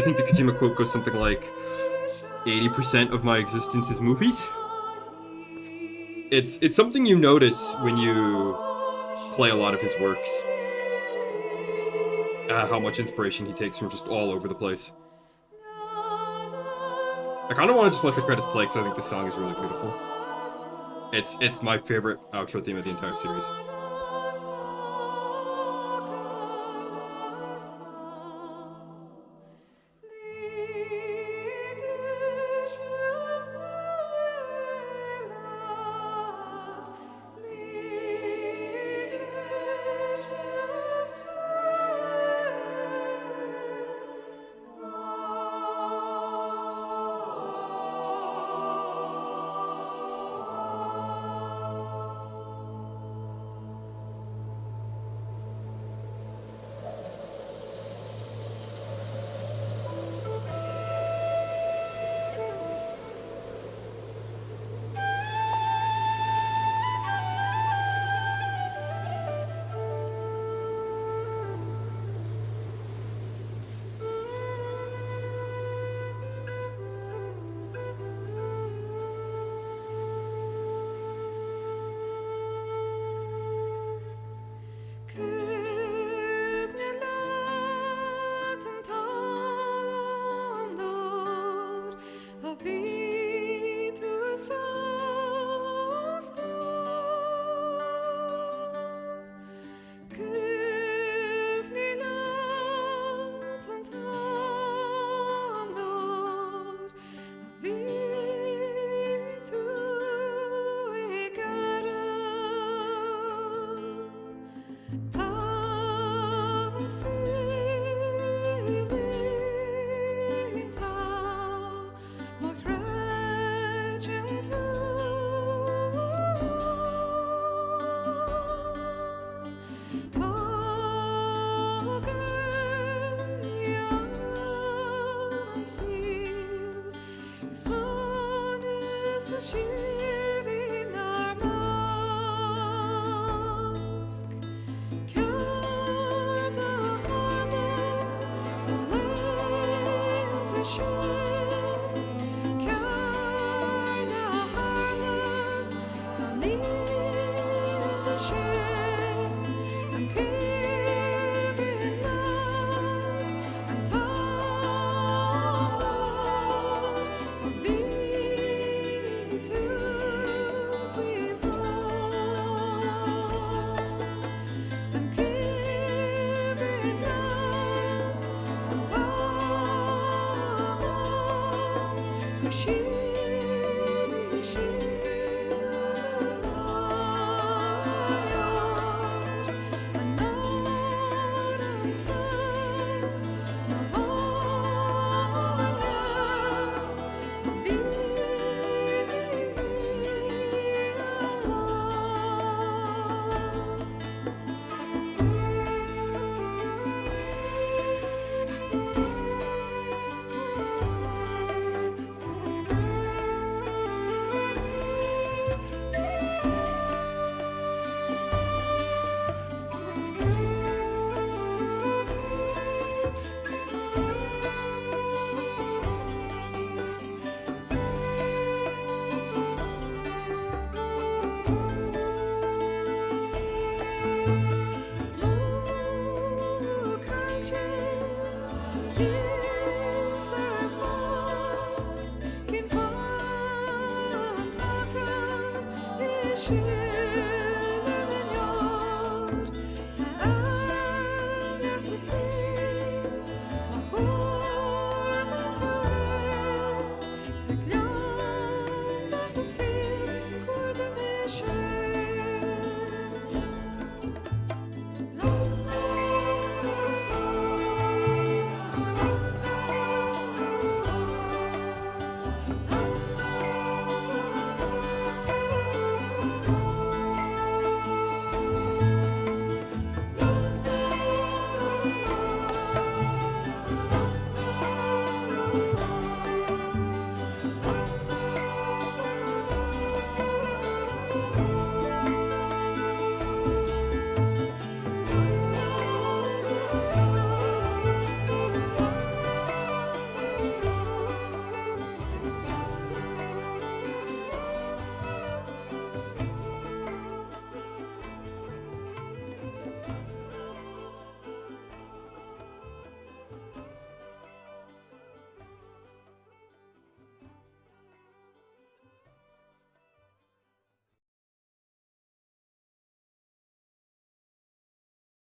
A: think the Kojima quote goes something like, 80% of my existence is movies. It's something you notice when you play a lot of his works. How much inspiration he takes from just all over the place. I kind of want to just let the credits play because I think this song is really beautiful. It's my favorite outro theme of the entire series.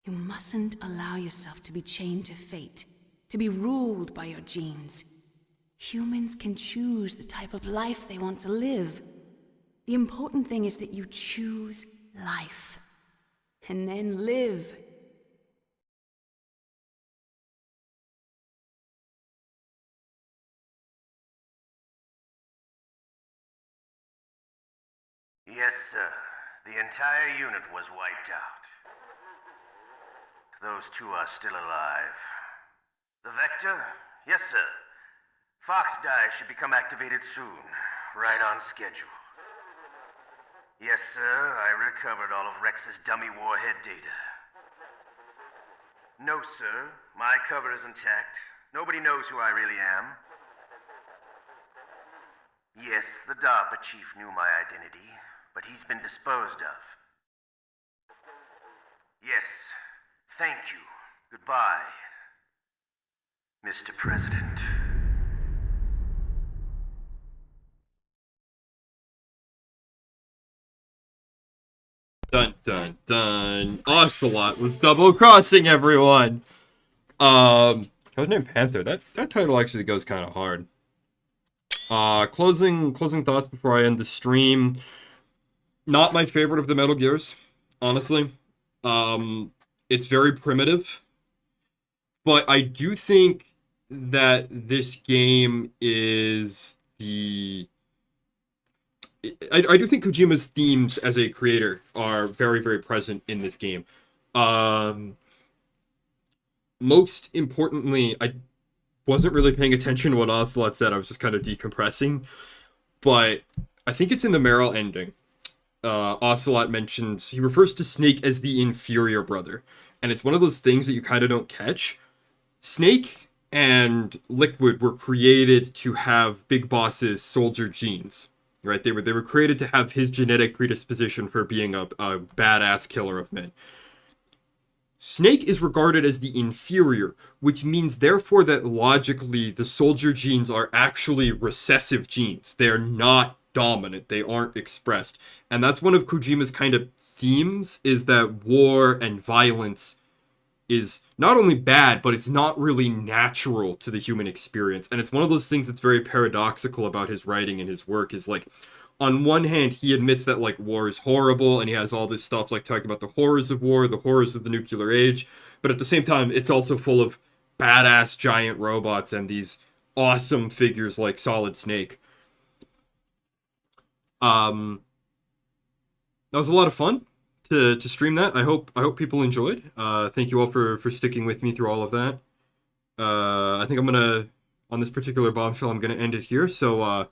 C: You mustn't allow yourself to be chained to fate, to be ruled by your genes. Humans can choose the type of life they want to live. The important thing is that you choose life. And then live.
I: Yes, sir. The entire unit was wiped out. Those two are still alive. The Vector? Yes, sir. Fox Die should become activated soon. Right on schedule. Yes, sir. I recovered all of Rex's dummy warhead data. No, sir. My cover is intact. Nobody knows who I really am. Yes, the DARPA chief knew my identity, but he's been disposed of. Yes. Thank you. Goodbye, Mr. President.
A: Dun dun dun. Ocelot was double crossing everyone. Codename Panther. That title actually goes kind of hard. Closing thoughts before I end the stream. Not my favorite of the Metal Gears, honestly. It's very primitive, but I do think that this game is I do think Kojima's themes as a creator are very, very present in this game. Most importantly, I wasn't really paying attention to what Ocelot said. I was just kind of decompressing, but I think it's in the Meryl ending. Ocelot mentions, he refers to Snake as the inferior brother, and it's one of those things that you kind of don't catch. Snake and Liquid were created to have Big Boss's soldier genes, right? They were created to have his genetic predisposition for being a badass killer of men. Snake is regarded as the inferior, which means therefore that logically the soldier genes are actually recessive genes. They are not dominant. They aren't expressed. And that's one of Kojima's kind of themes, is that war and violence is not only bad, but it's not really natural to the human experience. And it's one of those things that's very paradoxical about his writing and his work, is like, on one hand, he admits that like war is horrible, and he has all this stuff like talking about the horrors of war, the horrors of the nuclear age, but at the same time, it's also full of badass giant robots and these awesome figures like Solid Snake. That was a lot of fun to stream that. I hope people enjoyed. Thank you all for sticking with me through all of that. I think I'm gonna, on this particular bombshell, I'm gonna end it here. So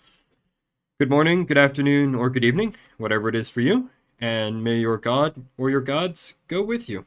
A: good morning, good afternoon, or good evening, whatever it is for you, and may your god or your gods go with you.